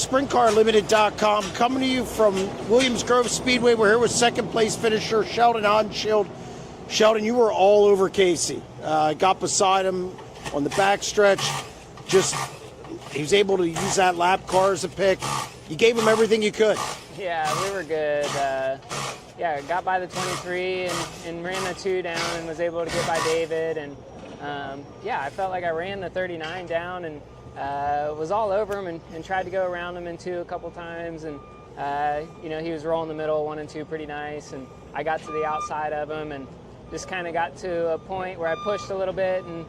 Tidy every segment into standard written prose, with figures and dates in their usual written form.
SprintCarUnlimited.com, coming to you from Williams Grove Speedway. We're here with second place finisher Sheldon Haudenschild. Sheldon, you were all over Kasey. Got beside him on the backstretch. He was able to use that lap car as a pick. You gave him everything you could. Yeah, we were good. Got by the 23 and ran the 2 down and was able to get by David. And I felt like I ran the 39 down and was all over him and tried to go around him in 2 a couple times. And, he was rolling the middle 1 and 2 pretty nice. And I got to the outside of him and just kind of got to a point where I pushed a little bit. And,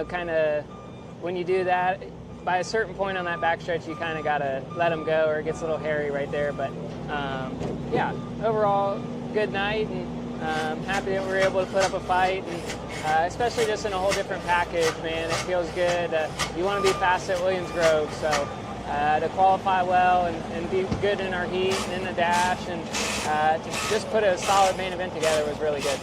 kind of when you do that, by a certain point on that backstretch, you kind of got to let him go or it gets a little hairy right there. But, overall, good night. And happy that we were able to put up a fight, and especially just in a whole different package, man. It feels good. You want to be fast at Williams Grove, so to qualify well and be good in our heat and in the dash, and to just put a solid main event together was really good.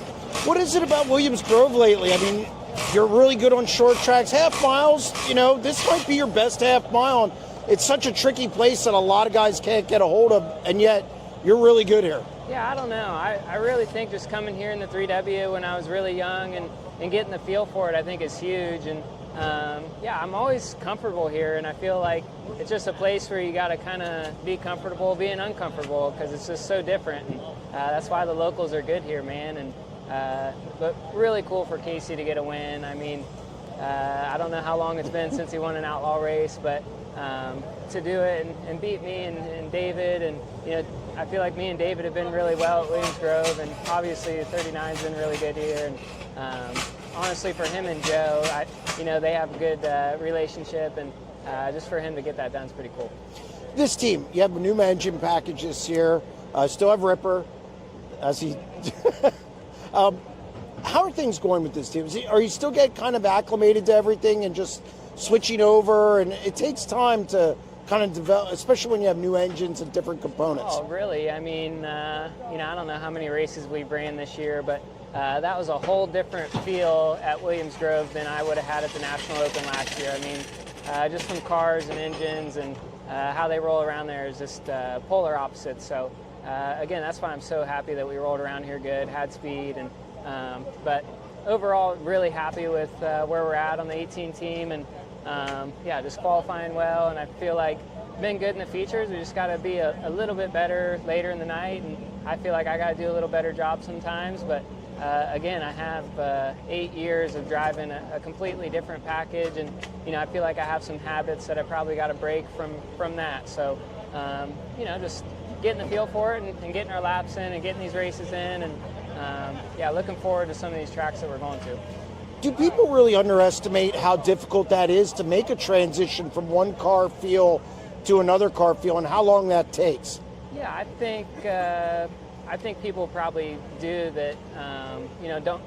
What is it about Williams Grove lately? I mean, you're really good on short tracks. Half miles, this might be your best half mile. And it's such a tricky place that a lot of guys can't get a hold of, and yet you're really good here. Yeah, I don't know. I really think just coming here in the 3W when I was really young and getting the feel for it, I think is huge. And I'm always comfortable here, and I feel like it's just a place where you got to kind of be comfortable being uncomfortable because it's just so different. And that's why the locals are good here, man. And but really cool for Kasey to get a win. I mean, I don't know how long it's been since he won an outlaw race, but to do it and beat me and David, and I feel like me and David have been really well at Williams Grove, and obviously the 39's been really good here. And honestly, for him and Joe, they have a good relationship, and just for him to get that done is pretty cool. This team, you have a new engine package this year. Still have Ripper, as he. How are things going with this team? Are you still getting kind of acclimated to everything and just switching over? And it takes time to kind of develop, especially when you have new engines and different components. Oh, really? I mean, I don't know how many races we ran this year, but that was a whole different feel at Williams Grove than I would have had at the National Open last year. I mean, just from cars and engines and how they roll around there is just polar opposites. So, again, that's why I'm so happy that we rolled around here good, had speed, and but overall, really happy with where we're at on the 18 team, and just qualifying well, and I feel like been good in the features. We just got to be a little bit better later in the night, and I feel like I got to do a little better job sometimes. But again, I have 8 years of driving a completely different package, and I feel like I have some habits that I probably got to break from that. So just getting the feel for it and getting our laps in and getting these races in, and looking forward to some of these tracks that we're going to. Do people really underestimate how difficult that is to make a transition from one car feel to another car feel, and how long that takes? Yeah, I think people probably do that.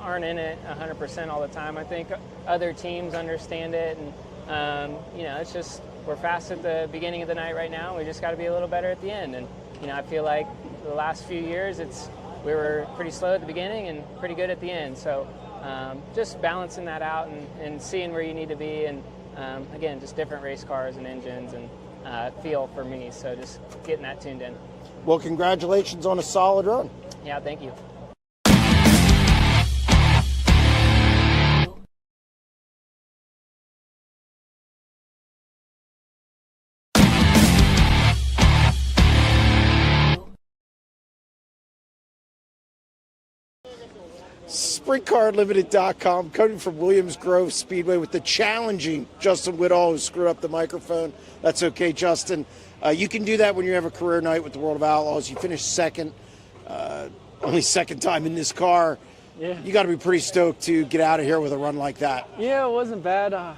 Aren't in it 100% all the time. I think other teams understand it, and it's just we're fast at the beginning of the night right now. We just got to be a little better at the end, and I feel like the last few years we were pretty slow at the beginning and pretty good at the end. So just balancing that out and seeing where you need to be, and again, just different race cars and engines and feel for me. So just getting that tuned in. Well, congratulations on a solid run. Yeah, thank you. SprintCarUnlimited.com, coming from Williams Grove Speedway with the challenging Justin Whittall, who screwed up the microphone. That's okay, Justin. You can do that when you have a career night with the World of Outlaws. You finished second, only second time in this car. Yeah. You got to be pretty stoked to get out of here with a run like that. Yeah, it wasn't bad. I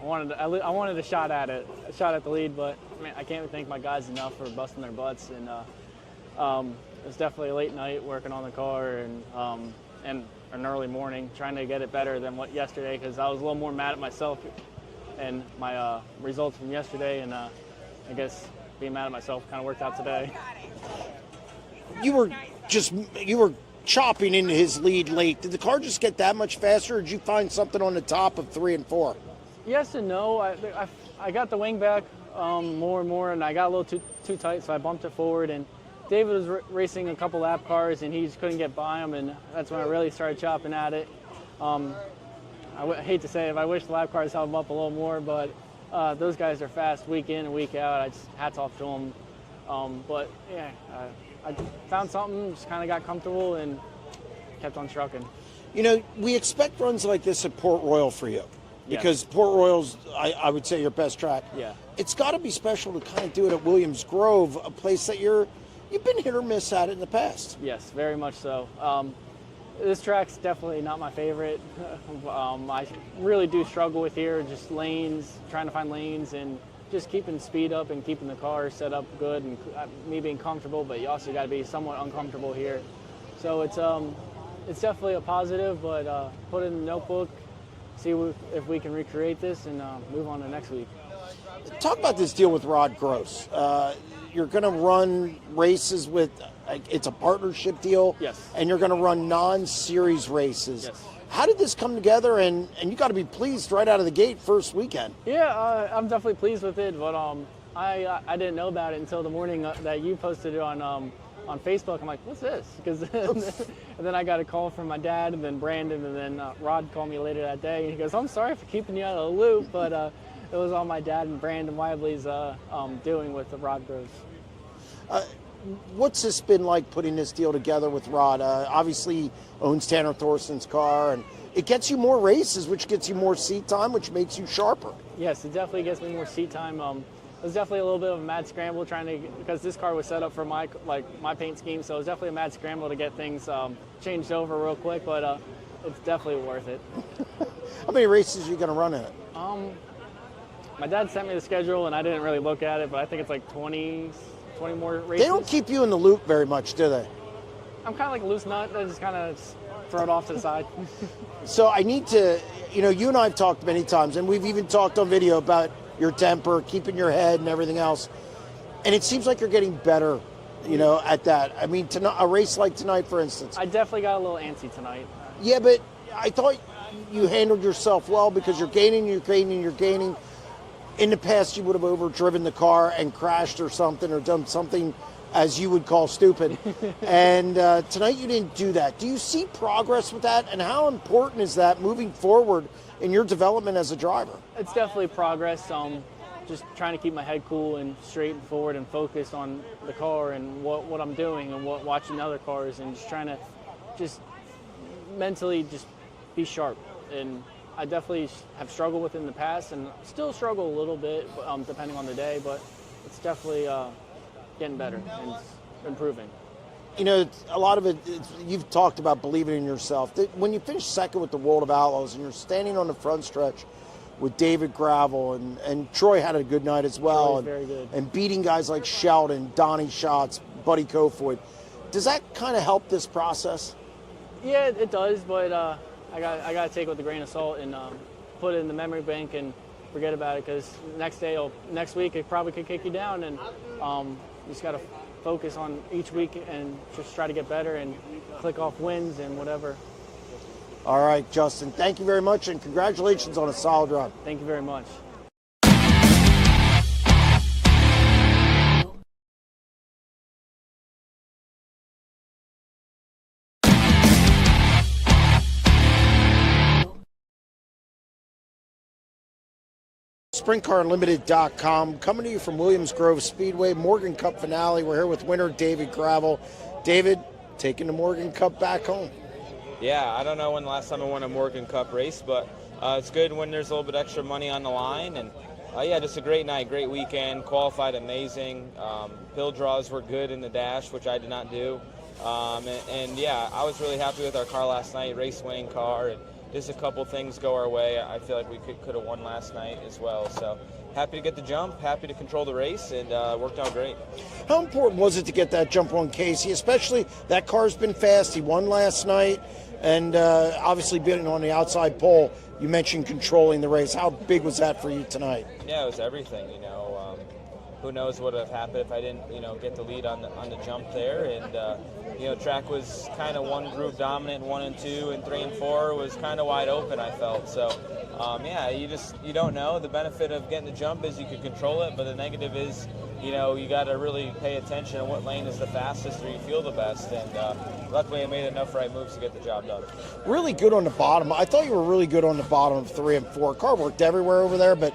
wanted a shot at it, a shot at the lead, but I can't thank my guys enough for busting their butts. And it was definitely a late night working on the car and an early morning trying to get it better than what yesterday, because I was a little more mad at myself and my results from yesterday, and I guess being mad at myself kind of worked out today. You were chopping into his lead late. Did the car just get that much faster, or did you find something on the top of 3 and 4? Yes and no. I got the wing back more and more, and I got a little too tight, so I bumped it forward. And David was racing a couple lap cars, and he just couldn't get by him, and that's when I really started chopping at it. I hate to say it, I wish the lap cars held them up a little more, but those guys are fast week in and week out. I just hats off to them. But yeah, I found something, just kind of got comfortable and kept on trucking. You know, we expect runs like this at Port Royal for you, because Port Royal's, I would say, your best track. Yeah. It's got to be special to kind of do it at Williams Grove, a place that you've been hit or miss at it in the past. Yes, very much so. This track's definitely not my favorite. I really do struggle with here, just lanes, trying to find lanes, and just keeping speed up and keeping the car set up good, and me being comfortable, but you also got to be somewhat uncomfortable here. So it's definitely a positive, but put it in the notebook, see if we can recreate this, and move on to next week. Talk about this deal with Rod Gross. You're going to run races with, it's a partnership deal. Yes. And you're going to run non-series races. Yes. How did this come together? And you got to be pleased right out of the gate first weekend. Yeah, I'm definitely pleased with it, but I didn't know about it until the morning that you posted it on Facebook. I'm like, what's this? And then I got a call from my dad, and then Brandon, and then Rod called me later that day. And he goes, I'm sorry for keeping you out of the loop, but it was all my dad and Brandon Wibley's doing with the Rod Groves. What's this been like putting this deal together with Rod? Obviously, he owns Tanner Thorson's car, and it gets you more races, which gets you more seat time, which makes you sharper. Yes, it definitely gets me more seat time. It was definitely a little bit of a mad scramble because this car was set up for my paint scheme, so it was definitely a mad scramble to get things changed over real quick, but it's definitely worth it. How many races are you going to run in it? My dad sent me the schedule, and I didn't really look at it, but I think it's like 20 more races. They don't keep you in the loop very much, do they? I'm kind of like a loose nut. I just kind of throw it off to the side. So I need to, you and I have talked many times, and we've even talked on video about your temper, keeping your head and everything else. And it seems like you're getting better, at that. I mean, a race like tonight, for instance. I definitely got a little antsy tonight. Yeah, but I thought you handled yourself well because you're gaining. In the past, you would have overdriven the car and crashed or something, or done something as you would call stupid. And tonight you didn't do that. Do you see progress with that? And how important is that moving forward in your development as a driver? It's definitely progress. Just trying to keep my head cool and straight and forward and focus on the car and what I'm doing and watching other cars, and just trying to just mentally just be sharp. And I definitely have struggled with it in the past, and still struggle a little bit depending on the day, but it's definitely getting better and improving. A lot of it, you've talked about believing in yourself. When you finish second with the World of Outlaws and you're standing on the front stretch with David Gravel, and Troy had a good night as well, very good. And beating guys like Sheldon, Donnie Schatz, Buddy Kofoid, does that kind of help this process? Yeah, it does, but I got to take it with a grain of salt and put it in the memory bank and forget about it, because next week it probably could kick you down, and you just got to focus on each week and just try to get better and click off wins and whatever. All right, Justin, thank you very much, and congratulations on a solid run. Thank you very much. SprintCarUnlimited.com, coming to you from Williams Grove Speedway, Morgan Cup finale. We're here with winner David Gravel. David, taking the Morgan Cup back home. Yeah, I don't know when the last time I won a Morgan Cup race, but it's good when there's a little bit extra money on the line. And yeah, just a great night, great weekend. Qualified amazing. Pill draws were good in the dash, which I did not do. And yeah, I was really happy with our car last night, race winning car. And just a couple things go our way. I feel like we could have won last night as well. So happy to get the jump, happy to control the race, and worked out great. How important was it to get that jump on Kasey? Especially that car's been fast. He won last night, and obviously being on the outside pole. You mentioned controlling the race. How big was that for you tonight? Yeah, it was everything. who knows what would have happened if I didn't, get the lead on the jump there. And, track was kind of one groove dominant, 1 and 2, and 3 and 4 was kind of wide open, I felt. So, you don't know. The benefit of getting the jump is you can control it, but the negative is, you got to really pay attention on what lane is the fastest or you feel the best. And luckily I made enough right moves to get the job done. Really good on the bottom. I thought you were really good on the bottom of 3 and 4. Car worked everywhere over there, but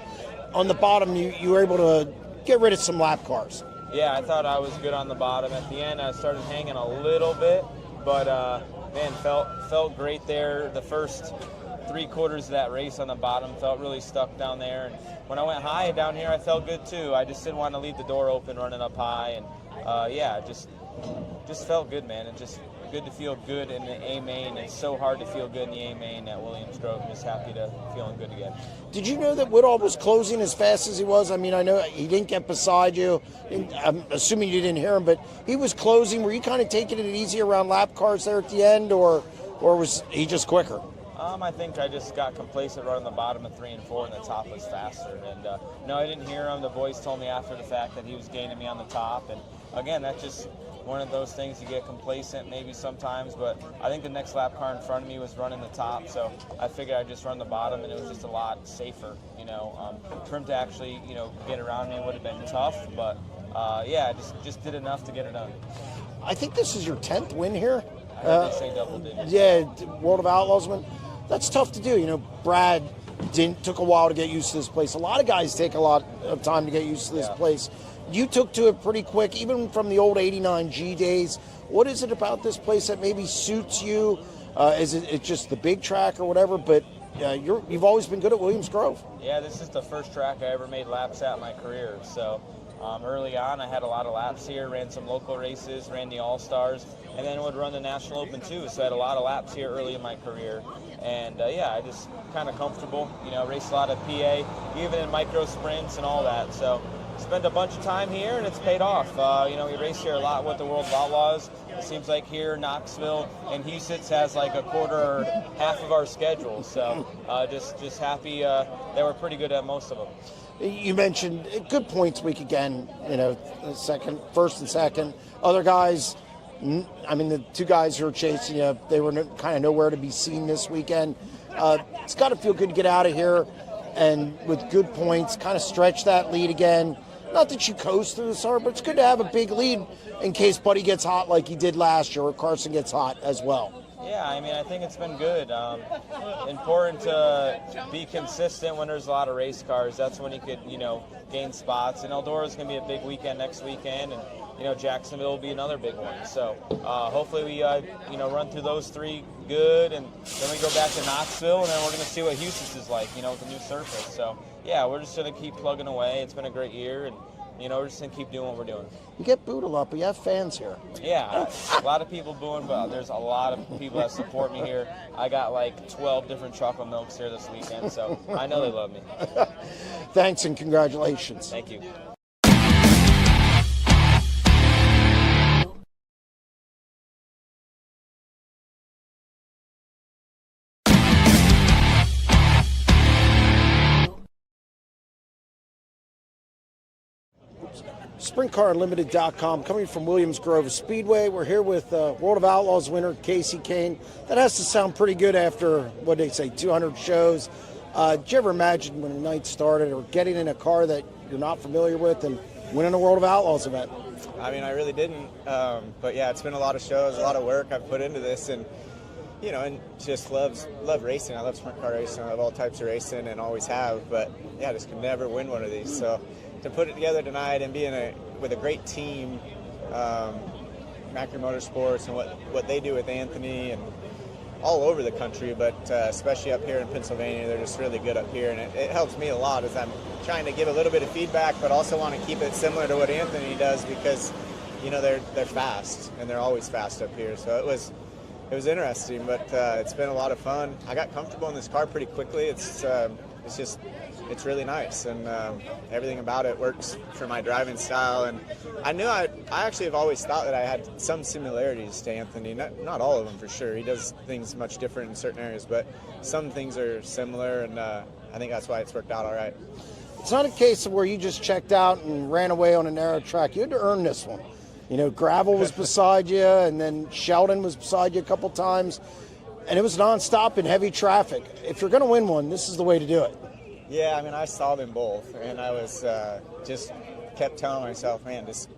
on the bottom you were able to get rid of some lap cars. Yeah, I thought I was good on the bottom. At the end, I started hanging a little bit, but man, felt great there. The first 3/4 of that race on the bottom felt really stuck down there. And when I went high down here, I felt good too. I just didn't want to leave the door open running up high, and just felt good, man. And just good to feel good in the A main. It's so hard to feel good in the A main at Williams Grove. I'm just happy to feeling good again. Did you know that Whittall was closing as fast as he was? I mean, I know he didn't get beside you. I'm assuming you didn't hear him, but he was closing. Were you kind of taking it easy around lap cars there at the end, or was he just quicker? I think I just got complacent running the bottom of 3 and 4, and the top was faster. And no, I didn't hear him. The boys told me after the fact that he was gaining me on the top. And again, that's just one of those things, you get complacent maybe sometimes, but I think the next lap car in front of me was running the top, so I figured I'd just run the bottom, and it was just a lot safer. For him to actually, get around me would have been tough, but just did enough to get it done. I think this is your 10th win here. I heard they say double digits. Yeah, World of Outlaws win. That's tough to do. Brad took a while to get used to this place. A lot of guys take a lot of time to get used to this place. You took to it pretty quick, even from the old 89G days. What is it about this place that maybe suits you? Is it just the big track or whatever? But you've always been good at Williams Grove. Yeah, this is the first track I ever made laps at in my career. So early on, I had a lot of laps here, ran some local races, ran the All-Stars, and then would run the National Open too. So I had a lot of laps here early in my career. And I just kind of comfortable, raced a lot of PA, even in micro sprints and all that. So spent a bunch of time here, and it's paid off. We race here a lot with the World of Outlaws. It seems like here, Knoxville and Houston has like a quarter or half of our schedule. So just happy that we're pretty good at most of them. You mentioned good points week again, first and second. Other guys, the two guys who are chasing you, they were kind of nowhere to be seen this weekend. It's got to feel good to get out of here and with good points, kind of stretch that lead again. Not that you coast through the summer, but it's good to have a big lead in case Buddy gets hot like he did last year, or Carson gets hot as well. Yeah, I think it's been good. Important to be consistent when there's a lot of race cars. That's when you could, gain spots. And Eldora's going to be a big weekend next weekend, and Jacksonville will be another big one. So hopefully we run through those three good, and then we go back to Knoxville, and then we're going to see what Houston is like, with the new surface. So yeah, we're just going to keep plugging away. It's been a great year, and we're just going to keep doing what we're doing. You get booed a lot, but you have fans here. Yeah, a lot of people booing, but there's a lot of people that support me here. I got like 12 different chocolate milks here this weekend, so I know they love me. Thanks and congratulations. Thank you. SprintCarUnlimited.com, coming from Williams Grove Speedway. We're here with World of Outlaws winner Kasey Kahne. That has to sound pretty good after, 200 shows. Did you ever imagine when the night started or getting in a car that you're not familiar with and winning a World of Outlaws event? I really didn't. But yeah, it's been a lot of shows, a lot of work I've put into this, and and just love racing. I love sprint car racing. I love all types of racing and always have. But yeah, I just could never win one of these. So to put it together tonight and be with a great team, Macri Motorsports and what they do with Anthony and all over the country, but especially up here in Pennsylvania, they're just really good up here, and it helps me a lot as I'm trying to give a little bit of feedback, but also want to keep it similar to what Anthony does because they're fast and they're always fast up here. So it was interesting, but it's been a lot of fun. I got comfortable in this car pretty quickly. It's really nice, and everything about it works for my driving style. And I actually have always thought that I had some similarities to Anthony. Not all of them for sure. He does things much different in certain areas, but some things are similar, and I think that's why it's worked out all right. it's not a case of where you just checked out and ran away on a narrow track. You had to earn this one. You know, Gravel was beside you, and then Sheldon was beside you a couple times, and it was nonstop in heavy traffic. If you're going to win one, this is the way to do it. Yeah, I mean, I saw them both, and I was just kept telling myself, man, just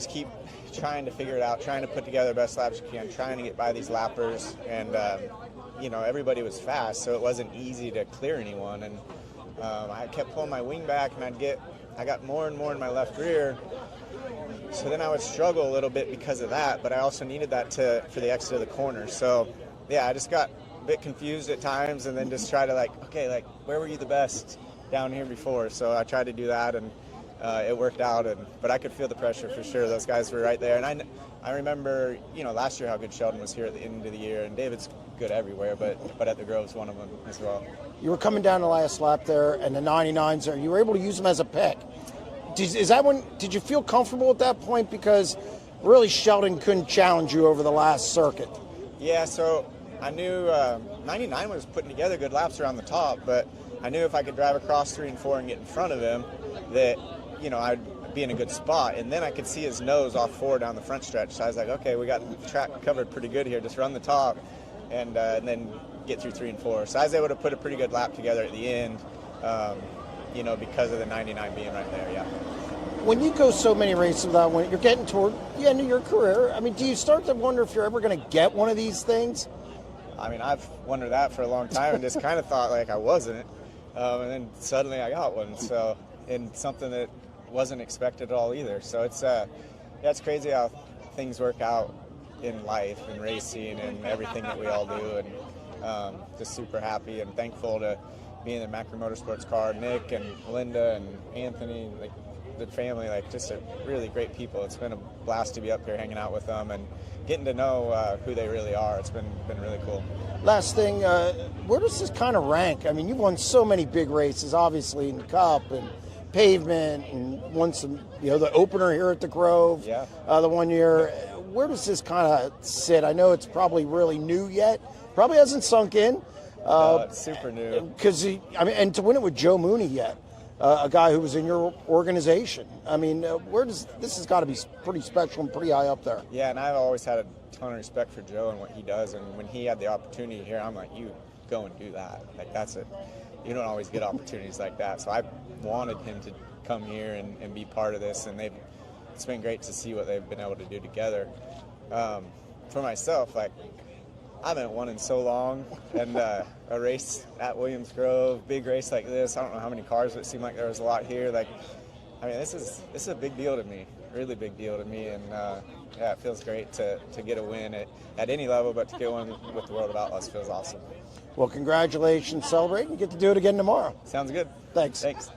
keep trying to figure it out, trying to put together the best laps you can, trying to get by these lappers, and you know, everybody was fast, so it wasn't easy to clear anyone, and I kept pulling my wing back, and I got more and more in my left rear. So then I would struggle a little bit because of that, but I also needed that for the exit of the corner. So yeah, I just got a bit confused at times, and then just try to where were you the best down here before? So I tried to do that, and it worked out. But I could feel the pressure for sure. Those guys were right there, and I remember, you know, last year how good Sheldon was here at the end of the year, and David's good everywhere, but at the Grove's one of them as well. You were coming down the last lap there, and the 99s there. You were able to use them as a pick. Did you feel comfortable at that point? Because really Sheldon couldn't challenge you over the last circuit. Yeah, so I knew 99 was putting together good laps around the top, but I knew if I could drive across 3 and 4 and get in front of him, that, you know, I'd be in a good spot. And then I could see his nose off 4 down the front stretch. So I was like, okay, we got the track covered pretty good here. Just run the top and then get through 3 and 4. So I was able to put a pretty good lap together at the end. You know, because of the 99 being right there, yeah. When you go so many races without winning, you're getting toward the end of your career. I mean, do you start to wonder if you're ever going to get one of these things? I mean, I've wondered that for a long time and just kind of thought like I wasn't. And then suddenly I got one. So, and something that wasn't expected at all either. So it's crazy how things work out in life and racing and everything that we all do. And just super happy and thankful to be in the Macri Motorsports car. Nick and Linda and Anthony, like the family, like just a really great people. It's been a blast to be up here hanging out with them and getting to know who they really are. It's been really cool. Last thing, where does this kind of rank? I mean, you've won so many big races, obviously, in the Cup and Pavement, and won some, you know, the opener here at the Grove, yeah. The one year. Where does this kind of sit? I know it's probably really new yet. Probably hasn't sunk in. It's super new. Because, and to win it with Joe Mooney yet, a guy who was in your organization. I mean, this has got to be pretty special and pretty high up there. Yeah, and I've always had a ton of respect for Joe and what he does. And when he had the opportunity here, I'm like, you go and do that. Like, that's it. You don't always get opportunities like that. So I wanted him to come here and be part of this. And it's been great to see what they've been able to do together. For myself, like, I haven't won in so long, and a race at Williams Grove, big race like this, I don't know how many cars, but it seemed like there was a lot here. Like, I mean, this is a big deal to me, really big deal to me, and yeah, it feels great to get a win at any level, but to get one with the World of Outlaws feels awesome. Well, congratulations, celebrate, and get to do it again tomorrow. Sounds good. Thanks. Thanks.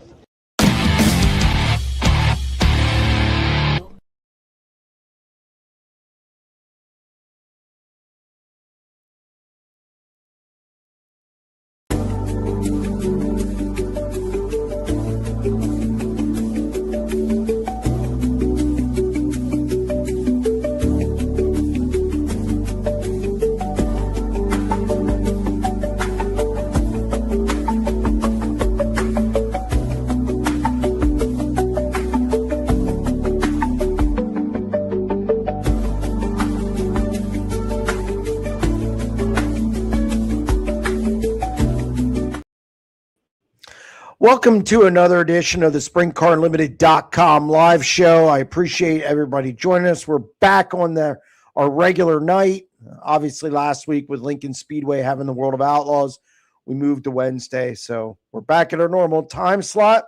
Welcome to another edition of the SprintCarUnlimited.com live show. I appreciate everybody joining us. We're back on our regular night. Obviously, last week with Lincoln Speedway having the World of Outlaws, we moved to Wednesday. So we're back at our normal time slot,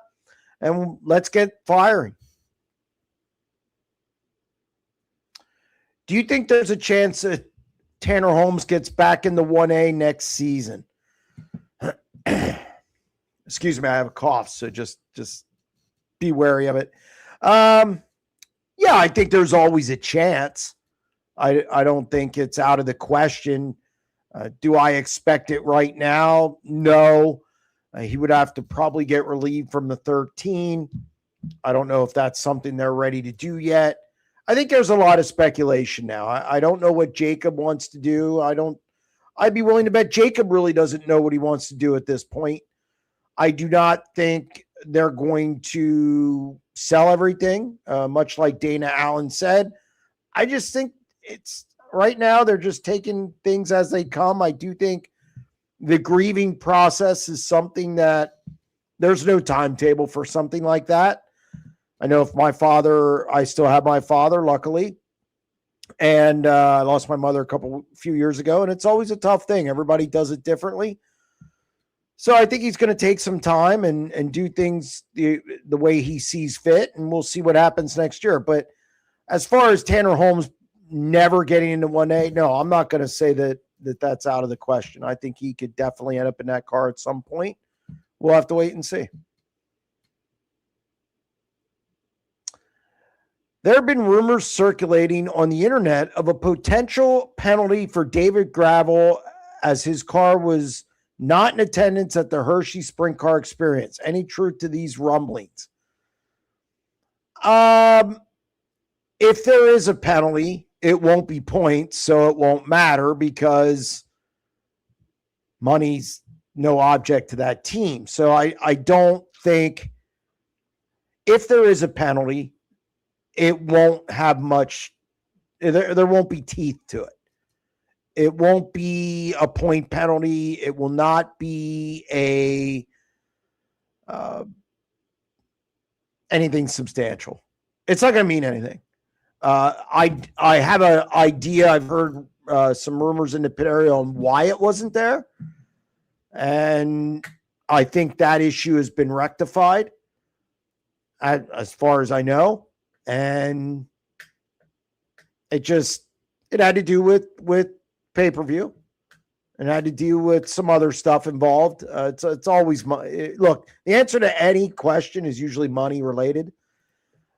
and let's get firing. Do you think there's a chance that Tanner Holmes gets back in the 1A next season? Excuse me, I have a cough, so just be wary of it. Yeah, I think there's always a chance. I don't think it's out of the question. Do I expect it right now? No. He would have to probably get relieved from the 13. I don't know if that's something they're ready to do yet. I think there's a lot of speculation now. I don't know what Jacob wants to do. I'd be willing to bet Jacob really doesn't know what he wants to do at this point. I do not think they're going to sell everything, much like Dana Allen said. I just think it's right now they're just taking things as they come. I do think the grieving process is something that there's no timetable for something like that. I know if I still have my father, luckily, and I lost my mother a few years ago, and it's always a tough thing. Everybody does it differently. So I think he's going to take some time and do things the way he sees fit, and we'll see what happens next year. But as far as Tanner Holmes never getting into 1A, no, I'm not going to say that's out of the question. I think he could definitely end up in that car at some point. We'll have to wait and see. There have been rumors circulating on the internet of a potential penalty for David Gravel as his car was not in attendance at the Hershey Sprint Car Experience. Any truth to these rumblings? If there is a penalty, it won't be points, so it won't matter because money's no object to that team. So I don't think if there is a penalty, it won't have much. There won't be teeth to it. It won't be a point penalty. It will not be anything substantial. It's not going to mean anything. I have an idea. I've heard some rumors in the pit area on why it wasn't there. And I think that issue has been rectified as far as I know. And it had to do with pay-per-view and had to do with some other stuff involved. It's always money. Look, the answer to any question is usually money related.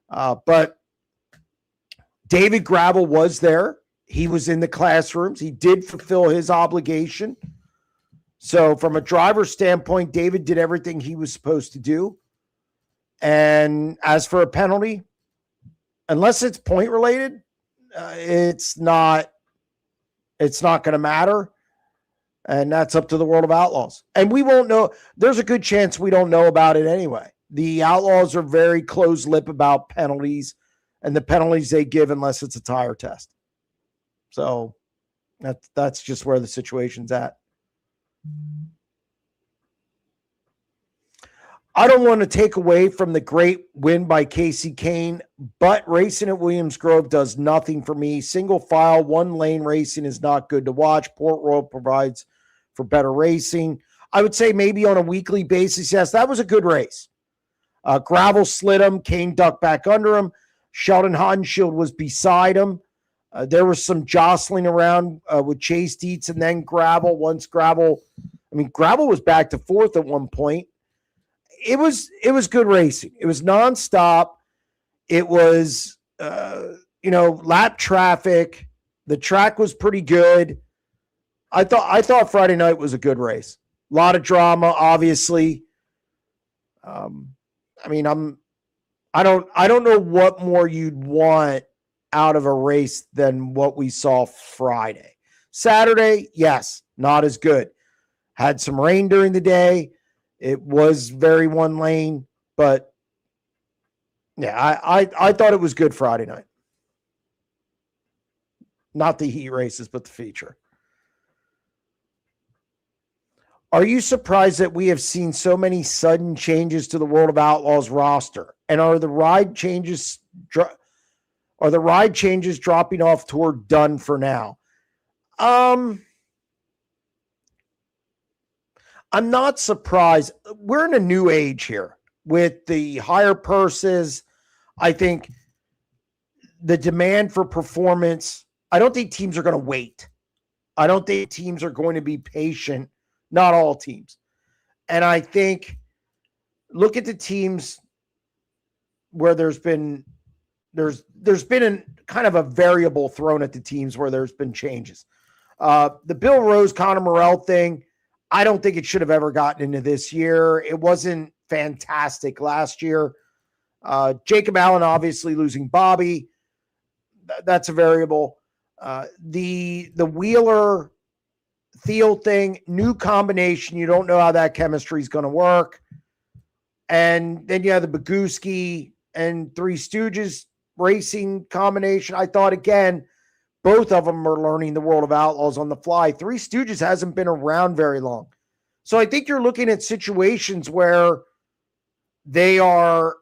But David Gravel was there. He was in the classrooms. He did fulfill his obligation. So from a driver's standpoint, David did everything he was supposed to do. And as for a penalty, unless it's point related, it's not going to matter. And that's up to the World of Outlaws. And we won't know. There's a good chance we don't know about it anyway. The Outlaws are very close-lipped about penalties and the penalties they give unless it's a tire test. So that's just where the situation's at. I don't want to take away from the great win by Kasey Kahne, but racing at Williams Grove does nothing for me. Single file, one lane racing is not good to watch. Port Royal provides for better racing. I would say maybe on a weekly basis, yes, that was a good race. Gravel slid him. Kahne ducked back under him. Sheldon Haudenschild was beside him. There was some jostling around with Chase Dietz and then Gravel. Gravel was back to fourth at one point. It was good racing. It was nonstop. It was, lap traffic. The track was pretty good. I thought Friday night was a good race. A lot of drama, obviously. I don't know what more you'd want out of a race than what we saw Friday. Saturday, yes, not as good. Had some rain during the day. It was very one lane, but yeah, I thought it was good Friday night. Not the heat races, but the feature. Are you surprised that we have seen so many sudden changes to the World of Outlaws roster? And are the ride changes dropping off toward done for now? I'm not surprised. We're in a new age here with the higher purses. I think the demand for performance, I don't think teams are going to wait. I don't think teams are going to be patient. Not all teams. And I think, look at the teams where there's been kind of a variable thrown at the teams where there's been changes. The Bill Rose, Conor Morrell thing, I don't think it should have ever gotten into this year. It wasn't fantastic last year. Jacob Allen obviously losing Bobby. That's a variable. The Wheeler Thiel thing, new combination. You don't know how that chemistry is going to work. And then you have the Boguski and Three Stooges racing combination. I thought, again, both of them are learning the world of outlaws on the fly. Three Stooges hasn't been around very long. So I think you're looking at situations where they are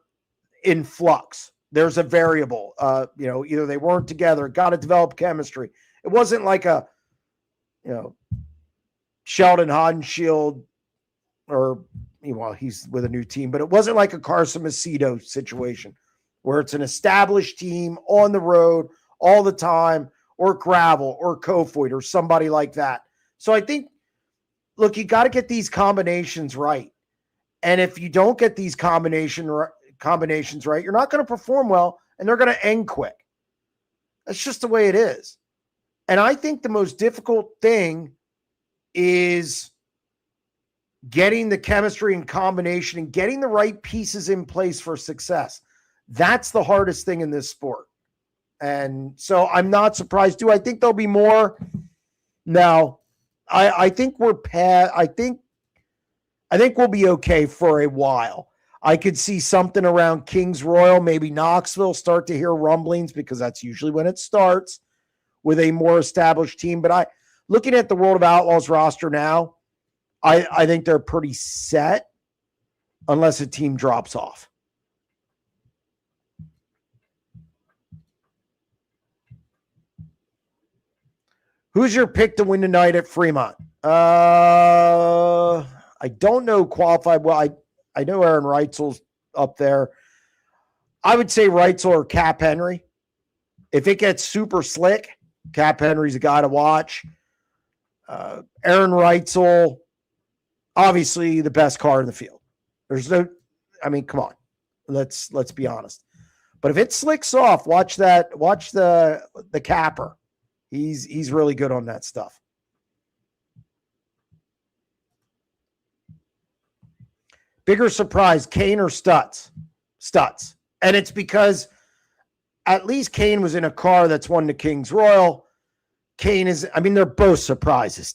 in flux. There's a variable. Either they weren't together, got to develop chemistry. It wasn't like a, Sheldon Haudenschild he's with a new team, but it wasn't like a Carson Macedo situation where it's an established team on the road all the time, or Gravel or Kofoid or somebody like that. So I think, look, you got to get these combinations right. And if you don't get these combinations right, you're not going to perform well, and they're going to end quick. That's just the way it is. And I think the most difficult thing is getting the chemistry and combination and getting the right pieces in place for success. That's the hardest thing in this sport. And so I'm not surprised. Do I think there'll be more? No. I think we're past. I think we'll be okay for a while. I could see something around Kings Royal, maybe Knoxville, start to hear rumblings, because that's usually when it starts with a more established team. But looking at the World of Outlaws roster now, I think they're pretty set unless a team drops off. Who's your pick to win tonight at Fremont? I don't know qualified well. I know Aaron Reitzel's up there. I would say Reitzel or Cap Henry. If it gets super slick, Cap Henry's a guy to watch. Aaron Reitzel, obviously the best car in the field. Come on. Let's be honest. But if it slicks off, watch the capper. He's really good on that stuff. Bigger surprise, Kahne or Stutz? Stutz. And it's because at least Kahne was in a car that's won the Kings Royal. They're both surprises.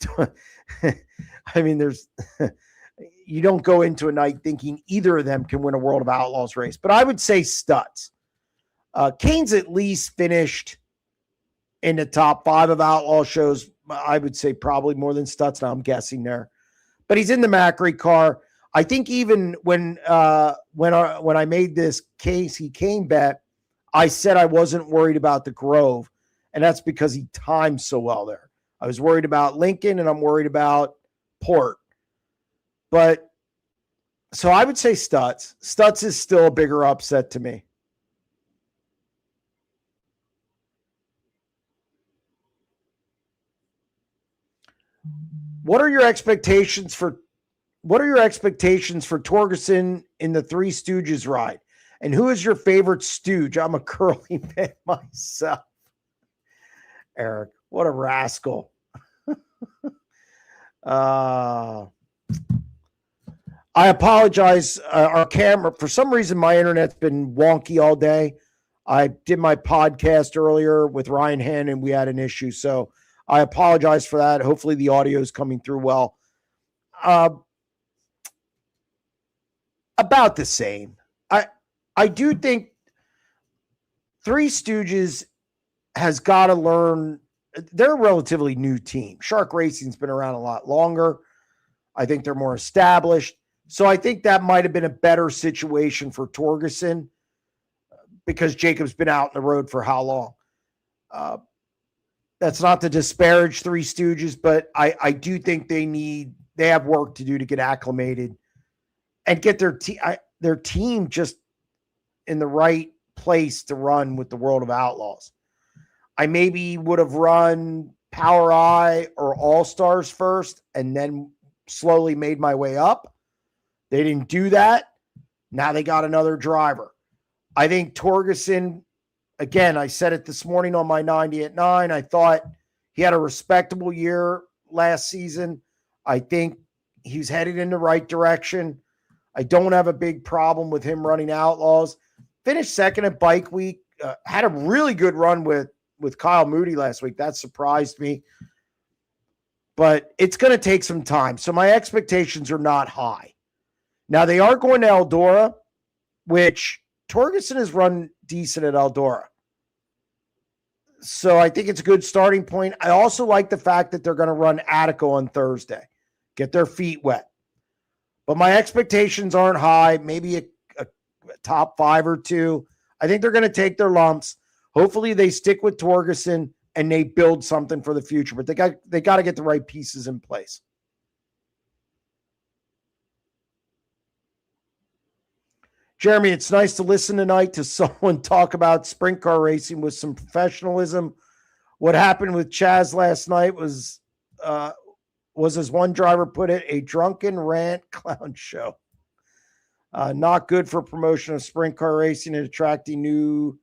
You don't go into a night thinking either of them can win a World of Outlaws race. But I would say Stutz. Kahne's at least finished in the top 5 of outlaw shows. I would say probably more than Stutz. Now I'm guessing there. But he's in the Macri car. I think even when I made this Kasey Kahne bet, I said I wasn't worried about the Grove, and that's because he timed so well there. I was worried about Lincoln, and I'm worried about Port. But so I would say Stutz. Stutz is still a bigger upset to me. What are your expectations for Torgerson in the Three Stooges ride? And who is your favorite stooge? I'm a Curly fan myself. Eric, what a rascal. I apologize. Our camera, for some reason, my internet's been wonky all day. I did my podcast earlier with Ryan Hand, and we had an issue. So I apologize for that. Hopefully the audio is coming through well. About the same. I do think Three Stooges has got to learn. They're a relatively new team. Shark Racing's been around a lot longer. I think they're more established. So I think that might have been a better situation for Torgerson because Jacob's been out on the road for how long? That's not to disparage Three Stooges, but I do think they have work to do to get acclimated and get their team just in the right place to run with the World of Outlaws. I maybe would have run Power Eye or All Stars first and then slowly made my way up. They didn't do that. Now they got another driver. I think Torgerson, again, I said it this morning on my 90 at 9. I thought he had a respectable year last season. I think he's headed in the right direction. I don't have a big problem with him running Outlaws. Finished second at Bike Week. Had a really good run with Kyle Moody last week. That surprised me. But it's going to take some time. So my expectations are not high. Now, they are going to Eldora, which Torgerson has run decent at Eldora. So I think it's a good starting point. I also like the fact that they're going to run Attico on Thursday, get their feet wet. But my expectations aren't high, maybe a top 5 or 2. I think they're going to take their lumps. Hopefully they stick with Torgerson and they build something for the future. But they got to get the right pieces in place. Jeremy, it's nice to listen tonight to someone talk about sprint car racing with some professionalism. What happened with Chaz last night was as one driver put it, a drunken rant clown show. Not good for promotion of sprint car racing and attracting new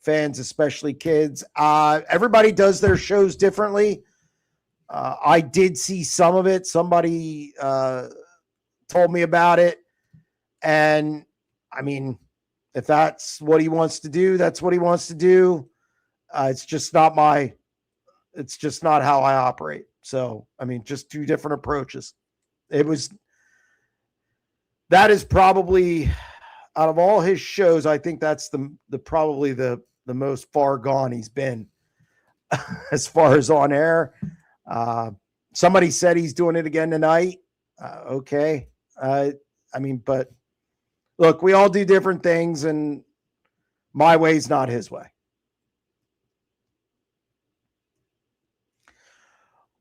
fans, especially kids. Everybody does their shows differently. I did see some of it. Somebody told me about it. And I mean, if that's what he wants to do, that's what he wants to do. It's just not how I operate. So, I mean, just 2 different approaches. That is probably, out of all his shows, I think that's probably the most far gone he's been as far as on air. Somebody said he's doing it again tonight. Okay. I mean, but look, we all do different things, and my way's not his way.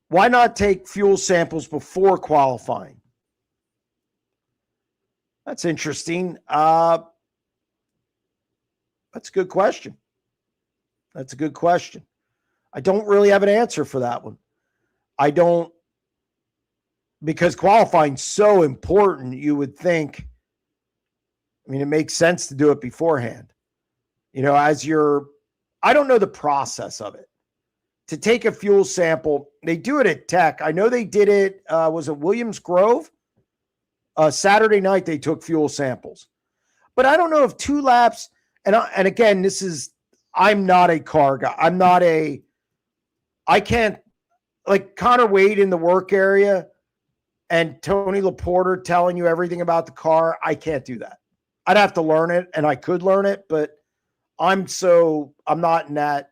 Why not take fuel samples before qualifying? That's interesting. That's a good question. I don't really have an answer for that one. Because qualifying's so important, you would think. I mean, it makes sense to do it beforehand. You know, I don't know the process of it. To take a fuel sample, they do it at Tech. I know they did it, was it Williams Grove? Saturday night, they took fuel samples. But I don't know if 2 laps, and again, I'm not a car guy. I can't, like Connor Wade in the work area and Tony Laporter telling you everything about the car. I can't do that. I'd have to learn it, and I could learn it, but I'm not in that.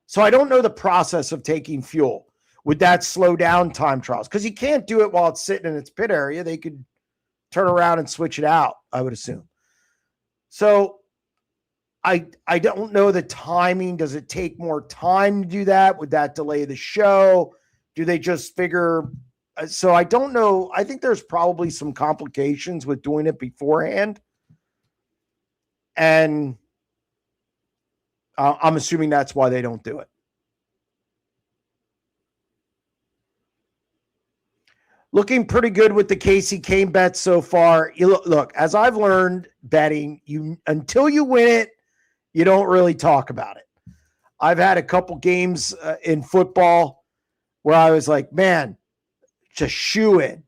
So I don't know the process of taking fuel. Would that slow down time trials? Because you can't do it while it's sitting in its pit area. They could turn around and switch it out, I would assume. So I don't know the timing. Does it take more time to do that? Would that delay the show? Do they just figure? So I don't know. I think there's probably some complications with doing it beforehand. And I'm assuming that's why they don't do it. Looking pretty good with the Kasey Kahne bet so far. Look, as I've learned betting, until you win it, you don't really talk about it. I've had a couple games in football where I was like, man, just shoe in.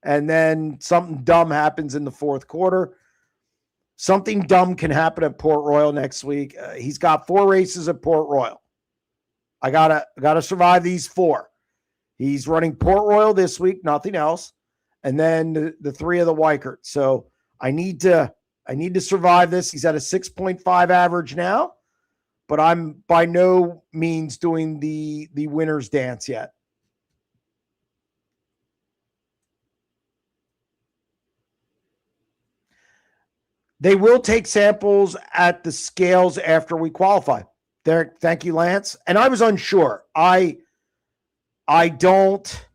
And then something dumb happens in the fourth quarter. Something dumb can happen at Port Royal next week. He's got 4 races at Port Royal. I gotta survive these 4. He's running Port Royal this week, nothing else, and then the 3 of the Weikert. So I need to survive this. He's at a 6.5 average now, but I'm by no means doing the winner's dance yet. They will take samples at the scales after we qualify. There, thank you, Lance. And I was unsure. I don't,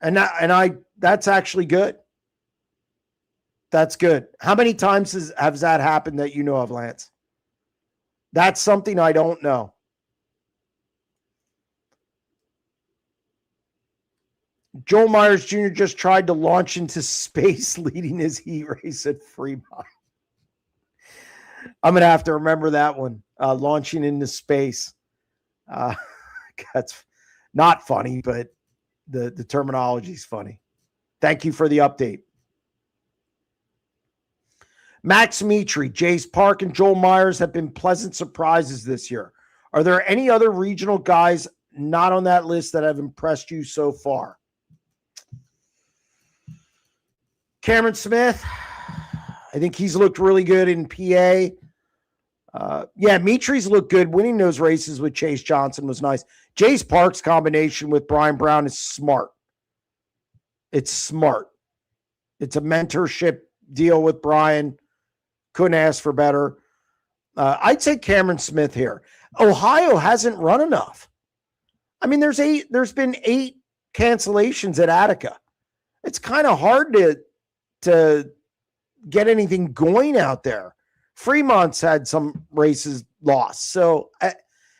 and that's actually good. That's good. How many times has that happened that you know of, Lance? That's something I don't know. Joel Myers Jr. just tried to launch into space leading his heat race at Fremont. I'm going to have to remember that one, launching into space. That's not funny, but the terminology is funny. Thank you for the update. Max Mitri, Jace Park, and Joel Myers have been pleasant surprises this year. Are there any other regional guys not on that list that have impressed you so far? Cameron Smith, I think he's looked really good in PA. Mitri's looked good. Winning those races with Chase Johnson was nice. Jace Park's combination with Brian Brown is smart. It's smart. It's a mentorship deal with Brian. Couldn't ask for better. I'd say Cameron Smith here. Ohio hasn't run enough. I mean, there's been 8 cancellations at Attica. It's kind of hard to get anything going out there. Fremont's had some races lost. So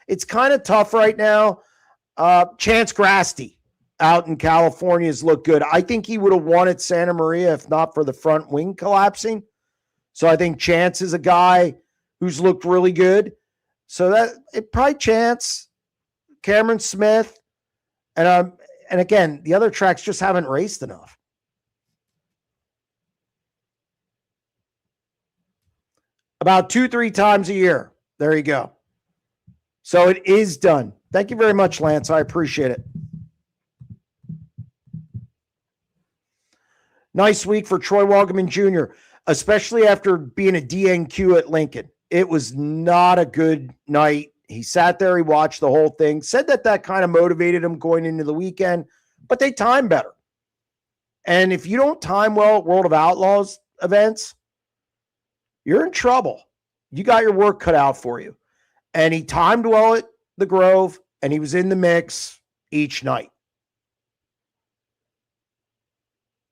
it's kind of tough right now. Chance Grasty out in California has looked good. I think he would have won at Santa Maria if not for the front wing collapsing. So I think Chance is a guy who's looked really good. So that it probably Chance, Cameron Smith, and again, the other tracks just haven't raced enough. About 2-3 times a year. There you go. So it is done. Thank you very much, Lance. I appreciate it. Nice week for Troy Walgeman Jr., especially after being a DNQ at Lincoln. It was not a good night. He sat there, he watched the whole thing, said that kind of motivated him going into the weekend, but they time better. And if you don't time well at World of Outlaws events, you're in trouble. You got your work cut out for you. And he timed well at the Grove, and he was in the mix each night.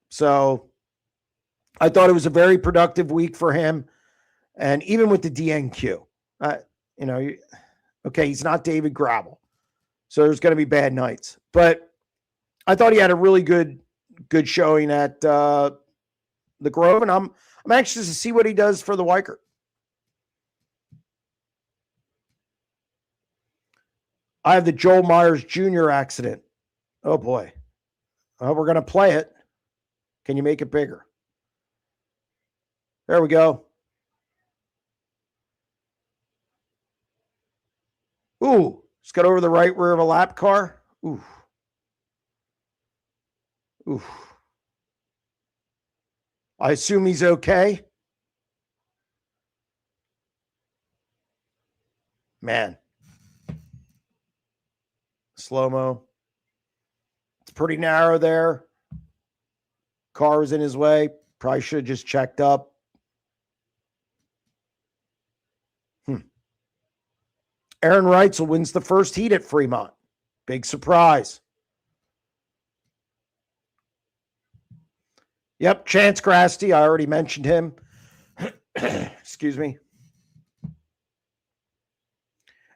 So I thought it was a very productive week for him. And even with the DNQ, okay, he's not David Gravel. So there's going to be bad nights. But I thought he had a really good showing at the Grove, and I'm anxious to see what he does for the Weichert. I have the Joel Myers Jr. accident. Oh, boy. We're going to play it. Can you make it bigger? There we go. Ooh, it's got over the right rear of a lap car. Ooh. Ooh. I assume he's okay. Man. Slow-mo. It's pretty narrow there. Car was in his way. Probably should have just checked up. Aaron Reitzel wins the first heat at Fremont. Big surprise. Yep, Chance Grasty. I already mentioned him. Excuse me.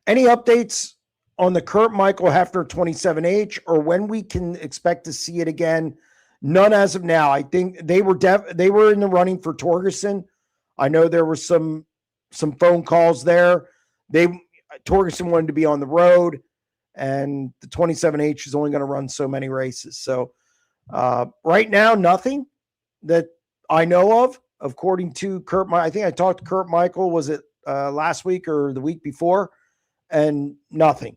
Any updates on the Kurt Michael Hefner 27H or when we can expect to see it again? None as of now. I think they were in the running for Torgerson. I know there were some phone calls there. Torgerson wanted to be on the road, and the 27H is only going to run so many races. So right now, nothing that I know of, according to Kurt. I think I talked to Kurt Michael, was it last week or the week before, and nothing.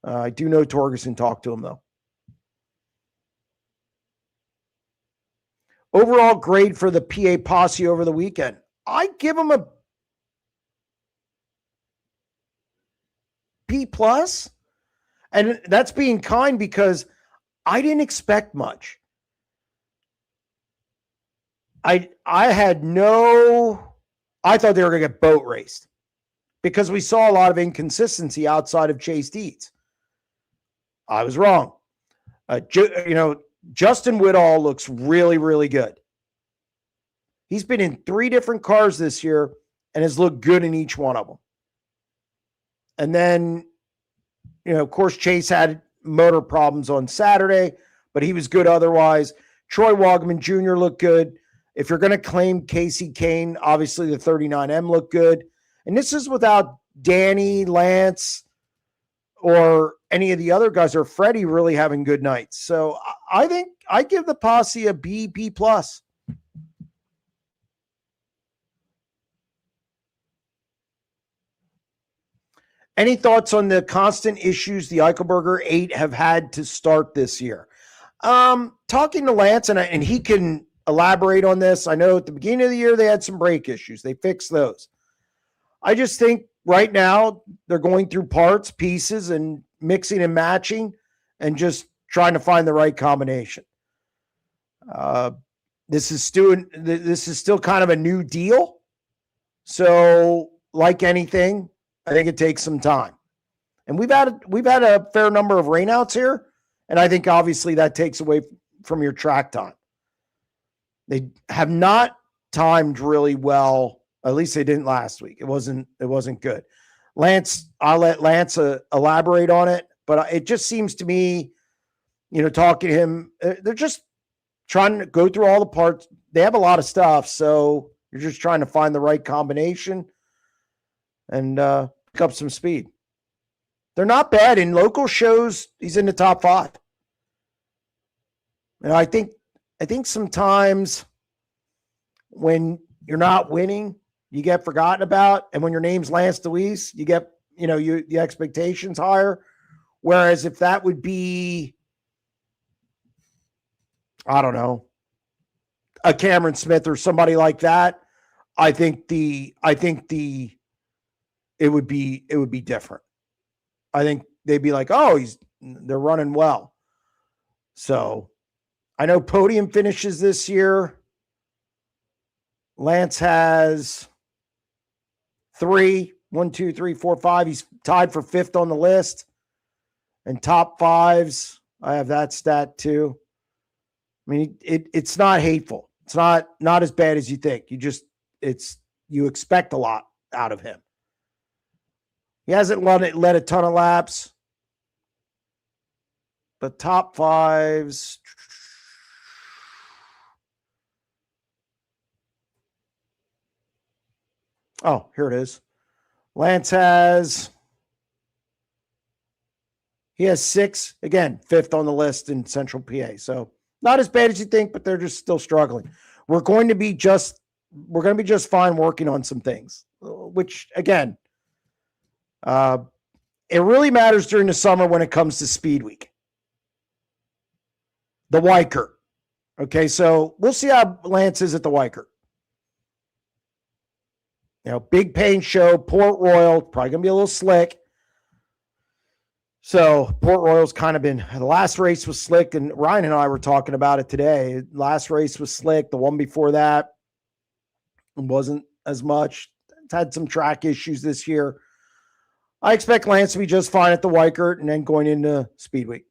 I do know Torgerson talked to him, though. Overall grade for the PA Posse over the weekend. I give him a B+, and that's being kind because I didn't expect much. I thought they were going to get boat raced because we saw a lot of inconsistency outside of Chase Dietz. I was wrong. Justin Whittall looks really, really good. He's been in 3 different cars this year and has looked good in each one of them. And then, of course, Chase had motor problems on Saturday, but he was good otherwise. Troy Walgeman Jr. looked good. If you're going to claim Kasey Kahne, obviously the 39M looked good. And this is without Danny, Lance, or any of the other guys, or Freddie really having good nights. So I think I give the Posse a B+. Any thoughts on the constant issues the Eichelberger 8 have had to start this year? Talking to Lance, and he can elaborate on this. I know at the beginning of the year they had some brake issues. They fixed those. I just think right now they're going through parts, pieces, and mixing and matching and just trying to find the right combination. This is still kind of a new deal. So, like anything, I think it takes some time. And we've had a fair number of rainouts here, and I think obviously that takes away from your track time. They have not timed really well. At least they didn't last week. It wasn't good. Lance, I'll let Lance elaborate on it, but it just seems to me, talking to him, they're just trying to go through all the parts. They have a lot of stuff, so you're just trying to find the right combination and pick up some speed. They're not bad. In local shows, he's in the top 5. And I think sometimes when you're not winning, you get forgotten about. And when your name's Lance Deweese, you get, the expectations higher. Whereas if that would be, I don't know, a Cameron Smith or somebody like that, I think it would be different. I think they'd be like, oh, they're running well. So I know podium finishes this year. Lance has 3, 1, 2, 3, 4, 5. He's tied for 5th on the list. And top 5s, I have that stat too. I mean, it's not hateful. It's not as bad as you think. You expect a lot out of him. He hasn't led a ton of laps. But top 5s. Oh, here it is. Lance has 6. Again, 5th on the list in Central PA. So not as bad as you think, but they're just still struggling. We're going to be just fine working on some things, which again, it really matters during the summer when it comes to Speed Week. The Weichert. Okay, so we'll see how Lance is at the Weichert. Big paint show, Port Royal, probably going to be a little slick. So Port Royal's kind of been, the last race was slick, and Ryan and I were talking about it today. Last race was slick. The one before that wasn't as much. It's had some track issues this year. I expect Lance to be just fine at the Weichert and then going into Speed Week.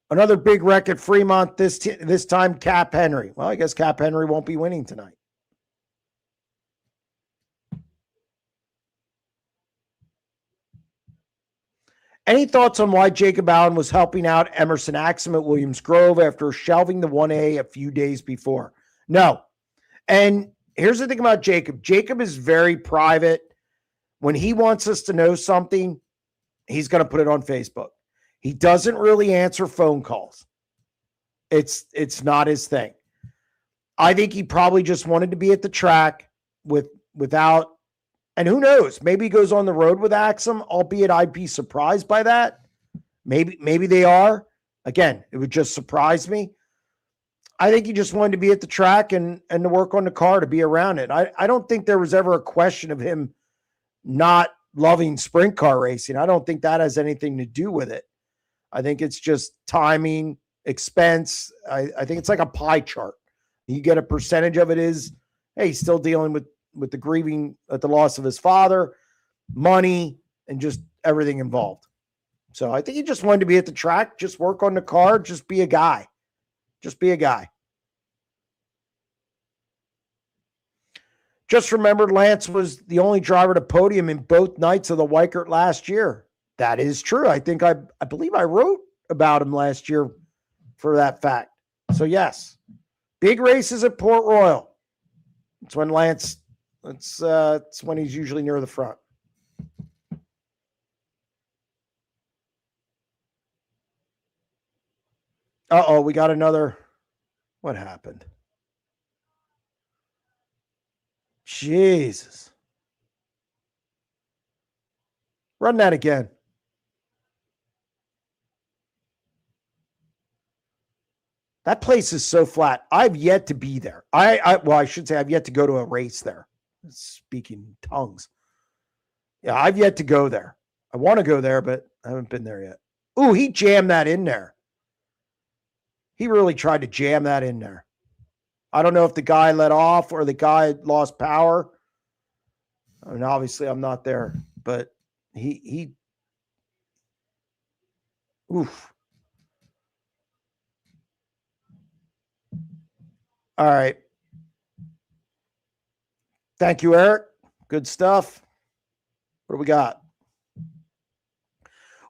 Another big wreck at Fremont this time, Cap Henry. Well, I guess Cap Henry won't be winning tonight. Any thoughts on why Jacob Allen was helping out Emerson Axum at Williams Grove after shelving the 1A a few days before? No. And here's the thing about Jacob. Jacob is very private. When he wants us to know something, he's going to put it on Facebook. He doesn't really answer phone calls. It's not his thing. I think he probably just wanted to be at the track without, and who knows, maybe he goes on the road with Axum, albeit I'd be surprised by that. Maybe they are. Again, it would just surprise me. I think he just wanted to be at the track and to work on the car, to be around it. I don't think there was ever a question of him not loving sprint car racing. I don't think that has anything to do with it. I think it's just timing, expense. I think it's like a pie chart. You get a percentage of it is, hey, he's still dealing with the grieving at the loss of his father, money, and just everything involved. So I think he just wanted to be at the track, just work on the car, just be a guy. Just be a guy. Just remembered Lance was the only driver to podium in both nights of the Weichert last year. That is true. I think I believe I wrote about him last year for that fact. So yes, big races at Port Royal. It's when Lance, it's when he's usually near the front. Uh-oh, we got another. What happened? Jesus. Run that again. That place is so flat. I've yet to be there. I should say I've yet to go to a race there. Speaking tongues. Yeah, I've yet to go there. I want to go there, but I haven't been there yet. Ooh, he jammed that in there. He really tried to jam that in there. I don't know if the guy let off or the guy lost power. I mean, obviously I'm not there, but he oof. All right. Thank you, Eric. Good stuff. What do we got?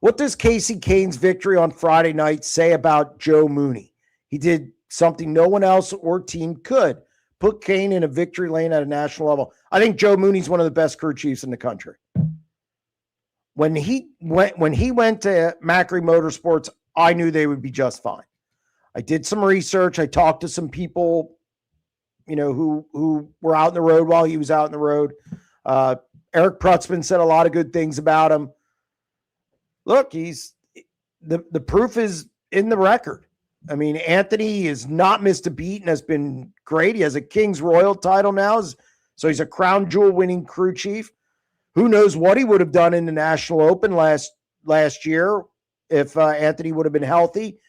What does Kasey Kahne's victory on Friday night say about Joe Mooney? He did something no one else or team could. Put Kahne in a victory lane at a national level. I think Joe Mooney's one of the best crew chiefs in the country. When he went to Macri Motorsports, I knew they would be just fine. I did some research. I talked to some people, who were out in the road while he was out in the road. Eric Prutzman said a lot of good things about him. Look, he's the proof is in the record. I mean, Anthony has not missed a beat and has been great. He has a King's Royal title now, so he's a crown jewel winning crew chief. Who knows what he would have done in the National Open last year if Anthony would have been healthy.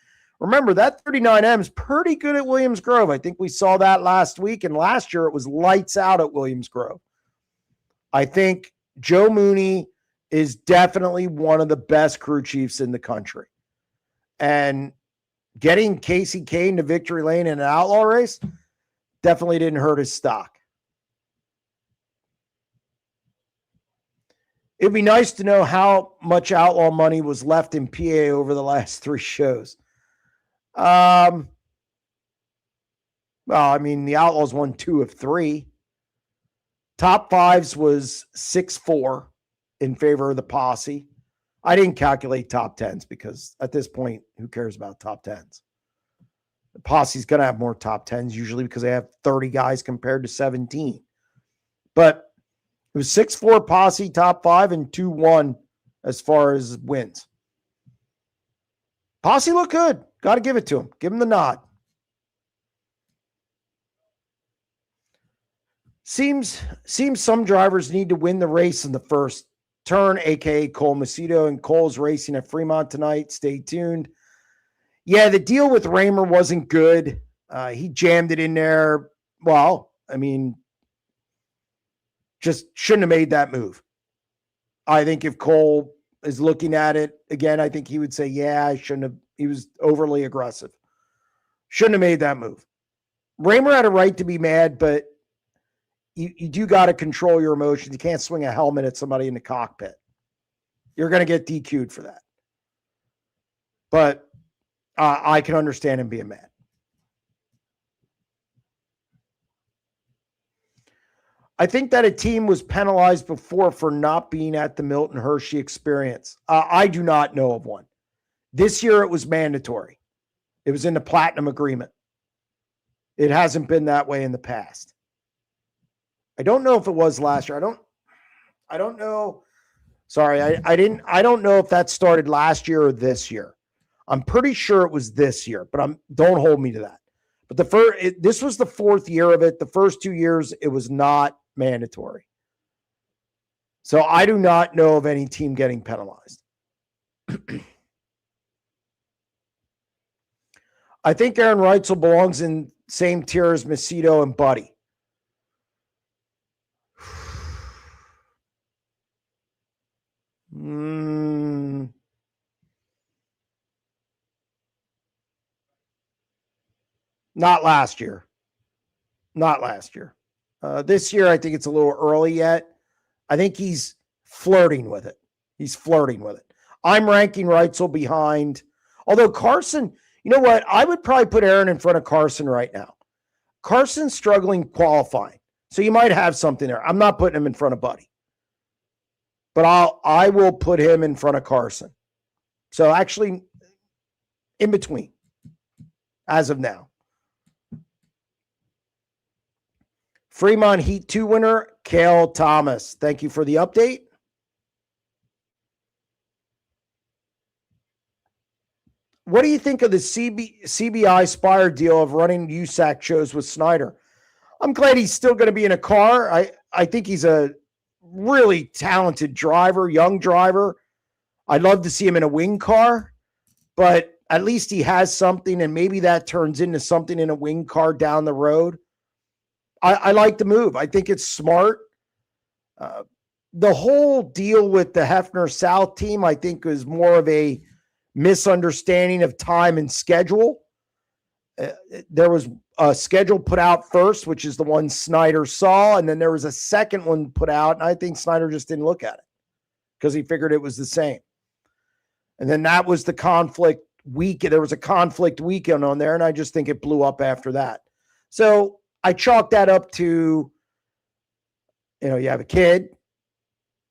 Remember, that 39M is pretty good at Williams Grove. I think we saw that last week, and last year it was lights out at Williams Grove. I think Joe Mooney is definitely one of the best crew chiefs in the country. And getting Kasey Kahne to victory lane in an outlaw race definitely didn't hurt his stock. It'd be nice to know how much outlaw money was left in PA over the last 3 shows. Well, I mean, the Outlaws won 2 of 3. Top fives was 6-4 in favor of the posse. I didn't calculate top tens because at this point, who cares about top tens? The posse's going to have more top tens usually because they have 30 guys compared to 17. But it was 6-4 posse top 5 and 2-1 as far as wins. Posse looked good. Got to give it to him. Give him the nod. Seems some drivers need to win the race in the first turn, a.k.a. Cole Macedo, and Cole's racing at Fremont tonight. Stay tuned. Yeah, the deal with Raymer wasn't good. He jammed it in there. Well, I mean, just shouldn't have made that move. I think if Cole is looking at it again, I think he would say, yeah, I shouldn't have. He was overly aggressive. Shouldn't have made that move. Raymer had a right to be mad, but you do got to control your emotions. You can't swing a helmet at somebody in the cockpit. You're going to get DQ'd for that. But I can understand him being mad. I think that a team was penalized before for not being at the Milton Hershey experience. I do not know of one. This year it was mandatory. It was in the platinum agreement. It hasn't been that way in the past. I don't know if it was last year. I don't know. Sorry, I don't know if that started last year or this year. I'm pretty sure it was this year, but don't hold me to that. But this was the 4th year of it. The first 2 years it was not mandatory. So I do not know of any team getting penalized. I think Aaron Reitzel belongs in same tier as Macedo and Buddy. Not last year. This year, I think it's a little early yet. I think he's flirting with it. I'm ranking Reitzel behind. Although Carson, you know what? I would probably put Aaron in front of Carson right now. Carson's struggling qualifying. So you might have something there. I'm not putting him in front of Buddy. But I will put him in front of Carson. So actually, in between, as of now. Fremont Heat 2 winner, Cale Thomas. Thank you for the update. what do you think of the CBI Spire deal of running USAC shows with Snyder? I'm glad he's still going to be in a car. I think he's a really talented driver, young driver. I'd love to see him in a wing car, but at least he has something, and maybe that turns into something in a wing car down the road. I like the move. I think it's smart. The whole deal with the Hefner South team, I think, is more of a misunderstanding of time and schedule. There was a schedule put out first, which is the one Snyder saw, and then there was a second one put out, and I think Snyder just didn't look at it because he figured it was the same. And then that was the conflict week. There was a conflict weekend on there, and I just think it blew up after that. So I chalk that up to, you have a kid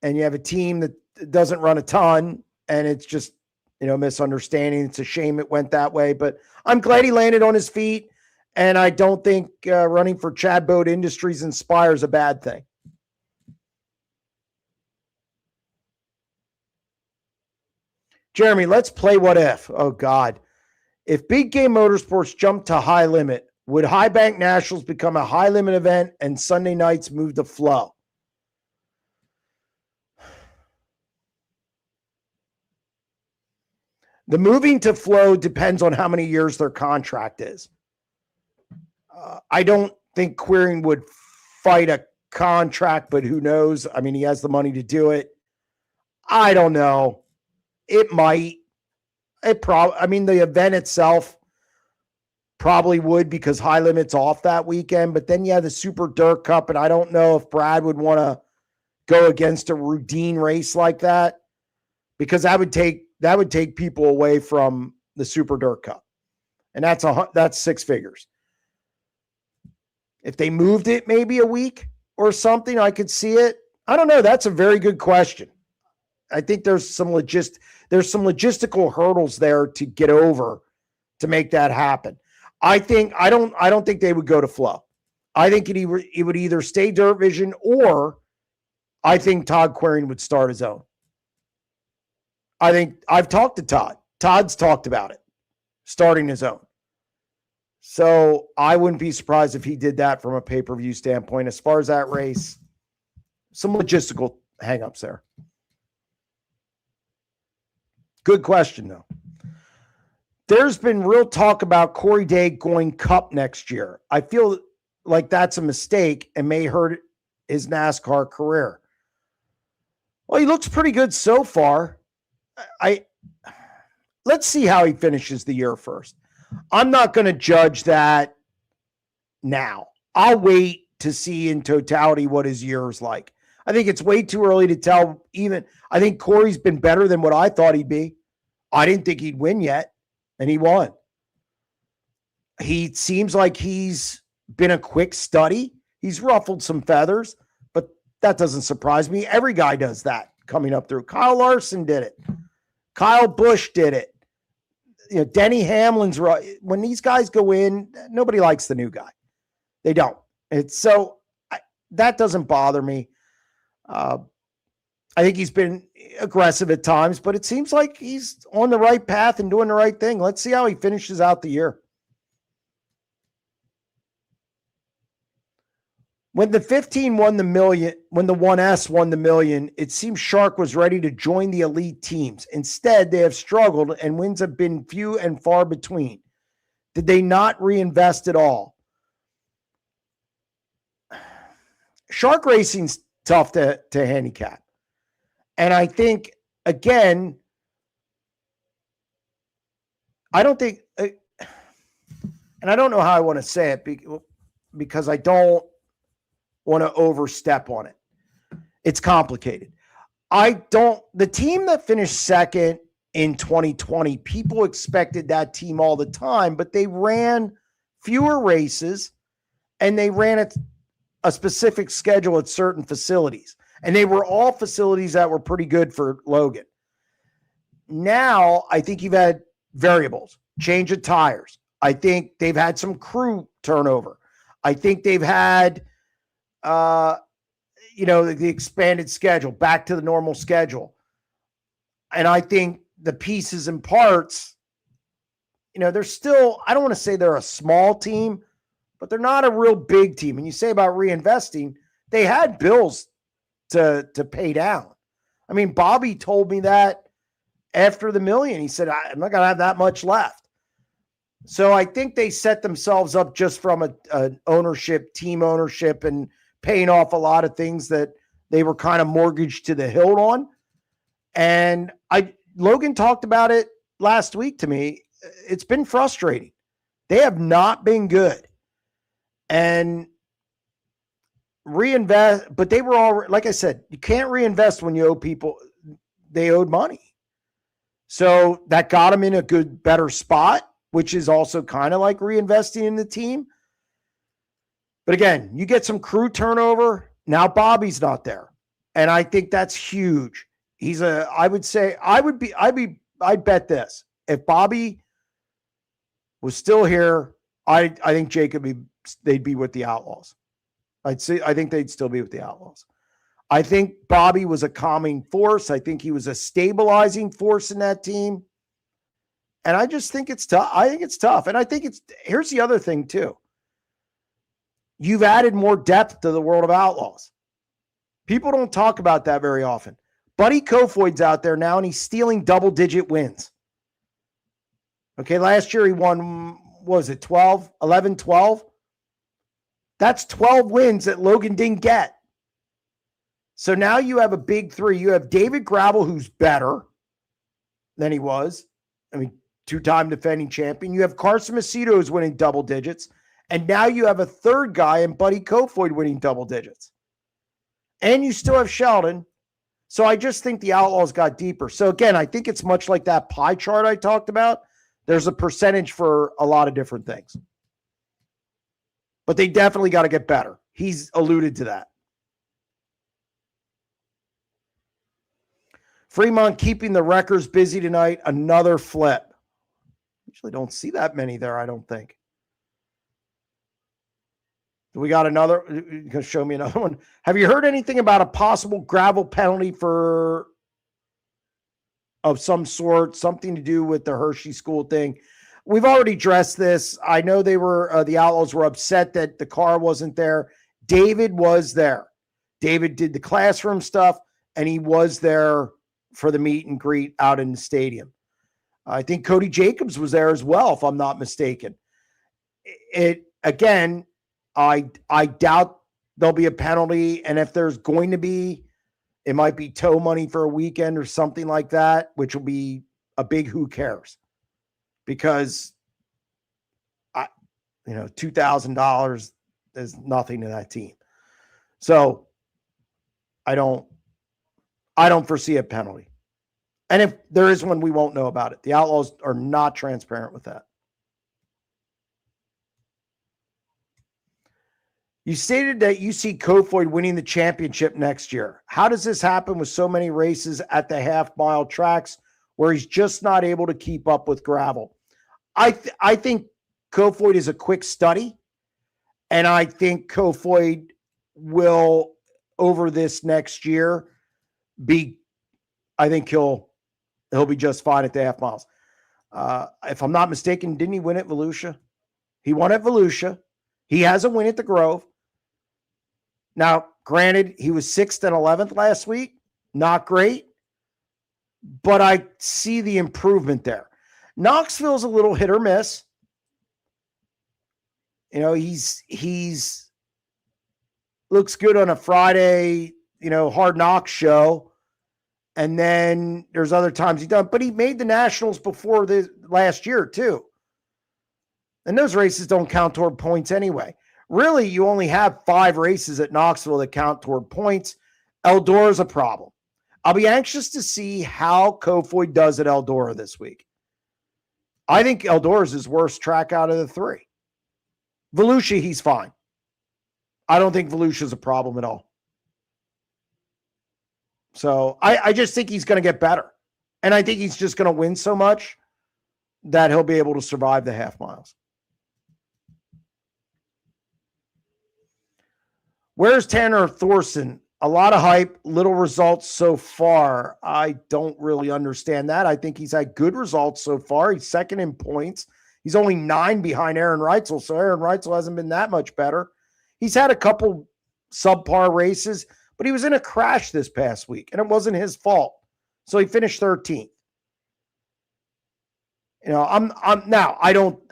and you have a team that doesn't run a ton, and it's just, misunderstanding. It's a shame it went that way, but I'm glad he landed on his feet, and I don't think running for Chad Boat Industries inspires a bad thing. Jeremy, let's play what if. Oh, God. If Big Game Motorsports jumped to high limit, would High Bank Nationals become a high limit event and Sunday nights move to Flow? The moving to Flow depends on how many years their contract is. I don't think Queering would fight a contract, but who knows? I mean, he has the money to do it. I don't know. It might. The event itself probably would, because High Limit's off that weekend, but then you have the Super Dirt Cup, and I don't know if Brad would want to go against a routine race like that, because that would take people away from the Super Dirt Cup. And that's six figures. If they moved it maybe a week or something, I could see it. I don't know. That's a very good question. I think there's some logistical hurdles there to get over to make that happen. I don't think they would go to Flow. I think it would either stay Dirt Vision, or I think Todd Queering would start his own. I think I've talked to Todd. Todd's talked about it, starting his own. So I wouldn't be surprised if he did that from a pay-per-view standpoint. As far as that race, some logistical hangups there. Good question, though. There's been real talk about Corey Day going Cup next year. I feel like that's a mistake and may hurt his NASCAR career. Well, he looks pretty good so far. Let's see how he finishes the year first. I'm not going to judge that now. I'll wait to see in totality what his year is like. I think it's way too early to tell. I think Corey's been better than what I thought he'd be. I didn't think he'd win yet, and he won. He seems like he's been a quick study. He's ruffled some feathers, but that doesn't surprise me. Every guy does that coming up through. Kyle Larson did it. Kyle Busch did it. Denny Hamlin's right. When these guys go in, nobody likes the new guy. They don't. That doesn't bother me. I think he's been aggressive at times, but it seems like he's on the right path and doing the right thing. Let's see how he finishes out the year. When the 15 won the million, when the 1S won the million, it seems Shark was ready to join the elite teams. Instead, they have struggled and wins have been few and far between. Did they not reinvest at all? Shark racing's tough to handicap. And I think, again, I don't think, and I don't know how I want to say it because I don't want to overstep on it. It's complicated. The team that finished second in 2020, people expected that team all the time, but they ran fewer races and they ran a specific schedule at certain facilities. And they were all facilities that were pretty good for Logan. Now, I think you've had variables, change of tires. I think they've had some crew turnover. I think they've had, the expanded schedule, back to the normal schedule. And I think the pieces and parts they're still, I don't want to say they're a small team, but they're not a real big team. And you say about reinvesting, they had bills to pay down. I mean, Bobby told me that after the million. He said, I'm not going to have that much left. So I think they set themselves up just from an ownership, team ownership, and paying off a lot of things that they were kind of mortgaged to the hilt on. And Logan talked about it last week to me. It's been frustrating. They have not been good. And reinvest, but they were all, like I said, you can't reinvest when you owe people, they owed money. So that got them in a better spot, which is also kind of like reinvesting in the team. But again, you get some crew turnover. Now Bobby's not there. And I think that's huge. I'd bet this. If Bobby was still here, I think they'd be with the Outlaws. I think they'd still be with the Outlaws. I think Bobby was a calming force. I think he was a stabilizing force in that team. And I just think it's tough. I think it's tough. And I think here's the other thing too. You've added more depth to the world of Outlaws. People don't talk about that very often. Buddy Kofoid's out there now and he's stealing double-digit wins. Okay, last year he won, what was it, 12? That's 12 wins that Logan didn't get. So now you have a big three. You have David Gravel, who's better than he was. I mean, two-time defending champion. You have Carson Macedo, who's winning double digits. And now you have a third guy in Buddy Kofoid winning double digits. And you still have Sheldon. So I just think the Outlaws got deeper. So again, I think it's much like that pie chart I talked about. There's a percentage for a lot of different things. But they definitely got to get better. He's alluded to that. Fremont keeping the wreckers busy tonight. Another flip. Usually don't see that many there, I don't think. We got another. You can show me another one. Have you heard anything about a possible gravel penalty of some sort, something to do with the Hershey School thing? We've already addressed this. I know the Outlaws were upset that the car wasn't there. David was there. David did the classroom stuff, and he was there for the meet and greet out in the stadium. I think Cody Jacobs was there as well, if I'm not mistaken. Again, I doubt there'll be a penalty, and if there's going to be, it might be tow money for a weekend or something like that, which will be a big who cares. Because $2,000 is nothing to that team. So I don't foresee a penalty. And if there is one, we won't know about it. The Outlaws are not transparent with that. You stated that you see Kofoid winning the championship next year. How does this happen with so many races at the half-mile tracks where he's just not able to keep up with gravel? I think Kofoid is a quick study, and I think Kofoid will, over this next year, I think he'll be just fine at the half miles. If I'm not mistaken, didn't he win at Volusia? He won at Volusia. He has a win at the Grove. Now, granted, he was 6th and 11th last week. Not great, but I see the improvement there. Knoxville's a little hit or miss. He's looks good on a Friday, Hard Knocks show. And then there's other times he doesn't. But he made the Nationals before the last year, too. And those races don't count toward points anyway. Really, you only have 5 races at Knoxville that count toward points. Eldora is a problem. I'll be anxious to see how Kofoid does at Eldora this week. I think Eldora is his worst track out of the 3. Volusia, he's fine. I don't think Volusia is a problem at all. So I just think he's going to get better. And I think he's just going to win so much that he'll be able to survive the half miles. Where's Tanner Thorson? A lot of hype, little results so far. I don't really understand that. I think he's had good results so far. He's second in points. He's only 9 behind Aaron Reitzel, so Aaron Reitzel hasn't been that much better. He's had a couple subpar races, but he was in a crash this past week, and it wasn't his fault. So he finished 13th. You know,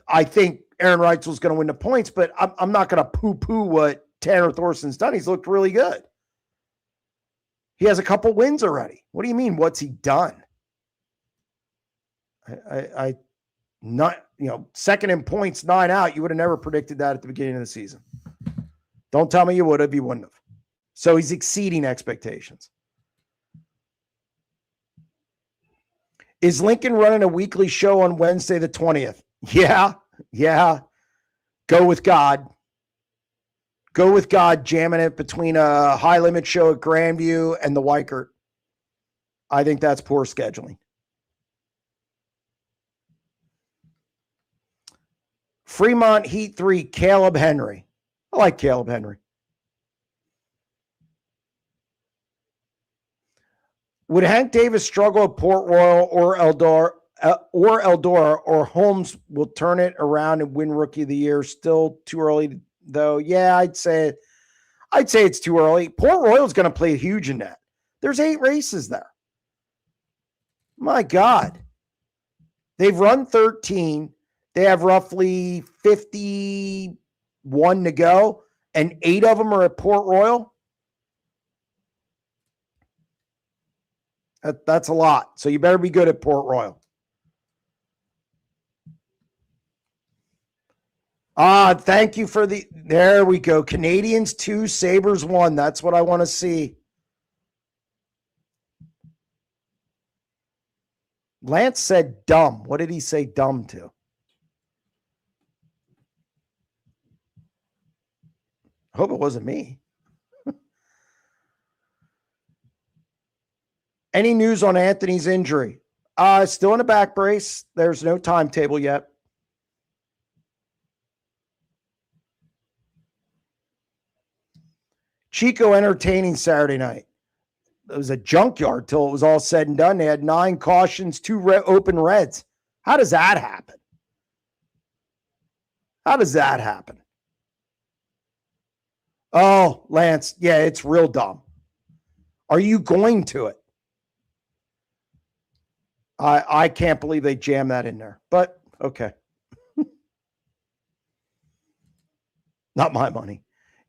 I think Aaron Reitzel's going to win the points, but I'm not going to poo-poo what Tanner Thorson's done. He's looked really good. He has a couple wins already. What do you mean? What's he done? I not, you know, second in points, 9 out. You would have never predicted that at the beginning of the season. Don't tell me you would have. You wouldn't have. So he's exceeding expectations. Is Lincoln running a weekly show on Wednesday the 20th? Yeah. Go with God. Go with God, jamming it between a high limit show at Grandview and the Weikert. I think that's poor scheduling. Fremont Heat 3, Caleb Henry. I like Caleb Henry. Would Hank Davis struggle at Port Royal or Eldora, or Holmes will turn it around and win Rookie of the Year? Still too early, though. Yeah, I'd say it's too early. Port Royal is going to play huge in that. There's 8 races there. My God. They've run 13. They have roughly 51 to go, and 8 of them are at Port Royal. That's a lot. So you better be good at Port Royal. Thank you for there we go. Canadians 2, Sabres 1. That's what I want to see. Lance said dumb. What did he say dumb to? I hope it wasn't me. Any news on Anthony's injury? Still in a back brace. There's no timetable yet. Chico entertaining Saturday night. It was a junkyard till it was all said and done. They had 9 cautions, 2 open reds. How does that happen? How does that happen? Oh, Lance, yeah, it's real dumb. Are you going to it? I can't believe they jammed that in there, but okay. Not my money.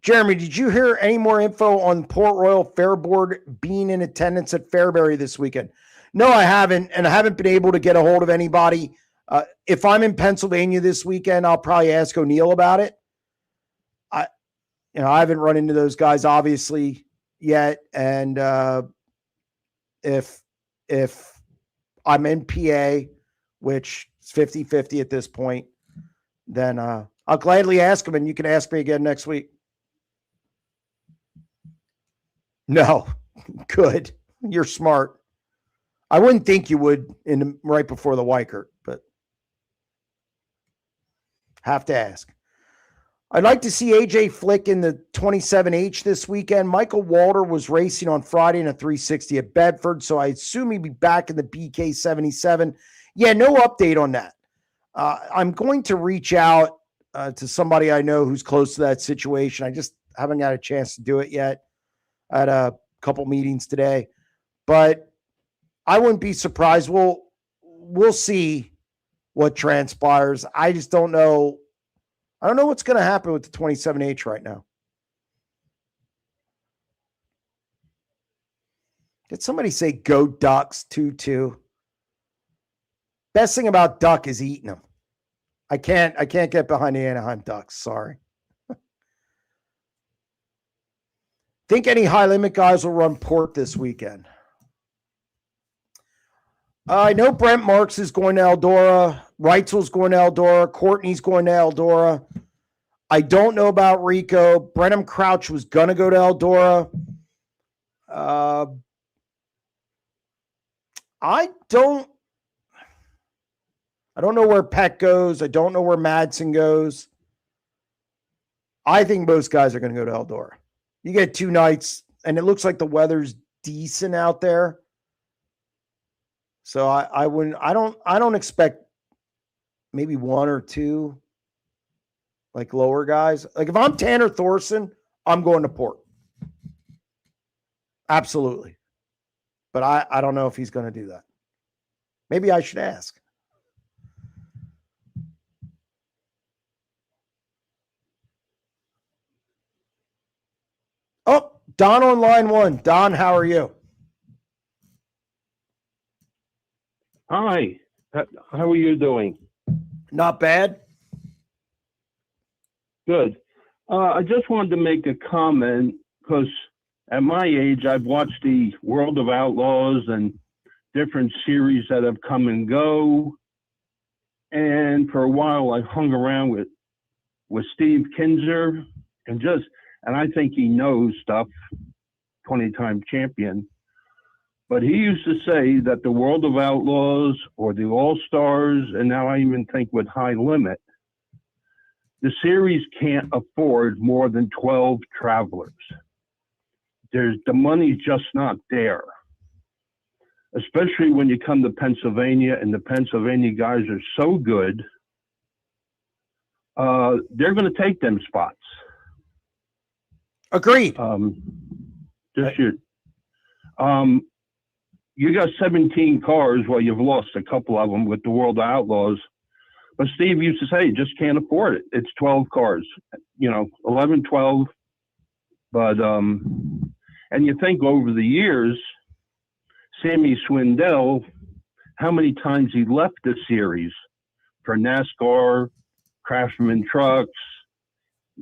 Jeremy, did you hear any more info on Port Royal Fair Board being in attendance at Fairbury this weekend? No, I haven't, and I haven't been able to get a hold of anybody. If I'm in Pennsylvania this weekend, I'll probably ask O'Neill about it. I haven't run into those guys obviously yet, and if I'm in PA, which is 50-50 at this point, then I'll gladly ask him, and you can ask me again next week. No, good. You're smart. I wouldn't think you would right before the Weikert, but have to ask. I'd like to see AJ Flick in the 27H this weekend. Michael Walter was racing on Friday in a 360 at Bedford, so I assume he'd be back in the BK 77. Yeah, no update on that. I'm going to reach out to somebody I know who's close to that situation. I just haven't got a chance to do it yet. I had a couple meetings today, but I wouldn't be surprised. We'll see what transpires. I just don't know. I don't know what's going to happen with the 27H right now. Did somebody say go Ducks 2-2? Best thing about Duck is eating them. I can't get behind the Anaheim Ducks. Sorry. Think any high limit guys will run Port this weekend? I know Brent Marks is going to Eldora. Reitzel's going to Eldora. Courtney's going to Eldora. I don't know about Rico. Brenham Crouch was going to go to Eldora. I don't know where Peck goes. I don't know where Madsen goes. I think most guys are going to go to Eldora. You get 2 nights, and it looks like the weather's decent out there. So I don't expect maybe one or two, like lower guys. Like if I'm Tanner Thorson, I'm going to Port. Absolutely. But I don't know if he's going to do that. Maybe I should ask. Oh, Don on line one. Don, how are you? Hi, how are you doing? Not bad. Good. I just wanted to make a comment because at my age, I've watched the World of Outlaws and different series that have come and go. And for a while, I hung around with Steve Kinzer and I think he knows stuff, 20-time champion. But he used to say that the World of Outlaws or the All-Stars, and now I even think with High Limit, the series can't afford more than 12 travelers. The money's just not there. Especially when you come to Pennsylvania and the Pennsylvania guys are so good, they're going to take them spots. Agreed. You got 17 cars. Well, you've lost a couple of them with the World of Outlaws. But Steve used to say, you just can't afford it. It's 12 cars, 11, 12. But, and you think over the years, Sammy Swindell, how many times he left the series for NASCAR, Craftsman Trucks,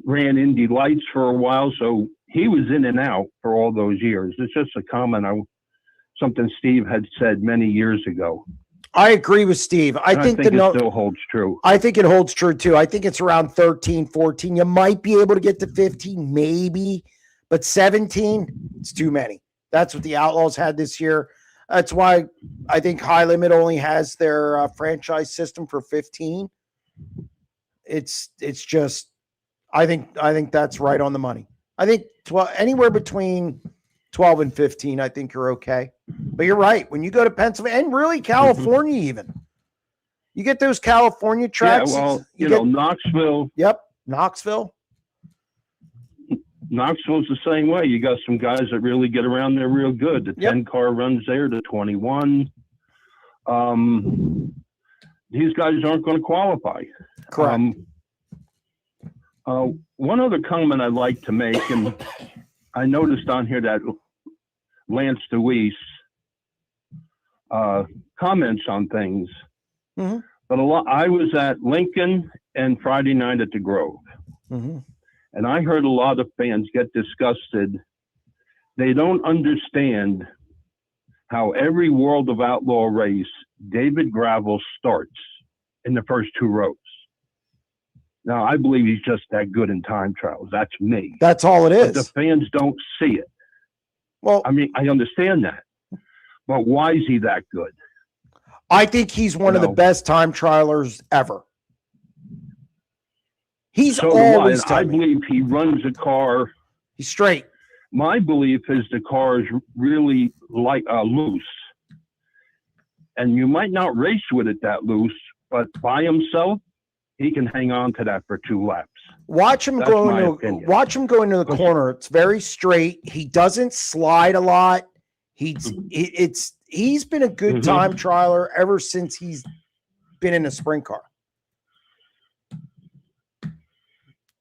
ran Indy Lights for a while. So he was in and out for all those years. It's just a comment something Steve had said many years ago. I agree with Steve. I think it still holds true. I think it holds true too. I think it's around 13, 14. You might be able to get to 15, maybe, but 17, it's too many. That's what the Outlaws had this year. That's why I think High Limit only has their franchise system for 15. It's just, I think that's right on the money. I think anywhere between 12 and 15, I think you're okay. But you're right. When you go to Pennsylvania and really California, even you get those California tracks. Yeah, well, Knoxville. Yep, Knoxville's the same way. You got some guys that really get around there real good. The 10 car runs there to 21. These guys aren't going to qualify. Correct. One other comment I'd like to make, and I noticed on here that Lance DeWeese comments on things. Mm-hmm. But I was at Lincoln and Friday night at the Grove. Mm-hmm. And I heard a lot of fans get disgusted. They don't understand how every World of Outlaw race, David Gravel starts in the first two rows. Now, I believe he's just that good in time trials. That's me. That's all it is. But the fans don't see it. Well, I mean, I understand that. But why is he that good? I think he's one of the best time trialers ever. He's always I believe he runs a car. He's straight. My belief is the car is really loose. And you might not race with it that loose, but by himself, he can hang on to that for 2 laps. Watch him go into the corner. It's very straight. He doesn't slide a lot. He's been a good time trialer ever since he's been in a sprint car.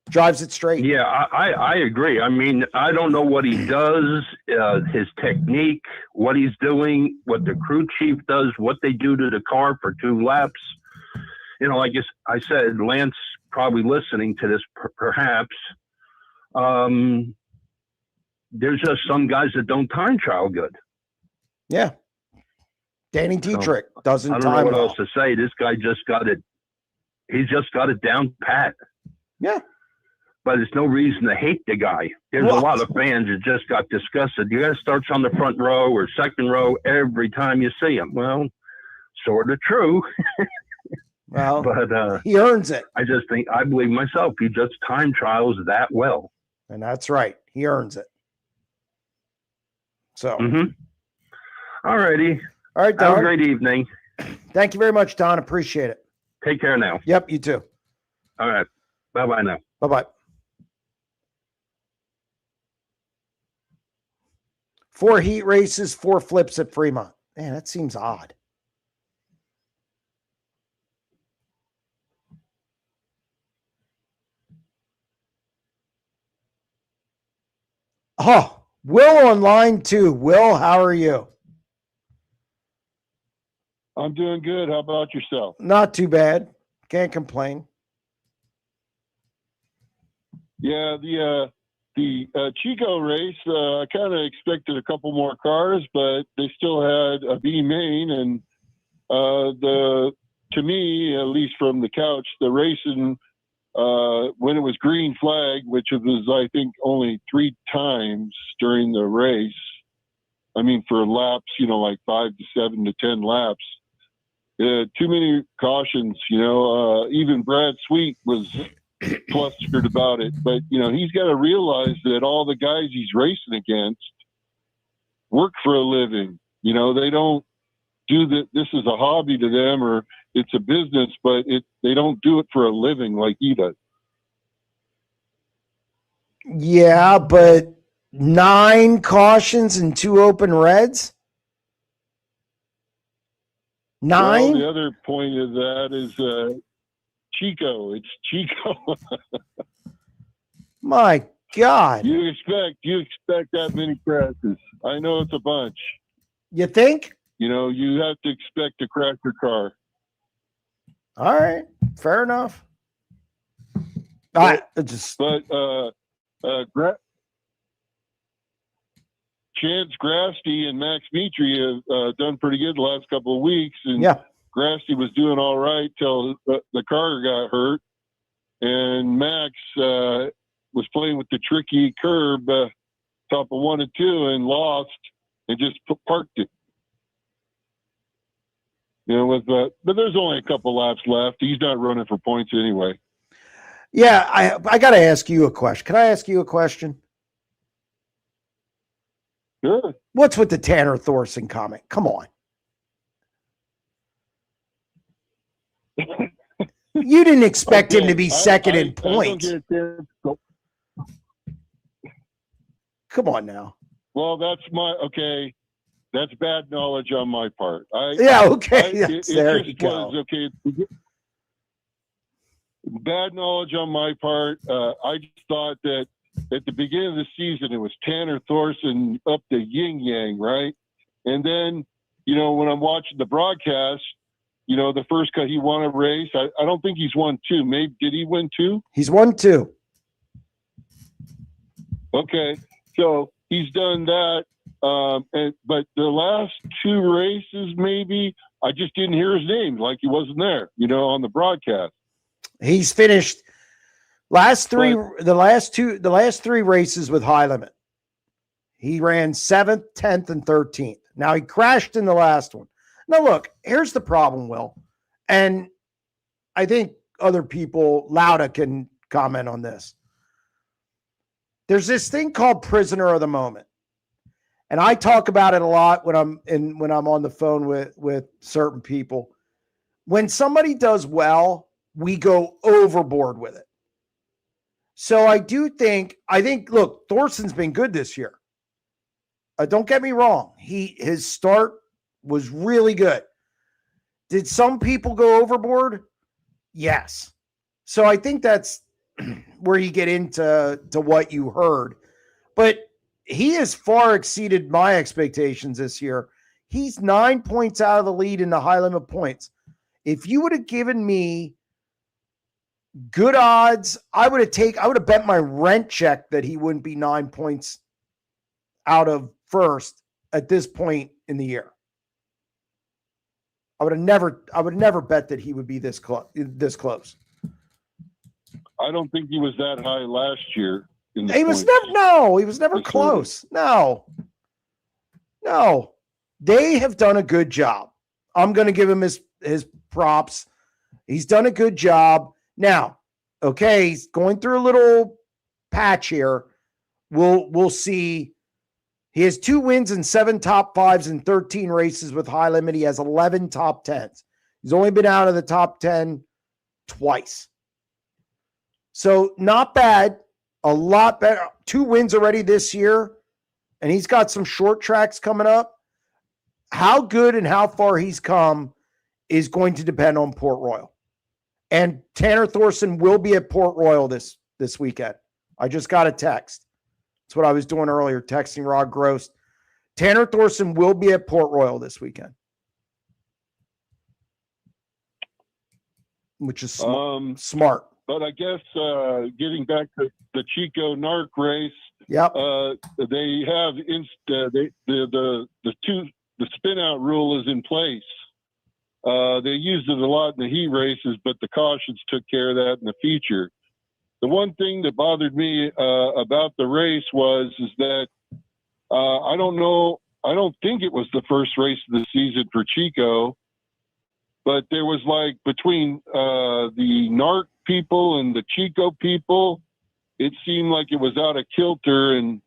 Drives it straight. Yeah, I agree. I mean, I don't know what he does, his technique, what he's doing, what the crew chief does, what they do to the car for 2 laps. Like I said, Lance probably listening to this, perhaps. There's just some guys that don't time trial good. Yeah. Danny Dietrich doesn't I time. don't know what else to say. This guy just got it. He's just got it down pat. Yeah. But there's no reason to hate the guy. There's a lot of fans that just got disgusted. You got to start on the front row or second row every time you see him. Well, sort of true. Well, but he earns it. I believe myself, he just time trials that well. And that's right. He earns it. So. All righty. All right, Don. Have a great evening. Thank you very much, Don. Appreciate it. Take care now. Yep, you too. All right. Bye-bye now. Bye-bye. 4 heat races, 4 flips at Fremont. Man, that seems odd. Oh, Will on line 2. Will, how are you? I'm doing good. How about yourself? Not too bad. Can't complain. Yeah, the Chico race, I kind of expected a couple more cars, but they still had a B main, and to me, at least from the couch, the racing when it was green flag, which was I think only 3 times during the race. I mean, for laps, like 5 to 7 to 10 laps. Too many cautions, even Brad Sweet was flustered about it. But, he's got to realize that all the guys he's racing against work for a living. They don't do that. This is a hobby to them, or it's a business, but they don't do it for a living like he does. Yeah, but 9 cautions and 2 open reds? 9? Well, the other point of that is Chico. It's Chico. My God. You expect that many crashes. I know it's a bunch. You think? You have to expect to crash your car. All right. Fair enough. Chance Grasty and Max Mitri have done pretty good the last couple of weeks, and yeah. Grasty was doing all right till the car got hurt, and Max was playing with the tricky curb top of 1 and 2 and lost and just parked it. But there's only a couple laps left. He's not running for points anyway. Yeah, I got to ask you a question. Can I ask you a question? Sure. What's with the Tanner Thorson comment? Come on. You didn't expect him to be second in points. Come on now. Well, that's bad knowledge on my part. There you go. Okay. Bad knowledge on my part. I just thought that at the beginning of the season, it was Tanner Thorson up to yin yang, right? And then, when I'm watching the broadcast, the first cut he won a race. I don't think he's won 2. Maybe did he win 2? He's won 2. Okay, so he's done that. But the last 2 races, maybe I just didn't hear his name, like he wasn't there, on the broadcast. He's finished the last 3 races with high limit. He ran 7th, 10th, and 13th. Now he crashed in the last one. Now look, here's the problem, Will, and I think other people, Lauda, can comment on this. There's this thing called prisoner of the moment. And I talk about it a lot when I'm on the phone with certain people. When somebody does well, we go overboard with it. So I think, look, Thorson's been good this year. Don't get me wrong. His start was really good. Did some people go overboard? Yes. So I think that's where you get into what you heard. But he has far exceeded my expectations this year. He's 9 points out of the lead in the high limit points. If you would have given me good odds, I would have bet my rent check that he wouldn't be 9 points out of first at this point in the year. I would never bet that he would be this close. I don't think he was that high last year. He was never close. No. They have done a good job. I'm going to give him his props. He's done a good job. Now, okay, he's going through a little patch here. We'll see. He has 2 wins and 7 top 5s in 13 races with high limit. He has 11 top 10s. He's only been out of the top 10 twice. So not bad, a lot better. 2 wins already this year, and he's got some short tracks coming up. How good and how far he's come is going to depend on Port Royal. And Tanner Thorson will be at Port Royal this weekend. I just got a text. That's what I was doing earlier, texting Rod Gross. Tanner Thorson will be at Port Royal this weekend, which is smart. But I guess getting back to the Chico Narc race, yep. They have the spin out rule is in place. They used it a lot in the heat races, but the cautions took care of that in the feature. The one thing that bothered me about the race is that I don't know. I don't think it was the first race of the season for Chico, but there was like between the Narc people and the Chico people, it seemed like it was out of kilter. And,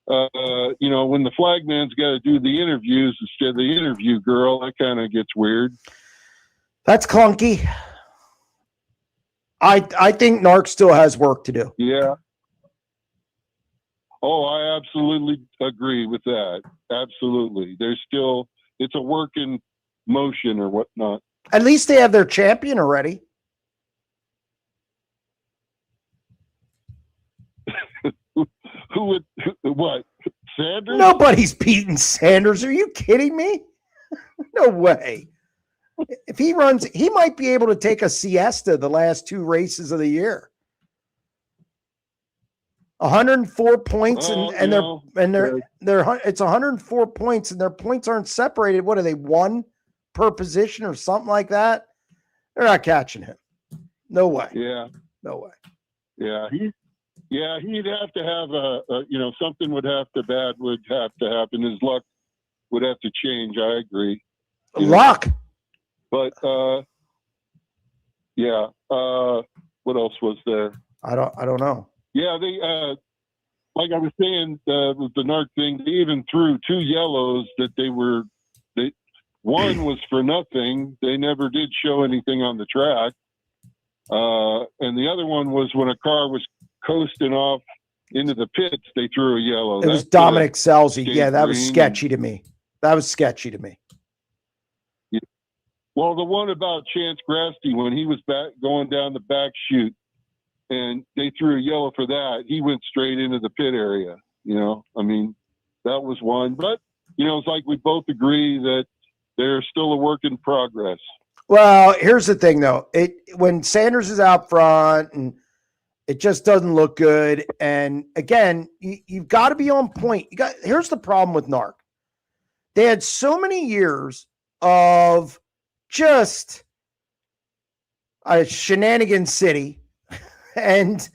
when the flagman's got to do the interviews instead of the interview girl, that kind of gets weird. That's clunky. I think Narc still has work to do. Yeah. Oh, I absolutely agree with that. Absolutely. It's a work in motion or whatnot. At least they have their champion already. What? Sanders? Nobody's beating Sanders. Are you kidding me? No way. If he runs, he might be able to take a siesta the last 2 races of the year. 104 points, it's 104 points, and their points aren't separated. What are they, 1 per position or something like that? They're not catching him. No way. Yeah. No way. Yeah. He'd have to have something would have to happen. His luck would have to change. I agree. Luck. But what else was there? I don't know. Yeah, they like I was saying with the Narc thing, they even threw 2 yellows that one was for nothing. They never did show anything on the track. And the other one was when a car was coasting off into the pits, they threw a yellow. It was Dominic Selzy. Yeah, that was sketchy to me. Yeah. Well, the one about Chance Grasty when he was going down the back chute and they threw a yellow for that, he went straight into the pit area. That was one. But, it's like we both agree that they're still a work in progress. Well, here's the thing, though. When Sanders is out front and it just doesn't look good. And again, you've got to be on point. Here's the problem with Narc. They had so many years of just shenanigan city. And,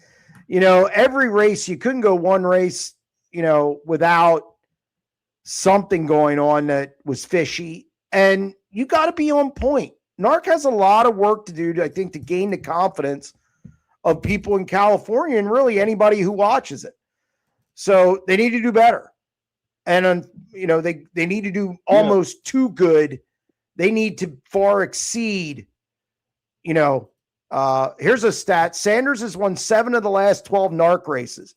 every race, you couldn't go one race, without something going on that was fishy. And you got to be on point. Narc has a lot of work to do, I think, to gain the confidence of people in California and really anybody who watches it. So they need to do better. And, they need to do almost too good. They need to far exceed, here's a stat. Sanders has won 7 of the last 12 Narc races.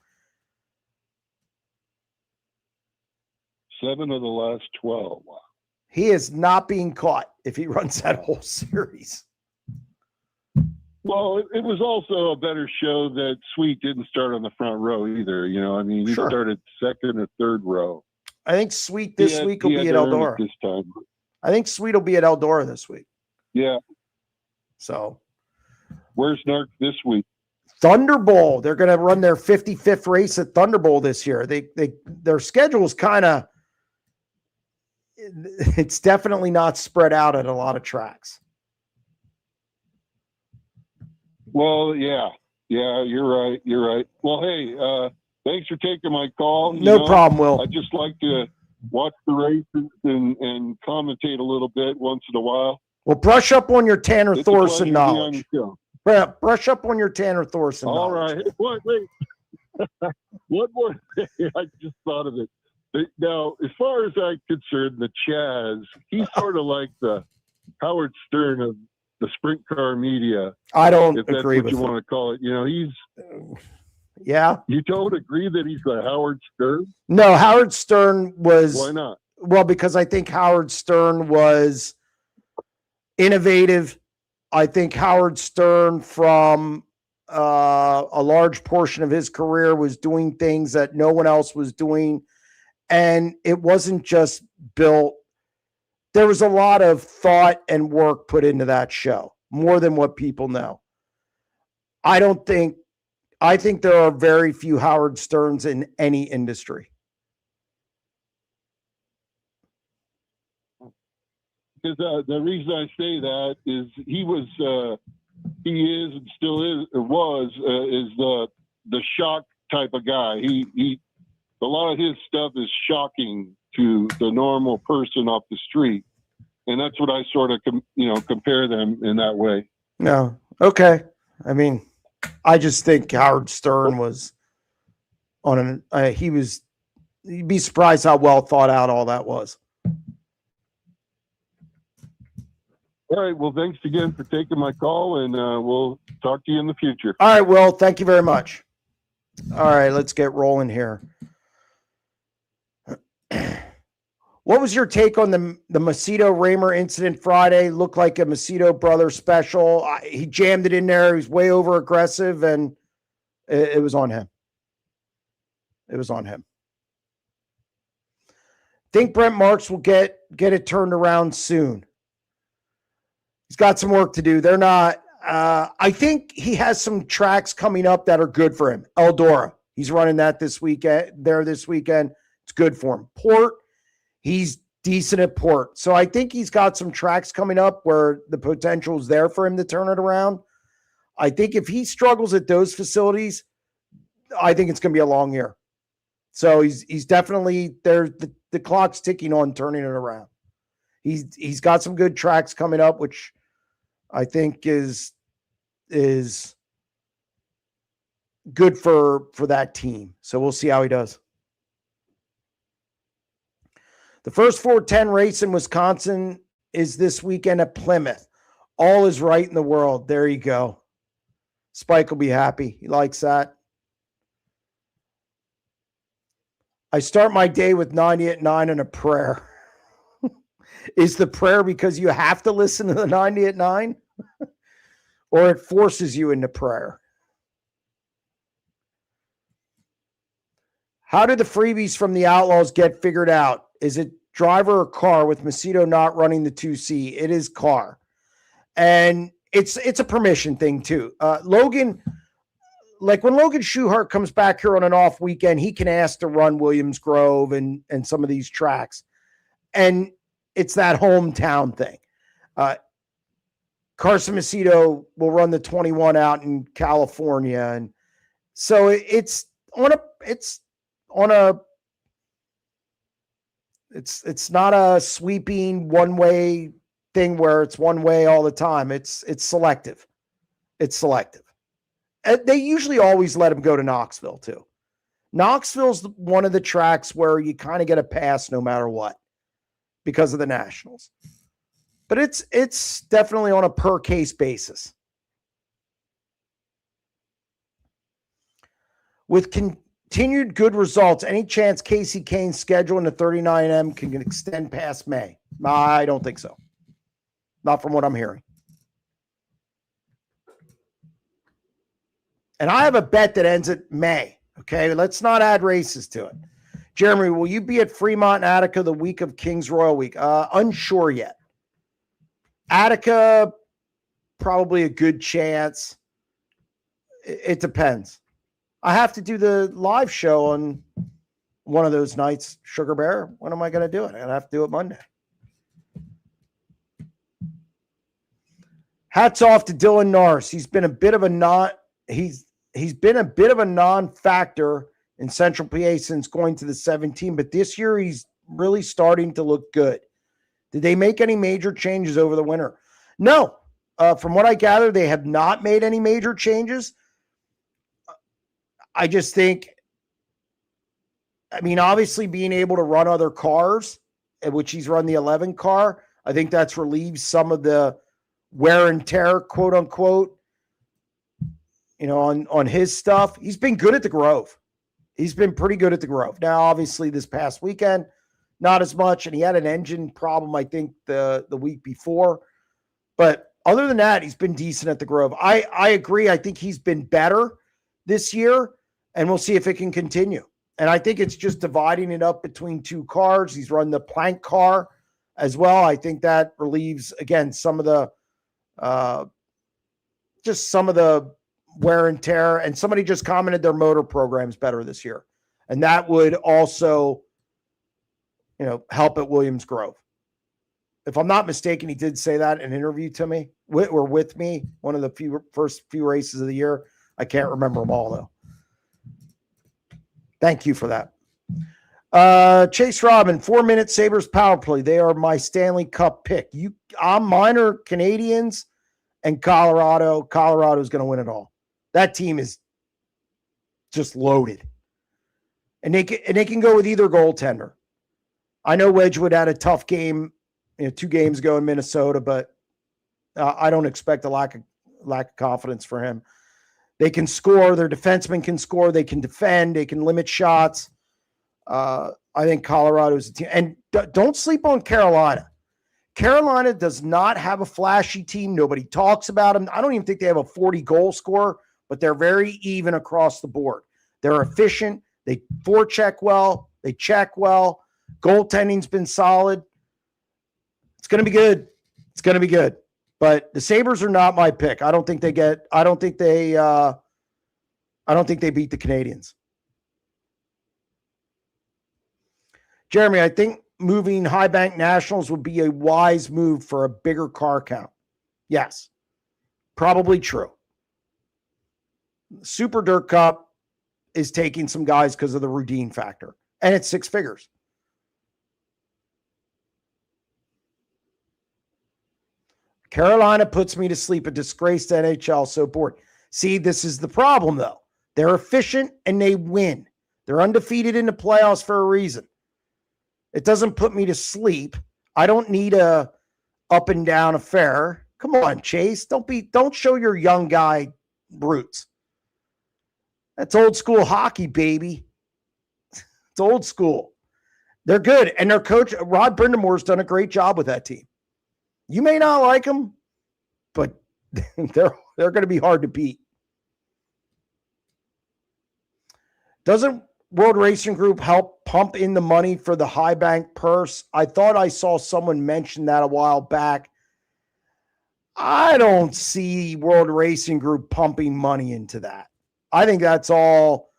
7 of the last 12. He is not being caught if he runs that whole series. Well, it was also a better show that Sweet didn't start on the front row either. He started second or third row. I think Sweet this week will be at Eldora. This time. I think Sweet will be at Eldora this week. Yeah. So. Where's Narc this week? Thunderbolt. They're going to run their 55th race at Thunderbolt this year. Their schedule is it's definitely not spread out at a lot of tracks. Well, yeah, you're right. Well, hey, thanks for taking my call. No problem, Will. I just like to watch the races and commentate a little bit once in a while. Well, brush up on your Tanner Thorson knowledge. Brush up on your Tanner Thorson knowledge. All right. Wait. One more thing. I just thought of it. Now, as far as I'm concerned, the Chaz, he's sort of like the Howard Stern the sprint car media. I don't if that's agree what with you him. want to call it. You know, Yeah. you don't agree that he's the Howard Stern? No, Howard Stern was. Why not? Well, because I think Howard Stern was innovative. I think Howard Stern, from a large portion of his career, was doing things that no one else was doing. And it wasn't just built. There was a lot of thought and work put into that show, more than what people know. I think there are very few Howard Sterns in any industry. Because the reason I say that is he is and still is the shock type of guy. He a lot of his stuff is shocking to the normal person off the street, and that's what I sort of compare them in that way. No, okay. I mean, I just think Howard Stern was on an. You'd be surprised how well thought out all that was. All right. Well, thanks again for taking my call, and we'll talk to you in the future. All right, Will. Thank you very much. All right, let's get rolling here. What was your take on the Macedo Raymer incident Friday? Looked like a Macedo brother special. He jammed it in there. He was way over aggressive, and it was on him. It was on him. Think Brent Marks will get it turned around soon. He's got some work to do. They're not. I think he has some tracks coming up that are good for him. Eldora, he's running that this weekend. It's good for him. Port, he's decent at Port. So I think he's got some tracks coming up where the potential is there for him to turn it around. I think if he struggles at those facilities, I think it's going to be a long year. So he's definitely there. The clock's ticking on turning it around. He's got some good tracks coming up, which I think is good for that team. So we'll see how he does. The first 410 race in Wisconsin is this weekend at Plymouth. All is right in the world. There you go. Spike will be happy. He likes that. I start my day with 90 at 9 and a prayer. Is the prayer because you have to listen to the 90 at 9? Or it forces you into prayer? How did the freebies from the Outlaws get figured out? Is it driver or car, with Macedo not running the 2C? It is car. And it's a permission thing too. Logan, like when Logan Schuchart comes back here on an off weekend, he can ask to run Williams Grove and some of these tracks. And it's that hometown thing. Carson Macedo will run the 21 out in California. And so it's not a sweeping one-way thing where it's one way all the time. It's selective. It's selective. And they usually always let him go to Knoxville too. Knoxville's one of the tracks where you kind of get a pass no matter what because of the Nationals. But it's definitely on a per case basis. With continued good results, any chance Kasey Kahne's schedule in the 39M can extend past May? I don't think so. Not from what I'm hearing. And I have a bet that ends at May. Okay, let's not add races to it. Jeremy, will you be at Fremont and Attica the week of Kings Royal Week? Unsure yet. Attica, probably a good chance. It depends. I have to do the live show on one of those nights, Sugar Bear. When am I going to do it? I have to do it Monday. Hats off to Dylan Norris. He's been a bit of a non-factor in Central PA since going to the 17, but this year he's really starting to look good. Did they make any major changes over the winter? No. From what I gather, they have not made any major changes. I just think, obviously being able to run other cars, which he's run the 11 car, I think that's relieved some of the wear and tear, quote unquote, on his stuff. He's been good at the Grove. He's been pretty good at the Grove. Now, obviously, this past weekend, not as much, and he had an engine problem, I think, the week before. But other than that, he's been decent at the Grove. I agree. I think he's been better this year, and we'll see if it can continue. And I think it's just dividing it up between two cars. He's run the plank car as well. I think that relieves, again, some of the wear and tear. And somebody just commented their motor program's better this year. And that would also, help at Williams Grove. If I'm not mistaken, he did say that in an interview to me or with me, one of the first few races of the year. I can't remember them all, though. Thank you for that. Chase Robin, 4-minute Sabres power play. They are my Stanley Cup pick. Mine are Canadians and Colorado. Colorado's going to win it all. That team is just loaded. And they can go with either goaltender. I know Wedgwood had a tough game 2 games ago in Minnesota, but I don't expect a lack of confidence for him. They can score. Their defensemen can score. They can defend. They can limit shots. I think Colorado's a team. And don't sleep on Carolina. Carolina does not have a flashy team. Nobody talks about them. I don't even think they have a 40-goal scorer, but they're very even across the board. They're efficient. They forecheck well. They check well. Goaltending's been solid. It's going to be good. It's going to be good. But the Sabres are not my pick. I don't think they beat the Canadians. Jeremy, I think moving High Bank Nationals would be a wise move for a bigger car count. Yes, probably true. Super Dirt Cup is taking some guys because of the Rudine factor, and it's 6 figures. Carolina puts me to sleep, a disgraced NHL, so bored. See, this is the problem, though. They're efficient and they win. They're undefeated in the playoffs for a reason. It doesn't put me to sleep. I don't need a up and down affair. Come on, Chase. Don't show your young guy roots. That's old school hockey, baby. It's old school. They're good. And their coach, Rod Brindamore's done a great job with that team. You may not like them, but they're going to be hard to beat. Doesn't World Racing Group help pump in the money for the High Bank purse? I thought I saw someone mention that a while back. I don't see World Racing Group pumping money into that. I think that's all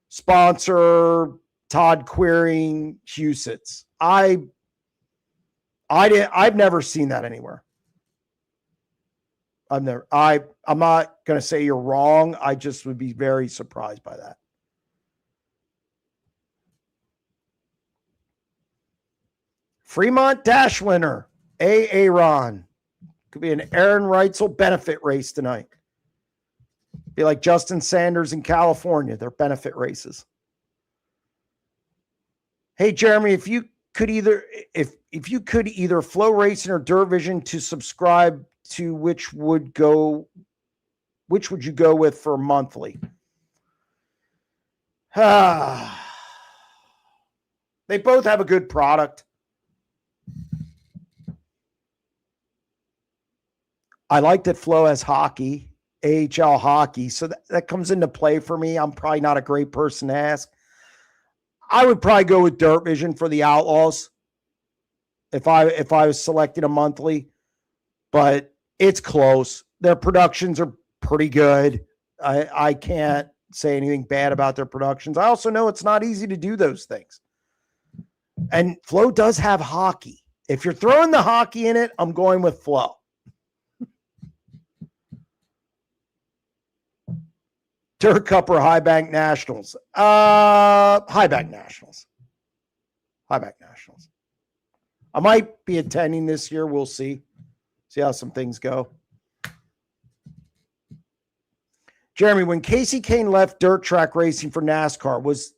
sponsor, Todd Queering, Husitz. I've never seen that anywhere. I'm not going to say you're wrong. I just would be very surprised by that. Fremont Dash winner, Aaron. Could be an Aaron Reitzel benefit race tonight. Be like Justin Sanders in California. They're benefit races. Hey, Jeremy, if you could either Flow Racing or Dirt Vision to subscribe to, which would you go with for monthly? They both have a good product. I like that Flow has hockey, AHL hockey, so that comes into play for me. I'm probably not a great person to ask. I would probably go with Dirt Vision for the Outlaws if I was selecting a monthly, but it's close. Their productions are pretty good. I can't say anything bad about their productions. I also know it's not easy to do those things. And Flow does have hockey. If you're throwing the hockey in it, I'm going with Flow. Dirt Cup or High Bank Nationals? High Bank Nationals. High Bank Nationals. I might be attending this year. We'll see. See how some things go. Jeremy, when Kasey Kahne left dirt track racing for NASCAR, was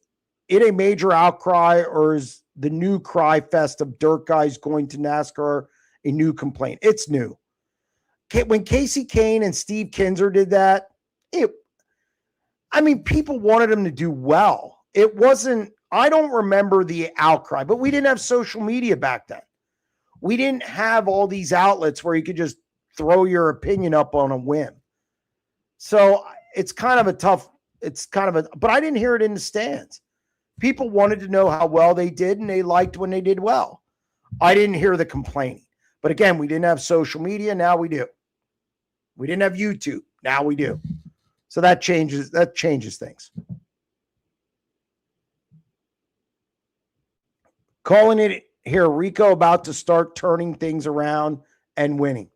it a major outcry, or is the new cry fest of dirt guys going to NASCAR a new complaint? It's new. when Kasey Kahne and Steve Kinser did that, people wanted him to do well. It wasn't, I don't remember the outcry, but we didn't have social media back then. We didn't have all these outlets where you could just throw your opinion up on a whim. So it's kind of a tough, but I didn't hear it in the stands. People wanted to know how well they did, and they liked when they did well. I didn't hear the complaining. But again, we didn't have social media. Now we do. We didn't have YouTube. Now we do. So that changes things. Calling it here, Rico about to start turning things around and winning.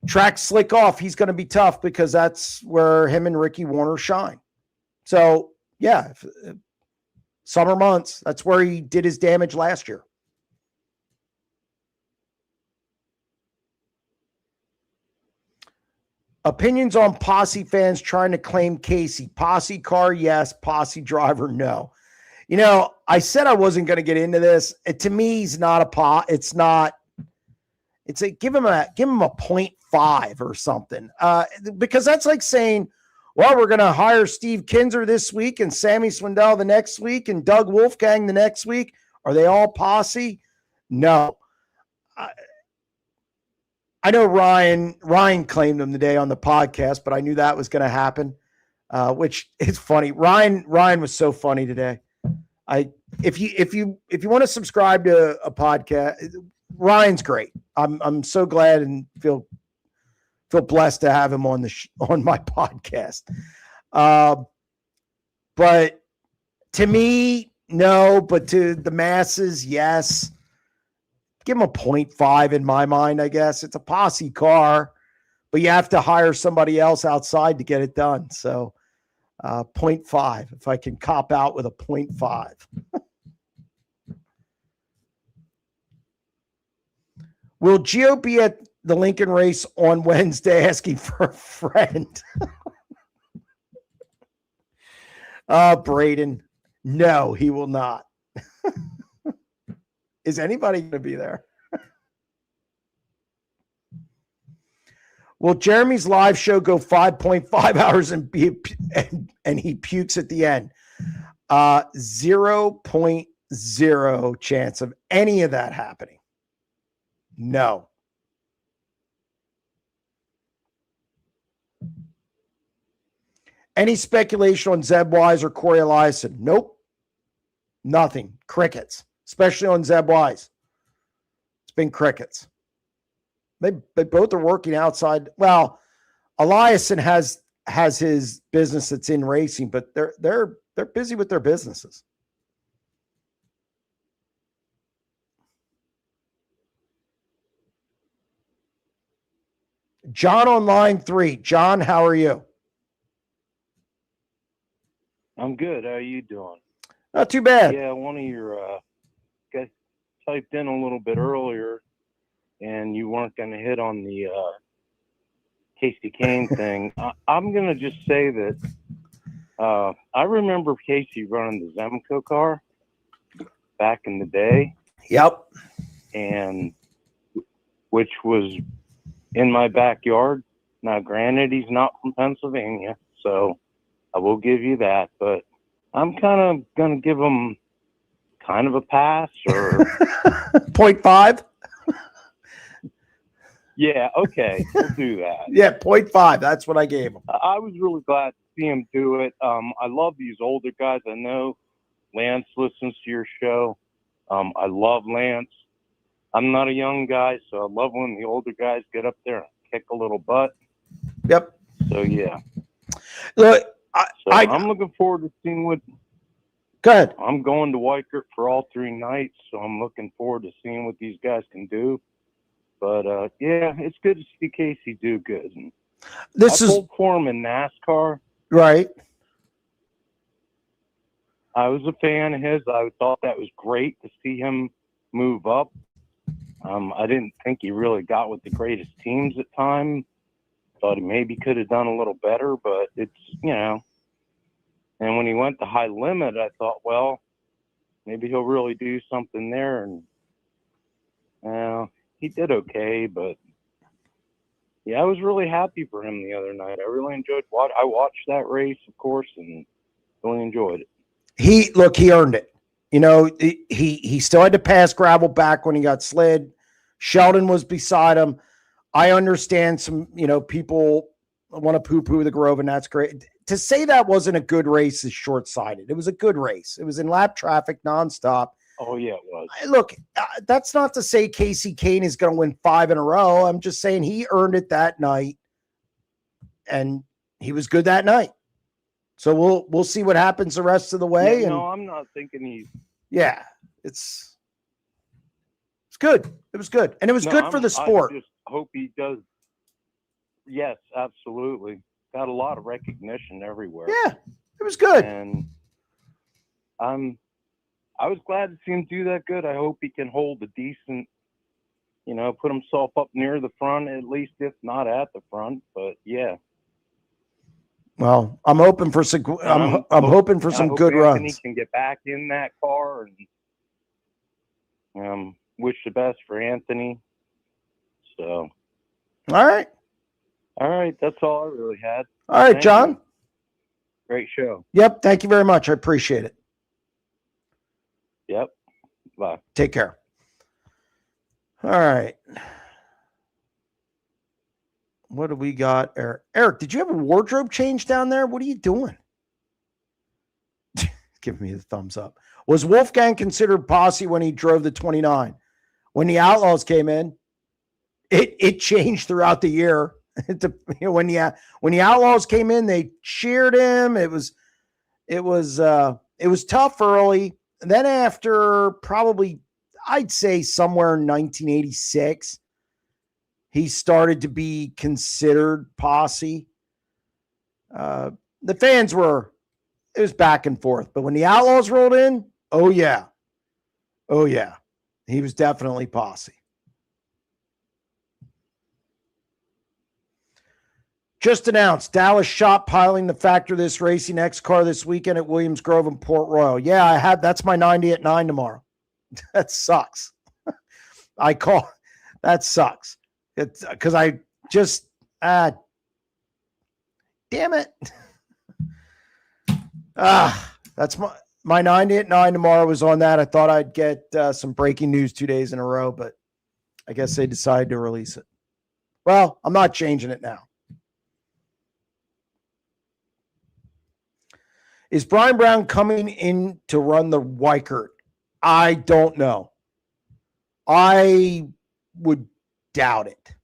Track slick off. He's going to be tough because that's where him and Ricky Warner shine. So, yeah, summer months, that's where he did his damage last year. Opinions on Posse fans trying to claim Kasey. Posse car, yes. Posse driver, no. You know, I said I wasn't going to get into this. To me, he's not a it's not. It's a give him a 0.5 or something. Because that's like saying, well, we're going to hire Steve Kinser this week and Sammy Swindell the next week and Doug Wolfgang the next week. Are they all Posse? No. I know Ryan claimed him today on the podcast, but I knew that was going to happen, which is funny. Ryan was so funny today. If you want to subscribe to a podcast, Ryan's great. I'm so glad and feel blessed to have him on my podcast. But to me, no. But to the masses, yes. Give him a 0.5 in my mind, I guess. It's a Posse car, but you have to hire somebody else outside to get it done. So 0.5, if I can cop out with a 0.5. Will Gio be at the Lincoln race on Wednesday asking for a friend? Braden. No, he will not. Is anybody going to be there? Will Jeremy's live show go 5.5 hours and he pukes at the end? 0.0 chance of any of that happening. No. Any speculation on Zeb Wise or Corey Eliason? Nope. Nothing. Crickets. Especially on Zeb Wise. It's been crickets. They both are working outside. Well, Eliason has his business that's in racing, but they're busy with their businesses. John on line 3. John, how are you? I'm good. How are you doing? Not too bad. Yeah, one of your guys typed in a little bit earlier, and you weren't going to hit on the Kasey Kahne thing. I'm going to just say that I remember Kasey running the Zemco car back in the day. Yep. And which was in my backyard. Now, granted, he's not from Pennsylvania, so I will give you that. But I'm kind of going to give him kind of a pass or 0.5. Yeah, okay, we'll do that. Yeah, 0.5. That's what I gave him. I was really glad to see him do it. I love these older guys. I know Lance listens to your show. I love Lance. I'm not a young guy, so I love when the older guys get up there and kick a little butt. Yep. So, yeah. Look, I'm looking forward to seeing what. Go ahead. I'm going to Weikert for all 3 nights, so I'm looking forward to seeing what these guys can do. But, yeah, it's good to see Kasey do good. And I pulled for him in NASCAR. Right. I was a fan of his. I thought that was great to see him move up. I didn't think he really got with the greatest teams at times. Thought he maybe could have done a little better, but it's, you know. And when he went to high limit, I thought, well, maybe he'll really do something there. And he did okay, but Yeah, I was really happy for him the other night. I really enjoyed I watched that race, of course, and really enjoyed it. He earned it. He still had to pass gravel back when he got slid. Sheldon was beside him. I understand some, people want to poo-poo the Grove, and that's great. To say that wasn't a good race is short-sighted. It was a good race. It was in lap traffic nonstop. Oh, yeah, it was. Look, that's not to say Kasey Kahne is going to win 5 in a row. I'm just saying he earned it that night, and he was good that night. So we'll see what happens the rest of the way. Yeah, no, I'm not thinking he's. Yeah, it's good. It was good, and it was good for the sport. I just hope he does. Yes, absolutely. Got a lot of recognition everywhere. Yeah, it was good, and I was glad to see him do that good. I hope he can hold a decent, put himself up near the front at least, if not at the front. But yeah. Well, I'm hoping for some. I'm hoping for some good Anthony runs. Can get back in that car, and wish the best for Anthony. So. All right. That's all I really had. All right, Thank John. you. Great show. Yep. Thank you very much. I appreciate it. Yep. Bye. Take care. All right. What do we got, Eric? Eric, did you have a wardrobe change down there? What are you doing? Give me the thumbs up. Was Wolfgang considered posse when he drove the 29? When the Outlaws came in, it changed throughout the year. When the Outlaws came in, they cheered him. It was tough early. And then after probably, I'd say somewhere in 1986, he started to be considered posse. The fans it was back and forth. But when the Outlaws rolled in, oh yeah. He was definitely posse. Just announced, Dallas shop piling the Factor This Racing X car this weekend at Williams Grove and Port Royal. Yeah, that's my 90 at 9 tomorrow. That sucks. That sucks. It's because I just, damn it. That's my 90 at 9 tomorrow was on that. I thought I'd get some breaking news 2 days in a row, but I guess they decided to release it. Well, I'm not changing it now. Is Brian Brown coming in to run the Weikert? I don't know. I would doubt it.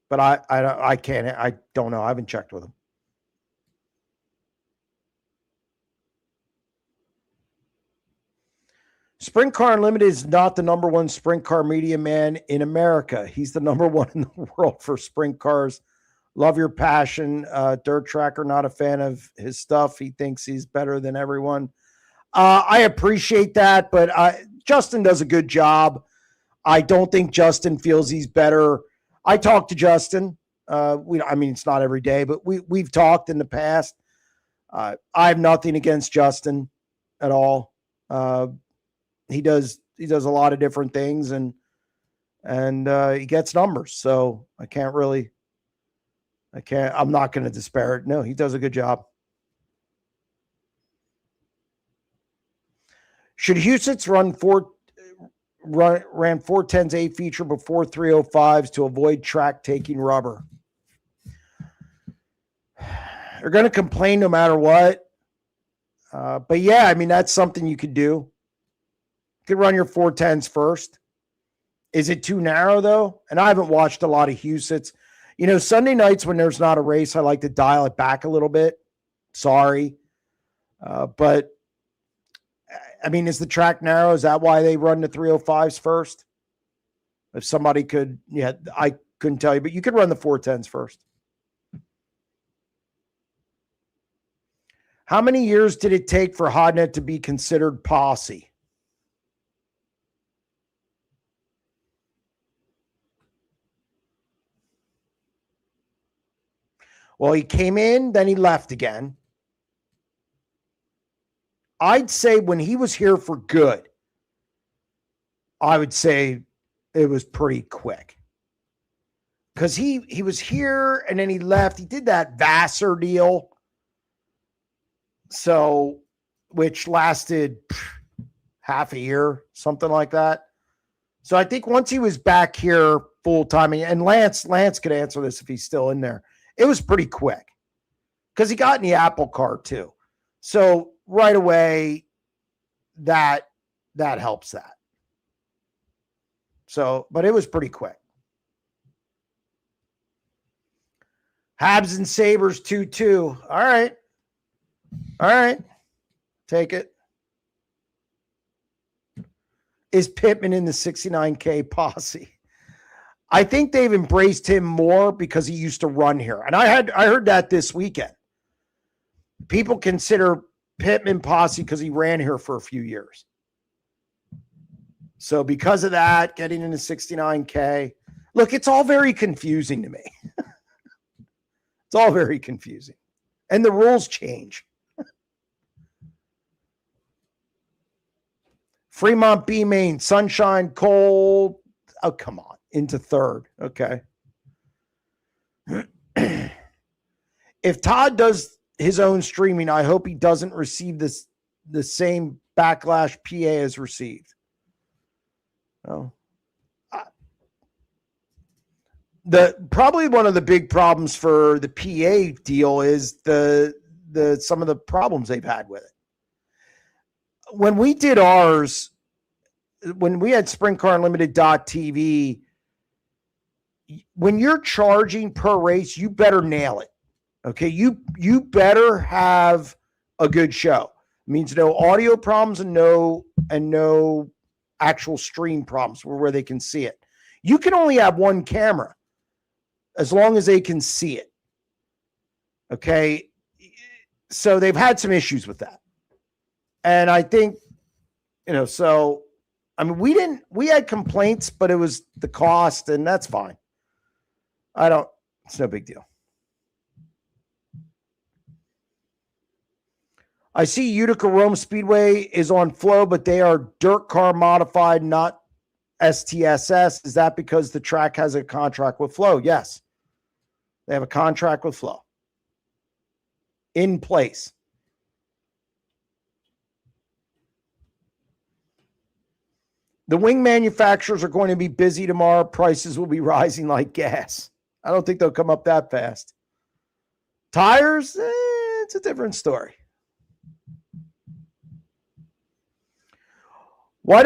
But I can't. I don't know. I haven't checked with him. Sprint Car Unlimited is not the number one sprint car media man in America. He's the number one in the world for sprint cars. Love your passion. Dirt Tracker, not a fan of his stuff. He thinks he's better than everyone. I appreciate that, but Justin does a good job. I don't think Justin feels he's better. I talked to Justin. It's not every day, but we've talked in the past. I have nothing against Justin at all. He does a lot of different things, and he gets numbers. So I'm not going to disparage. No, he does a good job. Should Husitz ran 410s A feature before 305s to avoid track taking rubber? They're going to complain no matter what. But yeah, that's something you could do. You could run your 410s first. Is it too narrow though? And I haven't watched a lot of Husitz. Sunday nights when there's not a race, I like to dial it back a little bit. Sorry. But is the track narrow? Is that why they run the 305s first? If somebody could, I couldn't tell you, but you could run the 410s first. How many years did it take for Hodnett to be considered posse? Well, he came in, then he left again. I'd say when he was here for good, I would say it was pretty quick. because he was here and then he left. He did that Vassar deal, so which lasted half a year, something like that. So I think once he was back here full time, and Lance could answer this if he's still in there. It was pretty quick because he got in the Apple Cart too. So right away, that helps that. So, but it was pretty quick. Habs and Sabres 2-2. All right. Take it. Is Pittman in the 69K posse? I think they've embraced him more because he used to run here. And I heard that this weekend. People consider Pittman posse because he ran here for a few years. So because of that, getting into 69K. Look, it's all very confusing to me. It's all very confusing. And the rules change. Fremont, B Main, Sunshine, Cold. Oh, come on. Into third. Okay. If Todd does his own streaming, I hope he doesn't receive the same backlash PA has received. Oh. Probably one of the big problems for the PA deal is the some of the problems they've had with it. When we did ours, when we had SprintCarUnlimited.tv, when you're charging per race, you better nail it. Okay, you better have a good show. It means no audio problems and no actual stream problems where they can see it. You can only have one camera as long as they can see it. Okay, so they've had some issues with that. And I think, so, I mean, we had complaints, but it was the cost, and that's fine. It's no big deal. I see Utica Rome Speedway is on flow, but they are dirt car modified, not STSS. Is that because the track has a contract with Flow? Yes. They have a contract with Flow in place. The wing manufacturers are going to be busy tomorrow. Prices will be rising like gas. I don't think they'll come up that fast. Tires, it's a different story. Why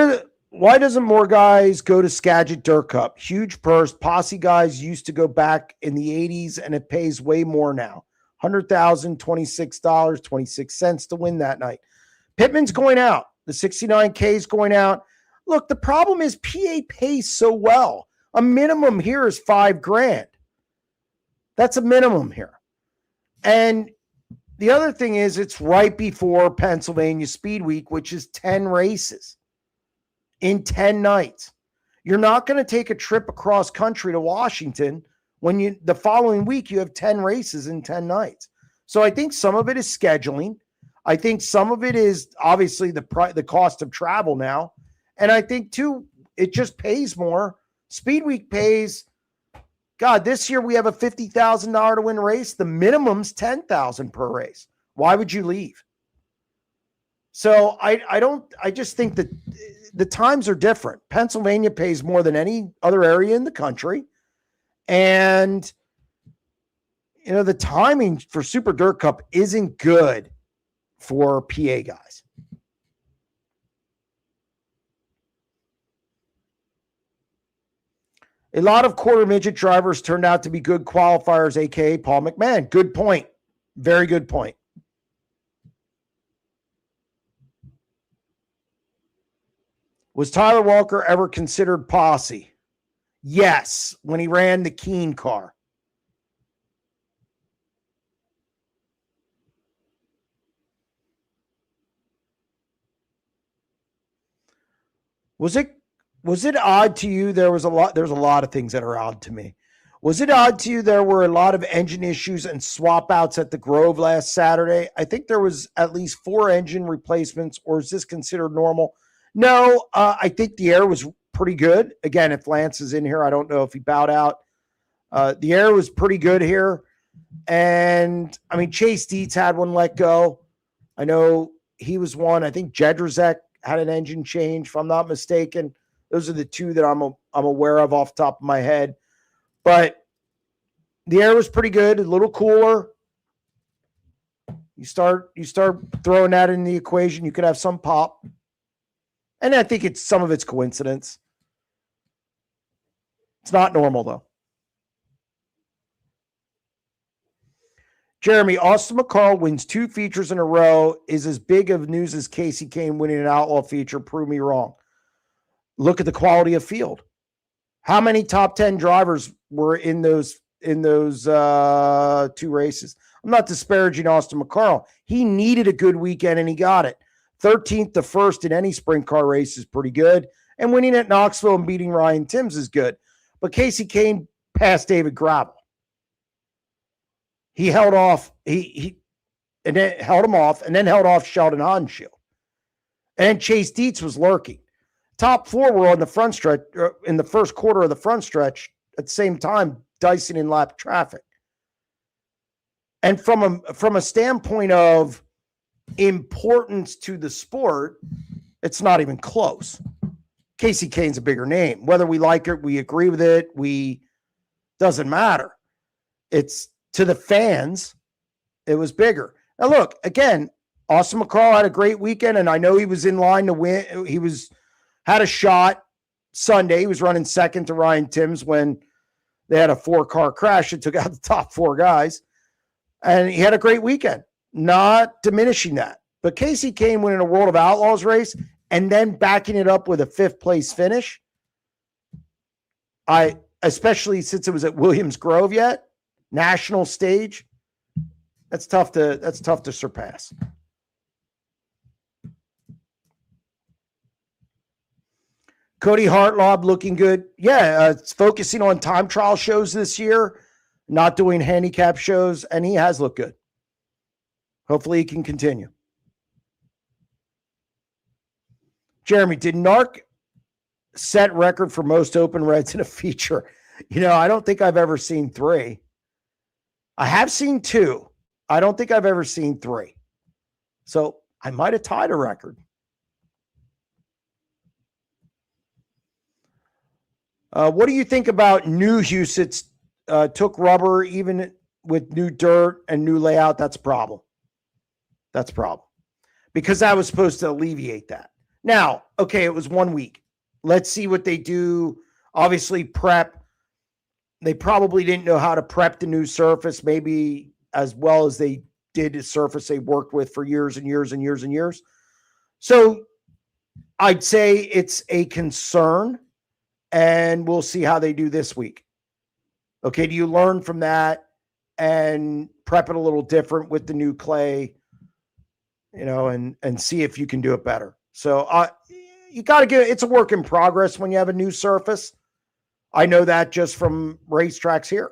doesn't more guys go to Skagit Dirt Cup? Huge purse. Posse guys used to go back in the 80s, and it pays way more now. $100,000, $26, 26 cents to win that night. Pittman's going out. The 69K is going out. Look, the problem is PA pays so well. A minimum here is $5,000. That's a minimum here. And the other thing is it's right before Pennsylvania Speed Week, which is 10 races in 10 nights. You're not going to take a trip across country to Washington when the following week you have 10 races in 10 nights. So I think some of it is scheduling. I think some of it is obviously the cost of travel now. And I think, too, it just pays more. Speed Week pays, God, this year we have a $50,000 to win race. The minimum's $10,000 per race. Why would you leave? So I just think that the times are different. Pennsylvania pays more than any other area in the country. And, the timing for Super Dirt Cup isn't good for PA guys. A lot of quarter midget drivers turned out to be good qualifiers, a.k.a. Paul McMahon. Good point. Very good point. Was Tyler Walker ever considered posse? Yes, when he ran the Keene car. Was it odd to you? There's a lot of things that are odd to me. Was it odd to you there were a lot of engine issues and swap outs at the Grove last Saturday? I think there was at least 4 engine replacements, or is this considered normal? No, I think the air was pretty good. Again, if Lance is in here, I don't know if he bowed out. The air was pretty good here. And, I mean, Chase Dietz had one let go. I know he was one. I think Jedrzejek had an engine change, if I'm not mistaken. Those are the two that I'm aware of off the top of my head. But the air was pretty good, a little cooler. You start throwing that in the equation, you could have some pop. And I think some of it's coincidence. It's not normal, though. Jeremy, Austin McCarl wins 2 features in a row. Is as big of news as Kasey Kahne winning an outlaw feature. Prove me wrong. Look at the quality of field. How many top 10 drivers were in those 2 races? I'm not disparaging Austin McCarl. He needed a good weekend, and he got it. 13th to 1st in any sprint car race is pretty good. And winning at Knoxville and beating Ryan Timms is good. But Kasey Kahne passed David Gravel. He held off, and then held him off, and then held off Sheldon Haudenschild. And Chase Dietz was lurking. Top 4 were on the front stretch, in the first quarter of the front stretch, at the same time, dicing in lap traffic. And from a standpoint of importance to the sport, it's not even close. Kasey Kahne's a bigger name. Whether we like it, we agree with it, doesn't matter. It's to the fans, it was bigger. Now look, again, Austin McCarl had a great weekend, and I know he was in line to win. He had a shot Sunday. He was running second to Ryan Timms when they had a 4-car crash that took out the top 4 guys. And he had a great weekend. Not diminishing that. But Kasey Kahne winning a World of Outlaws race and then backing it up with a 5th place finish. Especially since it was at Williams Grove yet, national stage, that's tough to surpass. Cody Hartlob looking good. Yeah, it's focusing on time trial shows this year, not doing handicap shows, and he has looked good. Hopefully he can continue. Jeremy, did Narc set record for most open reds in a feature? I don't think I've ever seen 3. I have seen 2. I don't think I've ever seen 3. So I might have tied a record. What do you think about new Husitz? Took rubber even with new dirt and new layout. That's a problem. Because that was supposed to alleviate that. Now, okay, it was 1 week. Let's see what they do. Obviously, prep. They probably didn't know how to prep the new surface, maybe as well as they did the surface they worked with for years and years and years and years. So I'd say it's a concern, and we'll see how they do this week. Okay, do you learn from that and prep it a little different with the new clay, and see if you can do it better. So you got to it's a work in progress when you have a new surface. I know that just from racetracks here.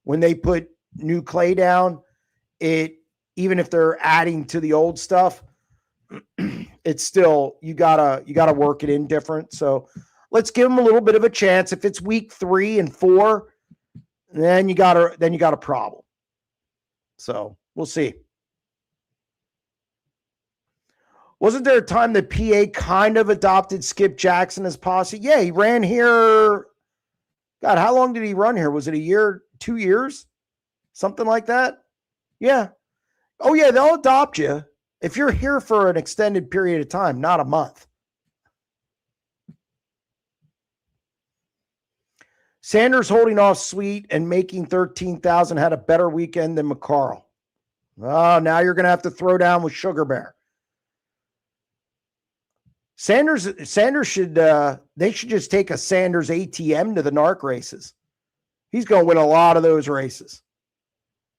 When they put new clay down, even if they're adding to the old stuff, it's still, you gotta work it in different. So let's give them a little bit of a chance. If it's week 3 and 4, then you got a problem. So we'll see. Wasn't there a time that PA kind of adopted Skip Jackson as posse? Yeah, he ran here. God, how long did he run here? Was it a year, 2 years? Something like that? Yeah. Oh, yeah, they'll adopt you if you're here for an extended period of time, not a month. Sanders holding off Sweet and making 13,000 had a better weekend than McCarl. Oh, now you're going to have to throw down with Sugar Bear. Sanders should they should just take a Sanders ATM to the NARC races. He's going to win a lot of those races.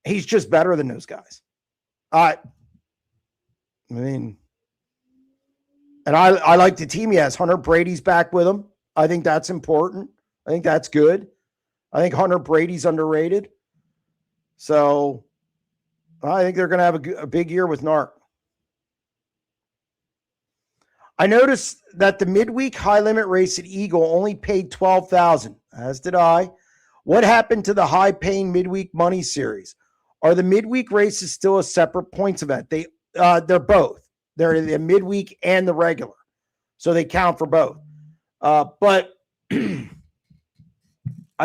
He's just better than those guys. I like the team he has. Hunter Brady's back with him. I think that's important. I think that's good. I think Hunter Brady's underrated. So I think they're going to have a big year with NARC. I noticed that the midweek high limit race at Eagle only paid $12,000, as did I. What happened to the high-paying midweek money series? Are the midweek races still a separate points event? They're both. They're the midweek and the regular, so they count for both. But I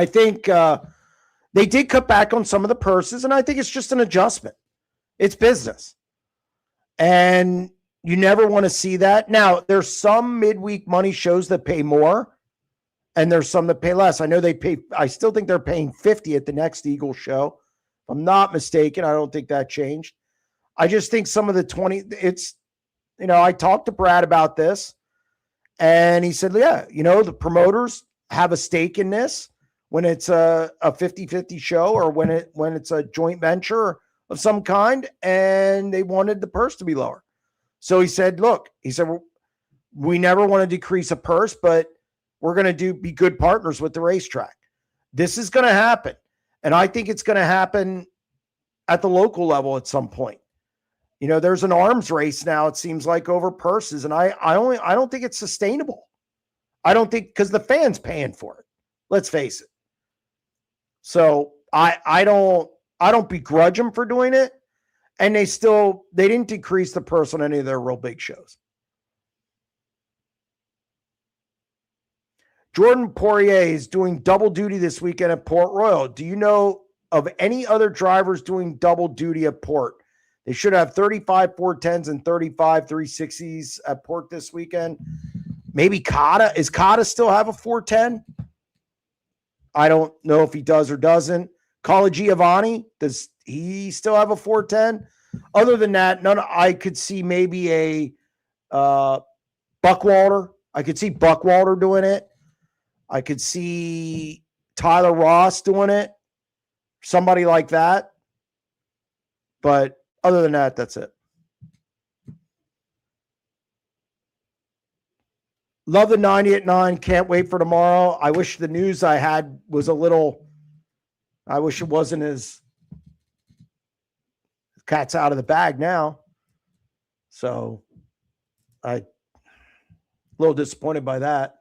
think they did cut back on some of the purses, and I think it's just an adjustment. It's business, and you never want to see that. Now, there's some midweek money shows that pay more, and there's some that pay less. I know they pay. I still think they're paying $50 at the next Eagle show. If I'm not mistaken, I don't think that changed. I just think some of the 20. It's, I talked to Brad about this, and he said, yeah, the promoters have a stake in this when it's a 50-50 show, or when it's a joint venture of some kind, and they wanted the purse to be lower. So he said, we never want to decrease a purse, but we're going to be good partners with the racetrack. This is going to happen. And I think it's going to happen at the local level at some point. There's an arms race now, it seems like, over purses. And I don't think it's sustainable. I don't think, because the fans paying for it. Let's face it. So I don't begrudge them for doing it. And they didn't decrease the purse on any of their real big shows. Jordan Poirier is doing double duty this weekend at Port Royal. Do you know of any other drivers doing double duty at Port? They should have 35 410s and 35 360s at Port this weekend. Maybe Cotta. Is Cotta still have a 410? I don't know if he does or doesn't. Cala Giovanni, does he still have a 410? Other than that, I could see maybe a Buckwalter. I could see Buckwalter doing it. I could see Tyler Ross doing it. Somebody like that. But other than that, that's it. Love the 90 at 9. Can't wait for tomorrow. I wish the news I had was I wish it wasn't as cat's out of the bag now. So a little disappointed by that.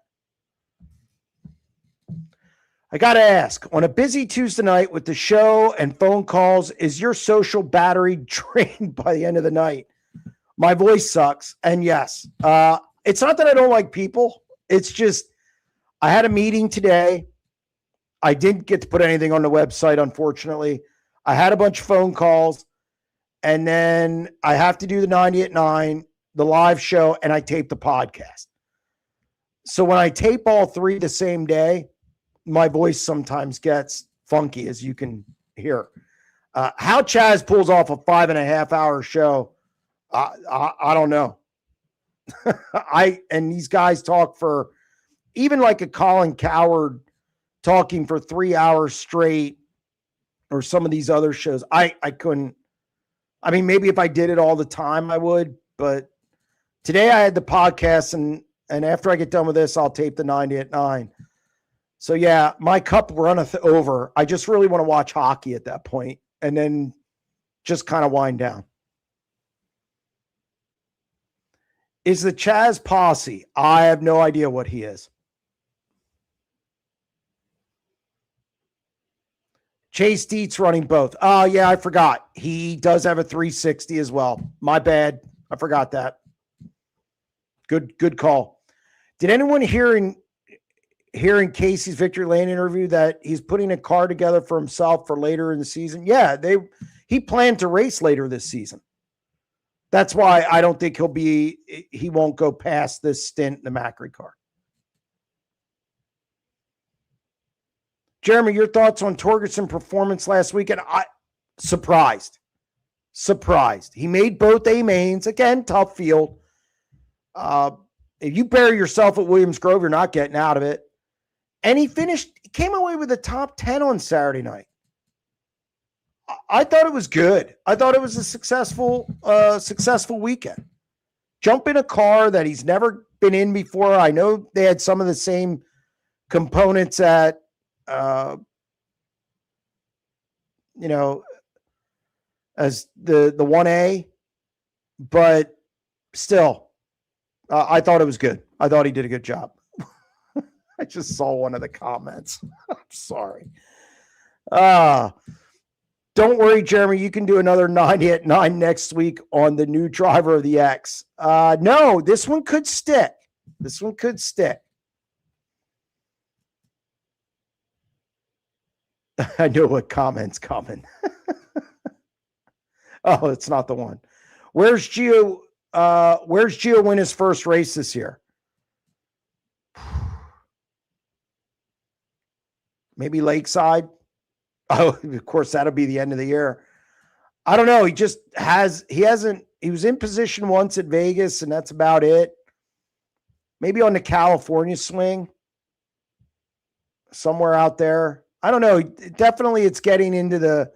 I got to ask, on a busy Tuesday night with the show and phone calls, is your social battery drained by the end of the night? My voice sucks. And yes, it's not that I don't like people. It's just, I had a meeting today. I didn't get to put anything on the website, unfortunately. I had a bunch of phone calls, and then I have to do the 90 at 9, the live show, and I tape the podcast. So when I tape all three the same day, my voice sometimes gets funky, as you can hear. How Chaz pulls off a 5.5 hour show, I don't know. And these guys talk for, even like a Colin Coward talking for 3 hours straight, or some of these other shows. I couldn't. I mean, maybe if I did it all the time, I would. But today I had the podcast, and after I get done with this, I'll tape the 90 at 9. So, yeah, my cup runneth over. I just really want to watch hockey at that point, and then just kind of wind down. Is the Chaz posse? I have no idea what he is. Chase Dietz running both. Oh, yeah, I forgot. He does have a 360 as well. My bad. I forgot that. Good call. Did anyone hearing Kasey's Victory Lane interview that he's putting a car together for himself for later in the season? Yeah, he planned to race later this season. That's why I don't think he won't go past this stint in the Macri car. Jeremy, your thoughts on Torgerson performance last weekend? Surprised. He made both A mains. Again, tough field. If you bury yourself at Williams Grove, you're not getting out of it. And he came away with a top 10 on Saturday night. I thought it was good. I thought it was a successful weekend. Jump in a car that he's never been in before. I know they had some of the same components at, as the 1A, but still, I thought it was good. I thought he did a good job. I just saw one of the comments. I'm sorry. Don't worry, Jeremy. You can do another 90 at 9 next week on the new driver of the X. No, this one could stick. This one could stick. I know what comment's coming. Oh, it's not the one. Where's Gio win his first race this year? Maybe Lakeside. Oh, of course, that'll be the end of the year. I don't know. He was in position once at Vegas, and that's about it. Maybe on the California swing, somewhere out there. I don't know. Definitely it's getting into that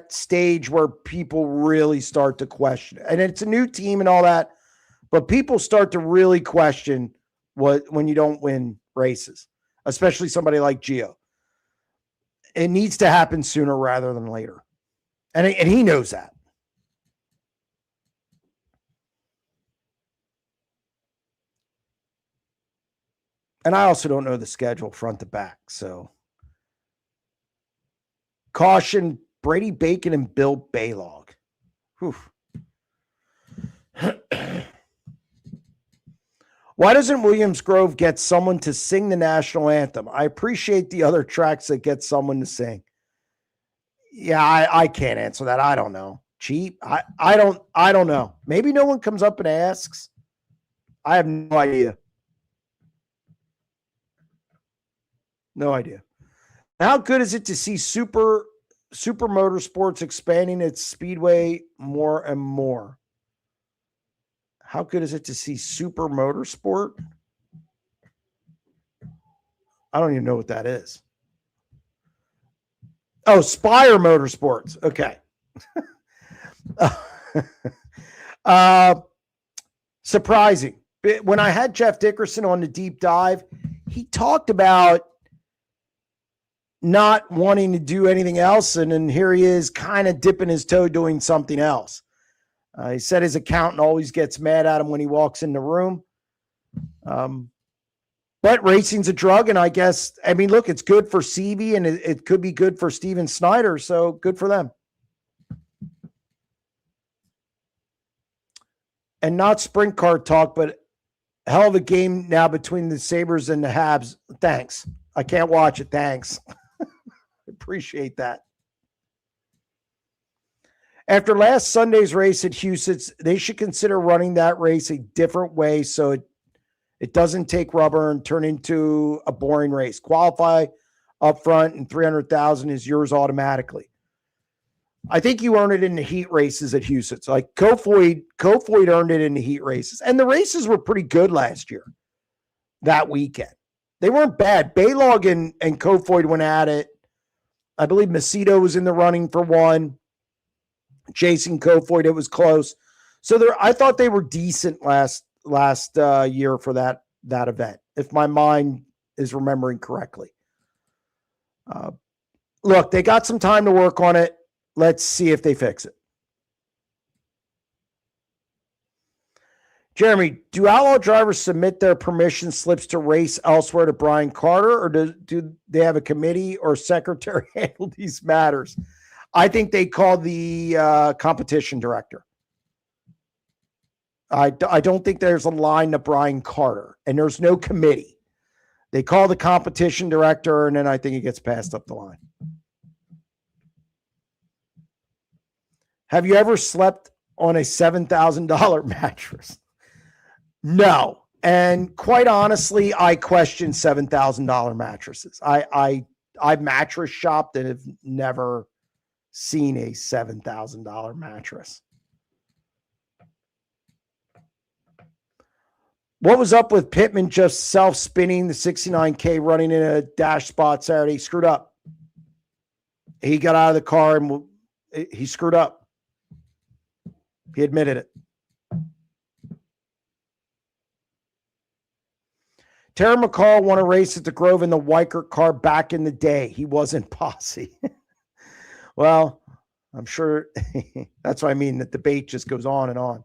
stage where people really start to question. And it's a new team and all that, but people start to really question when you don't win races, especially somebody like Gio. It needs to happen sooner rather than later. And he knows that. And I also don't know the schedule front to back. So caution, Brady Bacon and Bill Baylog. Whew. Why doesn't Williams Grove get someone to sing the national anthem? I appreciate the other tracks that get someone to sing. Yeah, I can't answer that. I don't know. Cheap? I don't know. Maybe no one comes up and asks. I have no idea. No idea. How good is it to see Super Motorsports expanding its speedway more and more? How good is it to see Super Motorsport? I don't even know what that is. Oh, Spire Motorsports. Okay. Surprising. When I had Jeff Dickerson on the deep dive, he talked about not wanting to do anything else, and then here he is kind of dipping his toe doing something else. He said his accountant always gets mad at him when he walks in the room. But racing's a drug, and look, it's good for Seavey, and it could be good for Steven Snyder, so good for them. And not sprint car talk, but hell of a game now between the Sabres and the Habs. Thanks. I can't watch it. Thanks. Appreciate that. After last Sunday's race at Houston, they should consider running that race a different way so it doesn't take rubber and turn into a boring race. Qualify up front, and $300,000 is yours automatically. I think you earn it in the heat races at Houston. So like Kofoid earned it in the heat races. And the races were pretty good last year, that weekend. They weren't bad. Baylog and Kofoid went at it. I believe Macedo was in the running for one. Chasing Kofoid, it was close. So I thought they were decent last year for that event, if my mind is remembering correctly. Look, they got some time to work on it. Let's see if they fix it. Jeremy, do outlaw drivers submit their permission slips to race elsewhere to Brian Carter, or do they have a committee or secretary handle these matters? I think they call the competition director. I don't think there's a line to Brian Carter, and there's no committee. They call the competition director, and then I think it gets passed up the line. Have you ever slept on a $7,000 mattress? No. And quite honestly, I question $7,000 mattresses. I've mattress shopped and have never seen a $7,000 mattress. What was up with Pittman just self-spinning the 69K running in a dash spot Saturday? He screwed up. He got out of the car and he screwed up. He admitted it. Terry McCall won a race at the Grove in the Weikert car back in the day. He wasn't posse. Well, I'm sure that's what I mean. The debate just goes on and on.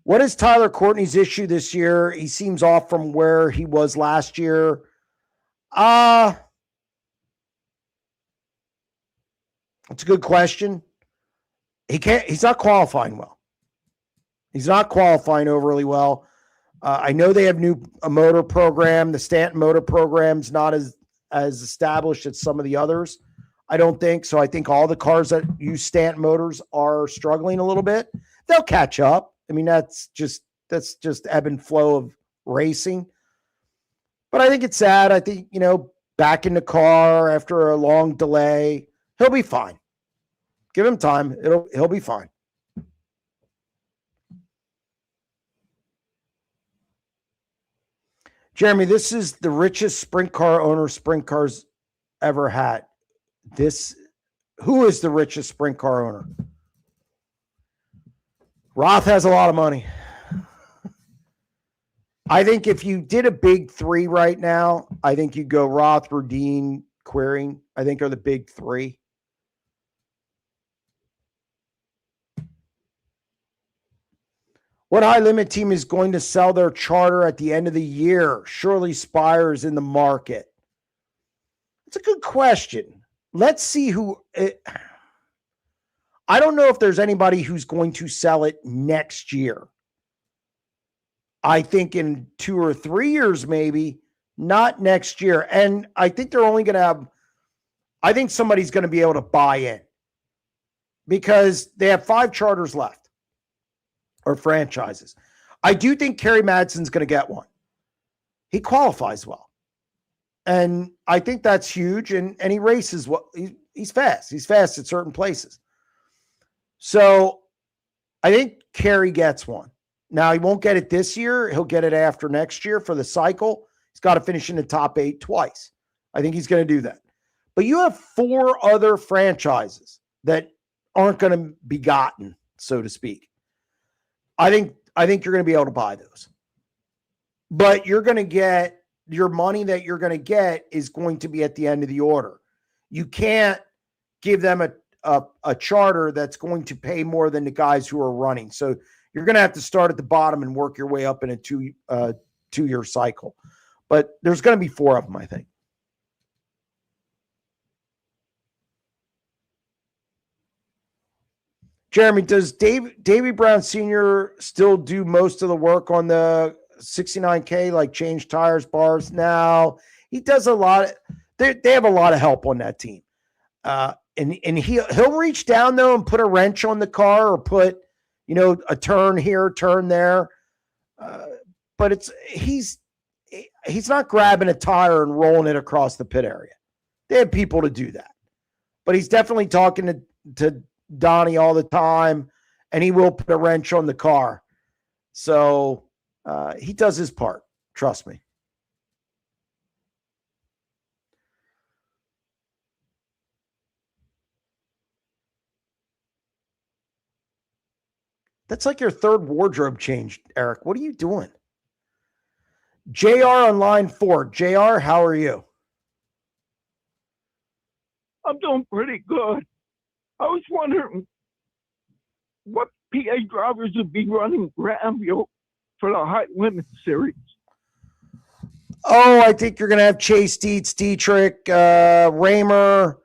What is Tyler Courtney's issue this year? He seems off from where he was last year. That's a good question. He's not qualifying well. He's not qualifying overly well. I know they have a motor program. The Stanton motor program's not as established as some of the others. I don't think so. I think all the cars that use Stanton motors are struggling a little bit. They'll catch up. I mean, that's just ebb and flow of racing. But I think it's sad. I think, back in the car after a long delay, he'll be fine. Give him time. He'll be fine. Jeremy, this is the richest sprint car owner sprint cars ever had. Who is the richest sprint car owner? Roth has a lot of money. I think if you did a big three right now, I think you'd go Roth, Rudine, Quiring, I think are the big three. What high limit team is going to sell their charter at the end of the year? Surely Spire is in the market. It's a good question. Let's see I don't know if there's anybody who's going to sell it next year. I think in 2 or 3 years, maybe, not next year. And I think they're only going to I think somebody's going to be able to buy in because they have 5 charters left or franchises. I do think Kerry Madsen's going to get one. He qualifies well. And I think that's huge. And he races well. He's fast. He's fast at certain places. So I think Kerry gets one. Now, he won't get it this year. He'll get it after next year for the cycle. He's got to finish in the top 8 twice. I think he's going to do that. But you have 4 other franchises that aren't going to be gotten, so to speak. I think you're going to be able to buy those. But you're going to get your money that you're going to get is going to be at the end of the order. You can't give them a charter that's going to pay more than the guys who are running. So you're going to have to start at the bottom and work your way up in a 2-year cycle. But there's going to be 4 of them, I think. Jeremy, does Davey Brown Sr. still do most of the work on the 69K, like change tires, bars? Now he does a lot. They have a lot of help on that team. And he'll reach down though and put a wrench on the car or put, a turn here, turn there. But he's not grabbing a tire and rolling it across the pit area. They have people to do that. But he's definitely talking to Donnie all the time, and he will put a wrench on the car. So he does his part. Trust me. That's like your 3rd wardrobe change, Eric. What are you doing? JR on line 4. JR, how are you? I'm doing pretty good. I was wondering what PA drivers would be running Granville for the High Limit Series. Oh, I think you're going to have Chase Dietz, Dietrich, Raymer.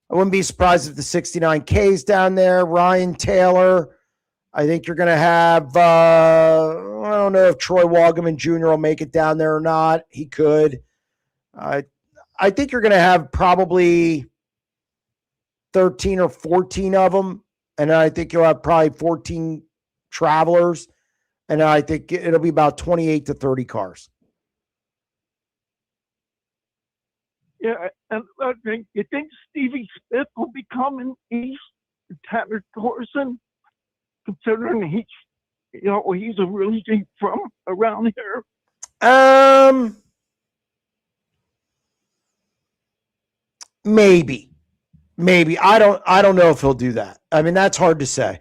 I wouldn't be surprised if the 69K's down there. Ryan Taylor. I think you're going to have, I don't know if Troy Wagaman Jr. will make it down there or not. He could. I think you're going to have probably 13 or 14 of them. And I think you'll have probably 14 travelers. And I think it'll be about 28 to 30 cars. Yeah, and I think, you think Stevie Smith will be coming east to Tanner Thorson, considering he's originally from around here? Maybe. I don't know if he'll do that. I mean, that's hard to say.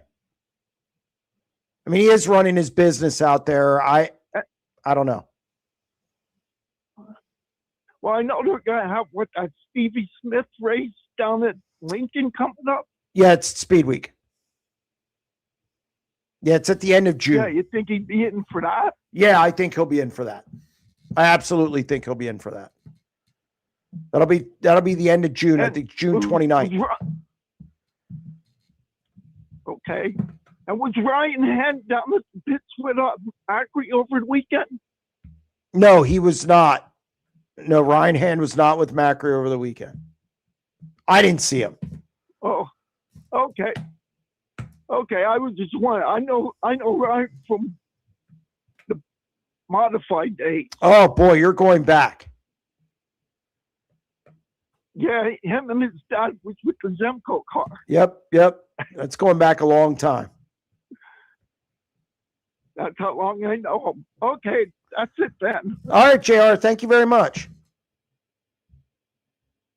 I mean, he is running his business out there. I don't know. Well, I know they're going to have that Stevie Smith race down at Lincoln coming up. Yeah, it's Speed Week. Yeah, it's at the end of June. Yeah, you think he'd be in for that? Yeah, I think he'll be in for that. I absolutely think he'll be in for that. That'll be the end of June. I think June 29th. Okay. And was Ryan Hand down at the pits with Acri over the weekend? No, he was not. No, Ryan Hand was not with Macri over the weekend. I didn't see him. Oh, okay. Okay, I was just wondering. I know Ryan from the modified days. Oh boy, you're going back. Yeah, him and his dad was with the Zemco car. Yep. That's going back a long time. That's how long I know him. Okay, that's it then. All right, JR. Thank you very much.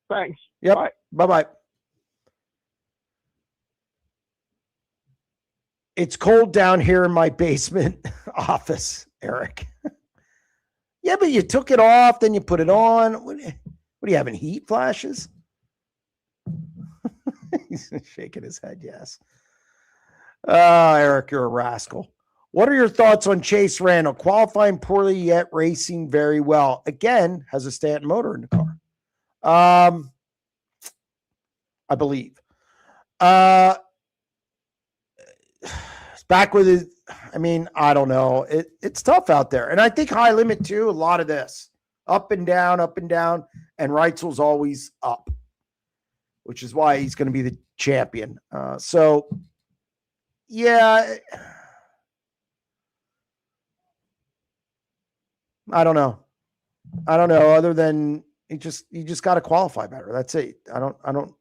Thanks. Yep. Bye-bye. It's cold down here in my basement office, Eric. Yeah, but you took it off, then you put it on. What are you having, heat flashes? He's shaking his head, yes. Eric, you're a rascal. What are your thoughts on Chase Randall? Qualifying poorly, yet racing very well. Again, has a Stanton motor in the car. I believe. Back with it. I mean, I don't know. It's tough out there. And I think high limit too, a lot of this. Up and down, and Reitzel's always up, which is why he's going to be the champion. Yeah. I don't know. Other than you just got to qualify better. That's it. I don't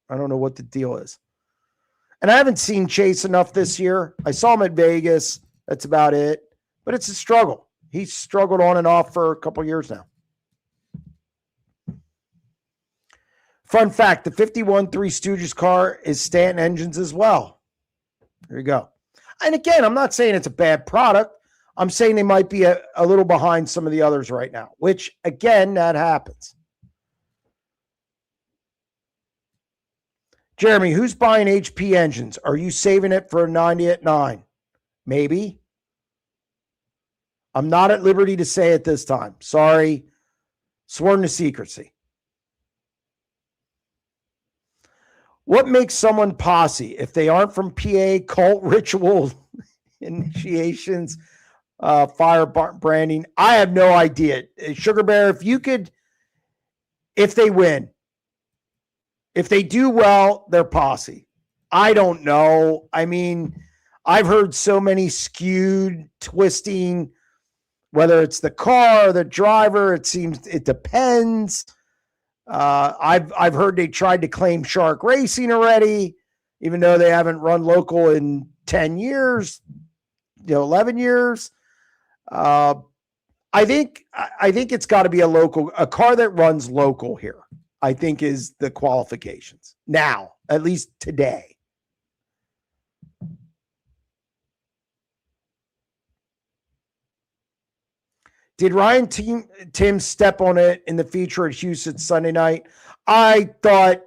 know what the deal is. And I haven't seen Chase enough this year. I saw him at Vegas. That's about it. But it's a struggle. He's struggled on and off for a couple years now. Fun fact, the 51 Three Stooges car is Stanton engines as well. There you go. And again, I'm not saying it's a bad product. I'm saying they might be a little behind some of the others right now, which, again, that happens. Jeremy, who's buying HP engines? Are you saving it for a 90 at 9? Maybe. I'm not at liberty to say it this time. Sorry. Sworn to secrecy. What makes someone posse if they aren't from PA, cult ritual initiations, fire branding? I have no idea. Sugar Bear, if they win, if they do well, they're posse. I don't know. I mean, I've heard so many skewed, twisting, whether it's the car or the driver, it depends. I've heard they tried to claim Shark Racing already, even though they haven't run local in 10 years, 11 years. I think it's got to be a car that runs local here, I think, is the qualifications now, at least today. Did Ryan Tim step on it in the feature at Houston Sunday night? I thought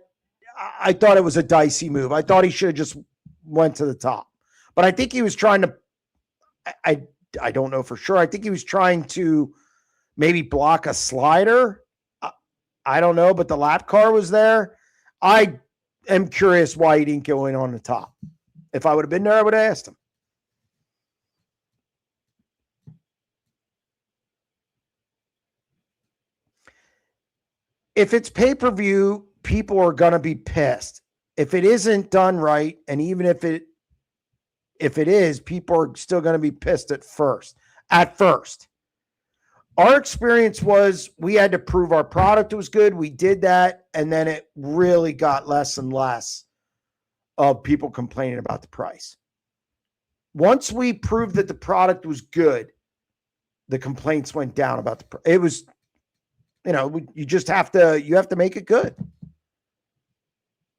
it was a dicey move. I thought he should have just went to the top. But I think he was trying to I don't know for sure. I think he was trying to maybe block a slider. I don't know, but the lap car was there. I am curious why he didn't go in on the top. If I would have been there, I would have asked him. If it's pay-per-view, people are going to be pissed. If it isn't done right, and even if it is, people are still going to be pissed at first. Our experience was we had to prove our product was good. We did that, and then it really got less and less of people complaining about the price. Once we proved that the product was good, the complaints went down about the price. It was, you just have to make it good.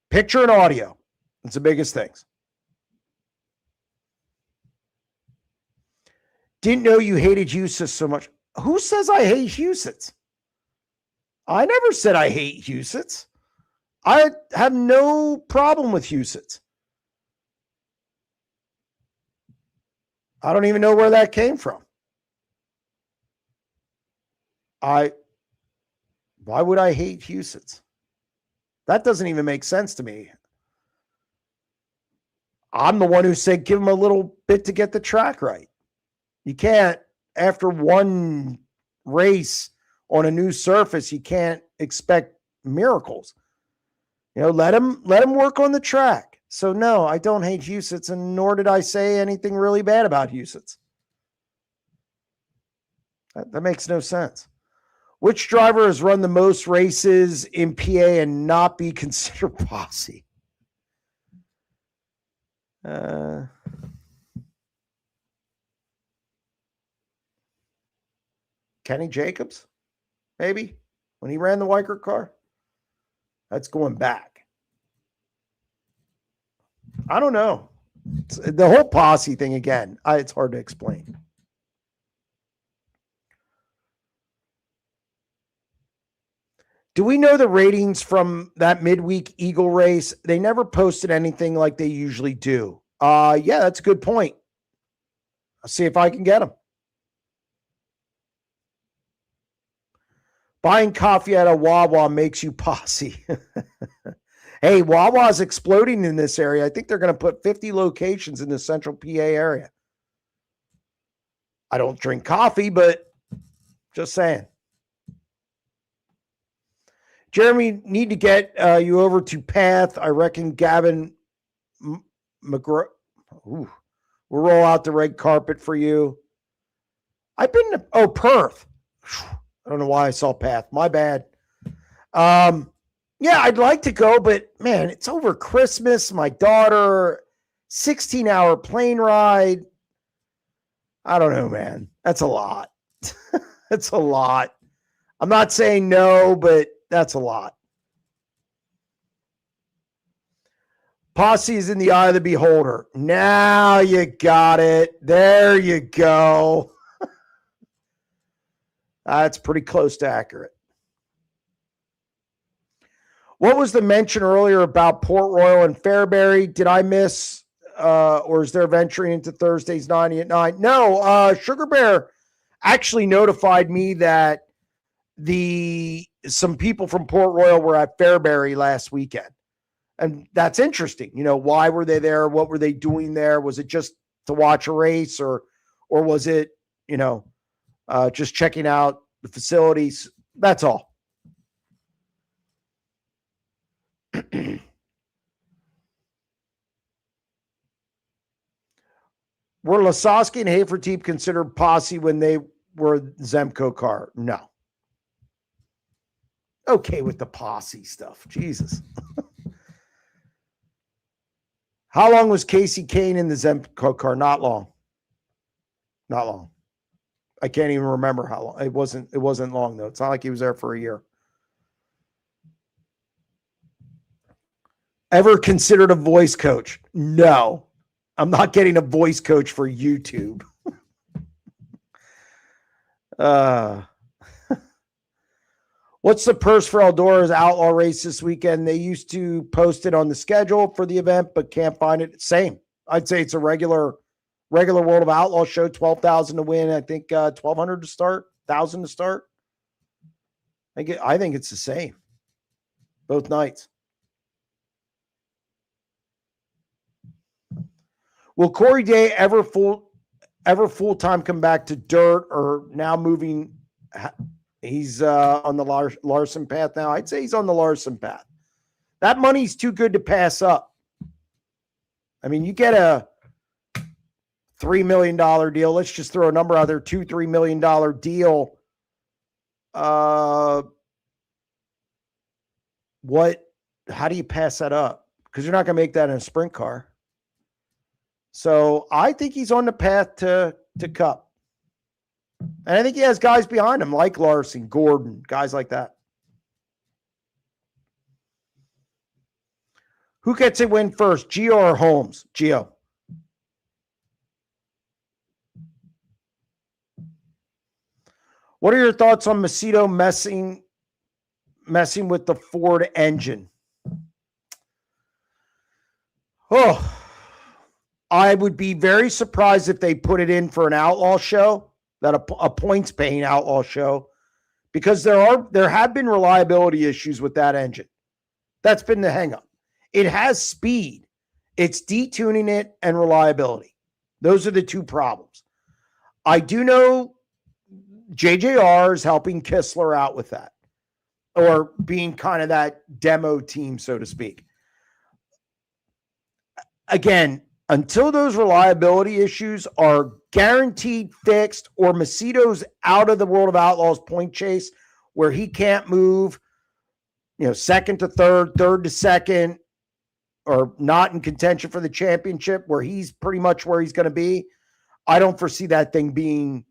Picture and audio. It's the biggest things. Didn't know you hated Husitz so much. Who says I hate Husitz? I never said I hate Husitz. I have no problem with Husitz. I don't even know where that came from. Why would I hate Huset's? That doesn't even make sense to me. I'm the one who said give him a little bit to get the track right. You can't, after one race on a new surface, you can't expect miracles. Let him work on the track. So no, I don't hate Huset's, and nor did I say anything really bad about Huset's. That makes no sense. Which driver has run the most races in PA and not be considered posse? Kenny Jacobs, maybe, when he ran the Weicker car. That's going back. I don't know. The whole posse thing, again, it's hard to explain. Do we know the ratings from that midweek Eagle race? They never posted anything like they usually do. Yeah, that's a good point. I'll see if I can get them. Buying coffee at a Wawa makes you posse. Hey, Wawa's exploding in this area. I think they're going to put 50 locations in the central PA area. I don't drink coffee, but just saying. Jeremy, need to get you over to Path. I reckon Gavin McGraw. We'll roll out the red carpet for you. I've been to Perth. I don't know why I saw Path. My bad. Yeah, I'd like to go, but man, it's over Christmas. My daughter, 16-hour plane ride. I don't know, man. That's a lot. That's a lot. I'm not saying no, but that's a lot. Posse is in the eye of the beholder. Now you got it. There you go. That's pretty close to accurate. What was the mention earlier about Port Royal and Fairbury? Did I miss, or is there venturing into Thursday's 90 at 9? No, Sugar Bear actually notified me that some people from Port Royal were at Fairbury last weekend. And that's interesting. Why were they there? What were they doing there? Was it just to watch a race, or was it, just checking out the facilities? That's all. Were Lasowski and Haferteep considered posse when they were Zemco car? No. Okay with the posse stuff. Jesus. How long was Kasey Kahne in the Zemco car? Not long. Not long. I can't even remember how long. It wasn't long, though. It's not like he was there for a year. Ever considered a voice coach? No. I'm not getting a voice coach for YouTube. What's the purse for Eldora's Outlaw race this weekend? They used to post it on the schedule for the event, but can't find it. Same. I'd say it's a regular World of Outlaw show. 12,000 to win. I think 1,200 to start. 1,000 to start. I think it's the same. Both nights. Will Corey Day ever full-time come back to dirt, or now moving? He's on the Larson path now. I'd say he's on the Larson path. That money's too good to pass up. I mean, you get a $3 million deal. Let's just throw a number out there, $2-3 million deal. How do you pass that up? Because you're not going to make that in a sprint car. So I think he's on the path to Cup. And I think he has guys behind him like Larson, Gordon, guys like that. Who gets a win first, Gio or Holmes? Gio. What are your thoughts on Macedo messing with the Ford engine? Oh, I would be very surprised if they put it in for an outlaw show, that a points paying outlaw show, because there have been reliability issues with that engine. That's been the hang up. It has speed. It's detuning it and reliability. Those are the two problems. I do know JJR is helping Kistler out with that, or being kind of that demo team, so to speak. Again, until those reliability issues are guaranteed fixed, or Macedo's out of the World of Outlaws point chase where he can't move, second to third, third to second, or not in contention for the championship, where he's pretty much where he's going to be, I don't foresee that thing being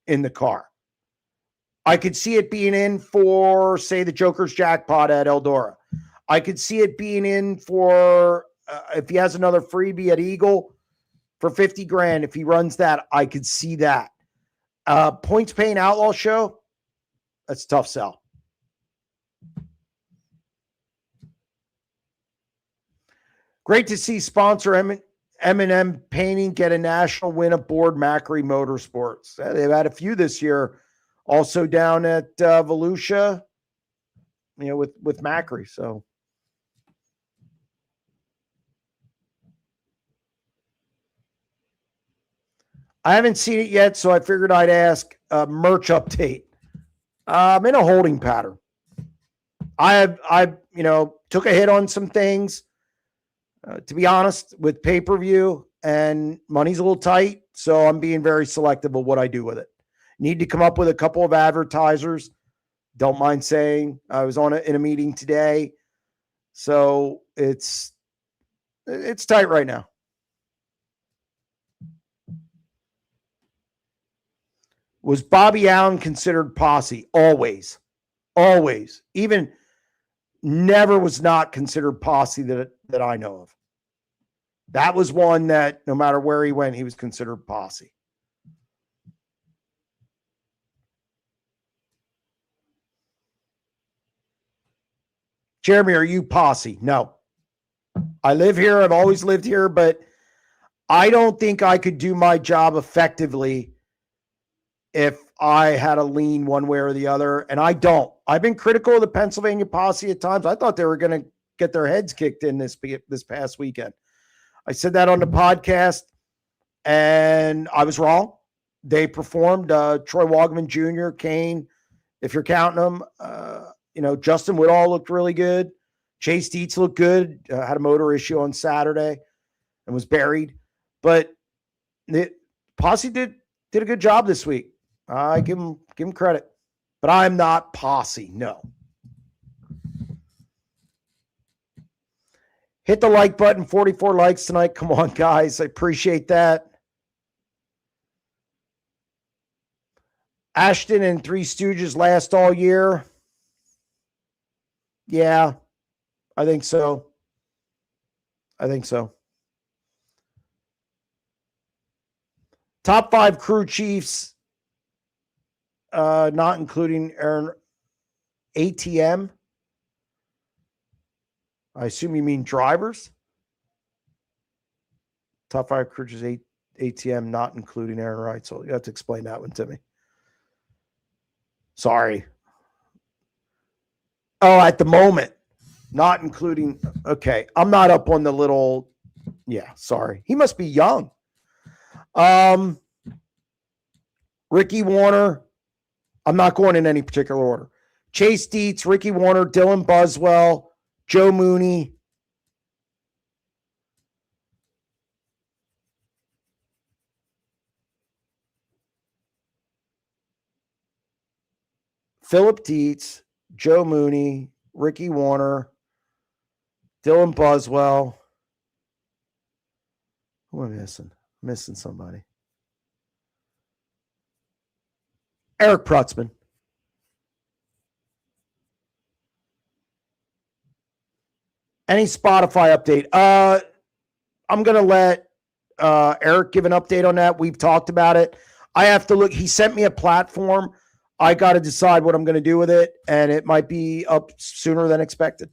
in the car. I could see it being in for, say, the Joker's Jackpot at Eldora. I could see it being in for, if he has another freebie at Eagle for 50 grand, if he runs that, I could see that. Points paying outlaw show, that's a tough sell. Great to see sponsor M&M Painting get a national win aboard Macri Motorsports. They've had a few this year. Also down at Volusia, with Macri. So I haven't seen it yet, so I figured I'd ask merch update. I'm in a holding pattern. I took a hit on some things. To be honest, with pay-per-view, and money's a little tight, so I'm being very selective of what I do with it. Need to come up with a couple of advertisers. Don't mind saying I was in a meeting today, so it's tight right now. Was Bobby Allen considered posse? Always. Even never was not considered posse that I know of. That was one that no matter where he went, he was considered posse. Jeremy, are you posse? No. I live here. I've always lived here, but I don't think I could do my job effectively if I had a lean one way or the other, and I don't. I've been critical of the Pennsylvania posse at times. I thought they were going to get their heads kicked in this past weekend. I said that on the podcast, and I was wrong. They performed. Troy Wogman Jr., Kane, if you're counting them. Justin Whittall looked really good. Chase Dietz looked good. Had a motor issue on Saturday and was buried. But the posse did a good job this week. I give him credit. But I'm not posse, no. Hit the like button, 44 likes tonight. Come on, guys. I appreciate that. Ashton and Three Stooges last all year. Yeah, I think so. Top 5 crew chiefs, not including Aaron ATM. I assume you mean drivers. Top 5 crew chiefs, ATM, not including Aaron Wright. So you have to explain that one to me. Sorry. Oh, at the moment, not including. Okay, I'm not up on the little. Yeah, sorry. He must be young. Ricky Warner. I'm not going in any particular order. Chase Dietz, Ricky Warner, Dylan Buswell, Joe Mooney. Philip Dietz, Joe Mooney, Ricky Warner, Dylan Buswell. Who am I missing? Missing somebody. Eric Prutzman. Any Spotify update? I'm going to let Eric give an update on that. We've talked about it. I have to look. He sent me a platform. I got to decide what I'm going to do with it, and it might be up sooner than expected.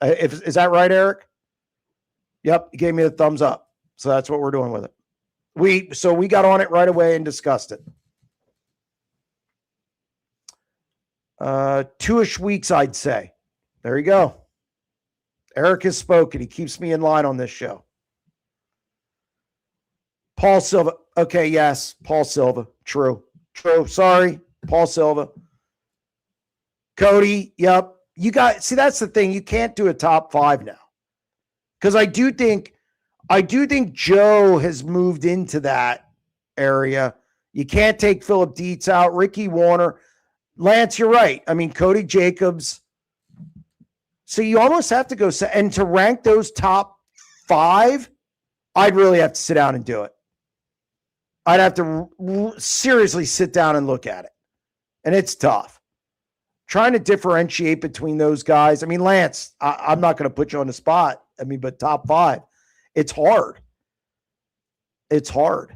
Is that right, Eric? Yep, he gave me the thumbs up. So that's what we're doing with it. We got on it right away and discussed it. 2-ish weeks, I'd say. There you go. Eric has spoken. He keeps me in line on this show. Paul Silva. Okay, yes, Paul Silva. True. Sorry, Paul Silva. Cody, yep. See, that's the thing. You can't do a top 5 now. Because I do think Joe has moved into that area. You can't take Philip Dietz out. Ricky Warner. Lance, you're right. I mean, Cody Jacobs. So you almost have to go. And to rank those top 5, I'd really have to sit down and do it. I'd have to seriously sit down and look at it. And it's tough. Trying to differentiate between those guys. I mean, Lance, I'm not going to put you on the spot. I mean, but top 5, it's hard. It's hard.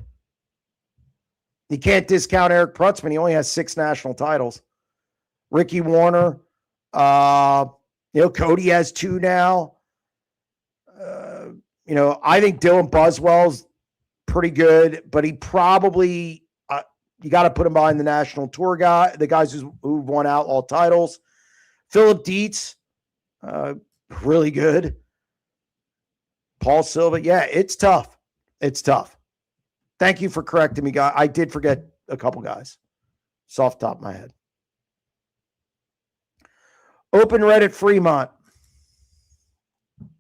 You can't discount Eric Prutzman. He only has 6 national titles. Ricky Warner. Cody has 2 now. I think Dylan Buswell's pretty good, but he probably you got to put him behind the national tour guy, the guys who've won outlaw titles. Philip Dietz, really good. Paul Silva, yeah, it's tough. It's tough. Thank you for correcting me, guy. I did forget a couple guys. It's off the top of my head. Open Red at Fremont.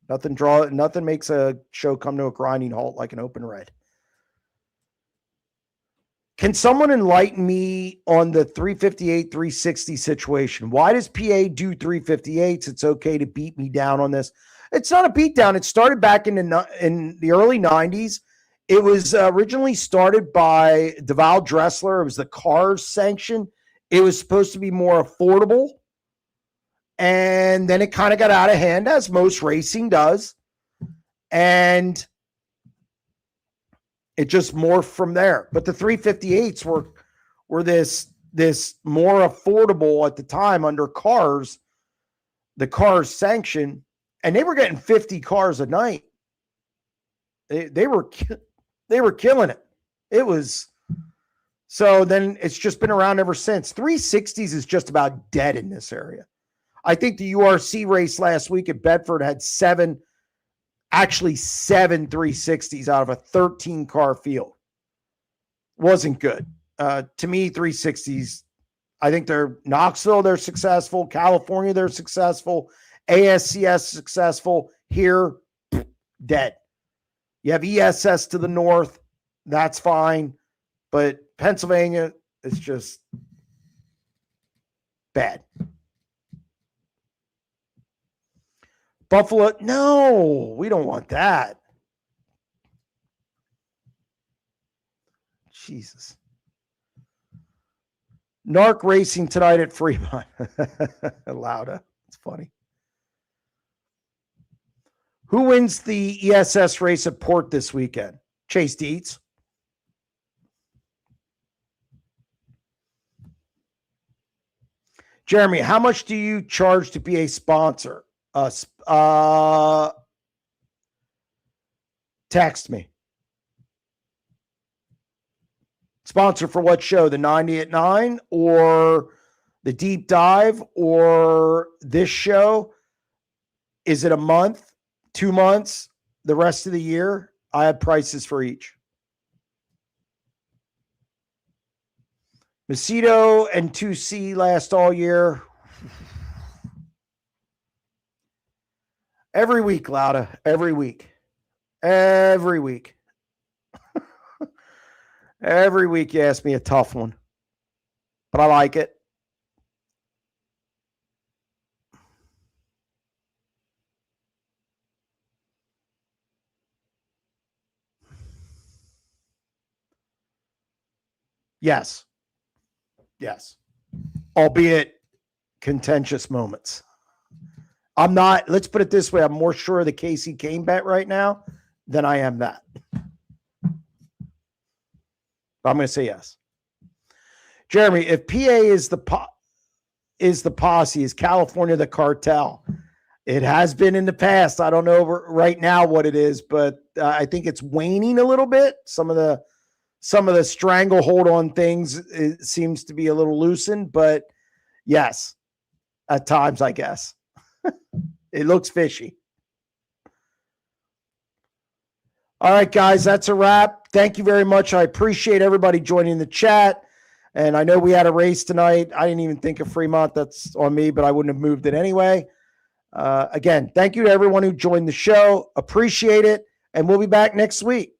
Nothing makes a show come to a grinding halt like an open red. Can someone enlighten me on the 358, 360 situation? Why does PA do 358s? It's okay to beat me down on this. It's not a beat down. It started back in the early 90s. It was originally started by Deval Dressler. It was the Cars sanction. It was supposed to be more affordable. And then it kind of got out of hand, as most racing does. And it just morphed from there. But the 358s were this more affordable at the time under Cars, the Cars sanction, and they were getting 50 cars a night. They were killing it. It was so. Then it's just been around ever since. 360s is just about dead in this area. I think the URC race last week at Bedford had 7 360s out of a 13-car field. Wasn't good. To me, 360s, I think they're Knoxville, they're successful. California, they're successful. ASCS, successful. Here, dead. You have ESS to the north. That's fine. But Pennsylvania is just bad. Buffalo, no, we don't want that. Jesus. Narc racing tonight at Fremont. Lauda. It's funny. Who wins the ESS race at Port this weekend? Chase Dietz. Jeremy, how much do you charge to be a sponsor? Text me. Sponsor for what show? The 90 at 9 or the deep dive or this show? Is it a month, 2 months, the rest of the year? I have prices for each. Macedo and 2C last all year. Every week, Lauda. Every week. Every week. Every week you ask me a tough one. But I like it. Yes. Yes. Albeit contentious moments. I'm not, let's put it this way, I'm more sure of the Kasey Kahne bet right now than I am that. But I'm going to say yes. Jeremy, if PA is the posse, is California the cartel? It has been in the past. I don't know right now what it is, but I think it's waning a little bit. Some of the stranglehold on things, it seems to be a little loosened, but yes, at times, I guess. It looks fishy. All right, guys, that's a wrap. Thank you very much. I appreciate everybody joining the chat. And I know we had a race tonight. I didn't even think of Fremont. That's on me, but I wouldn't have moved it anyway. Again, thank you to everyone who joined the show. Appreciate it. And we'll be back next week.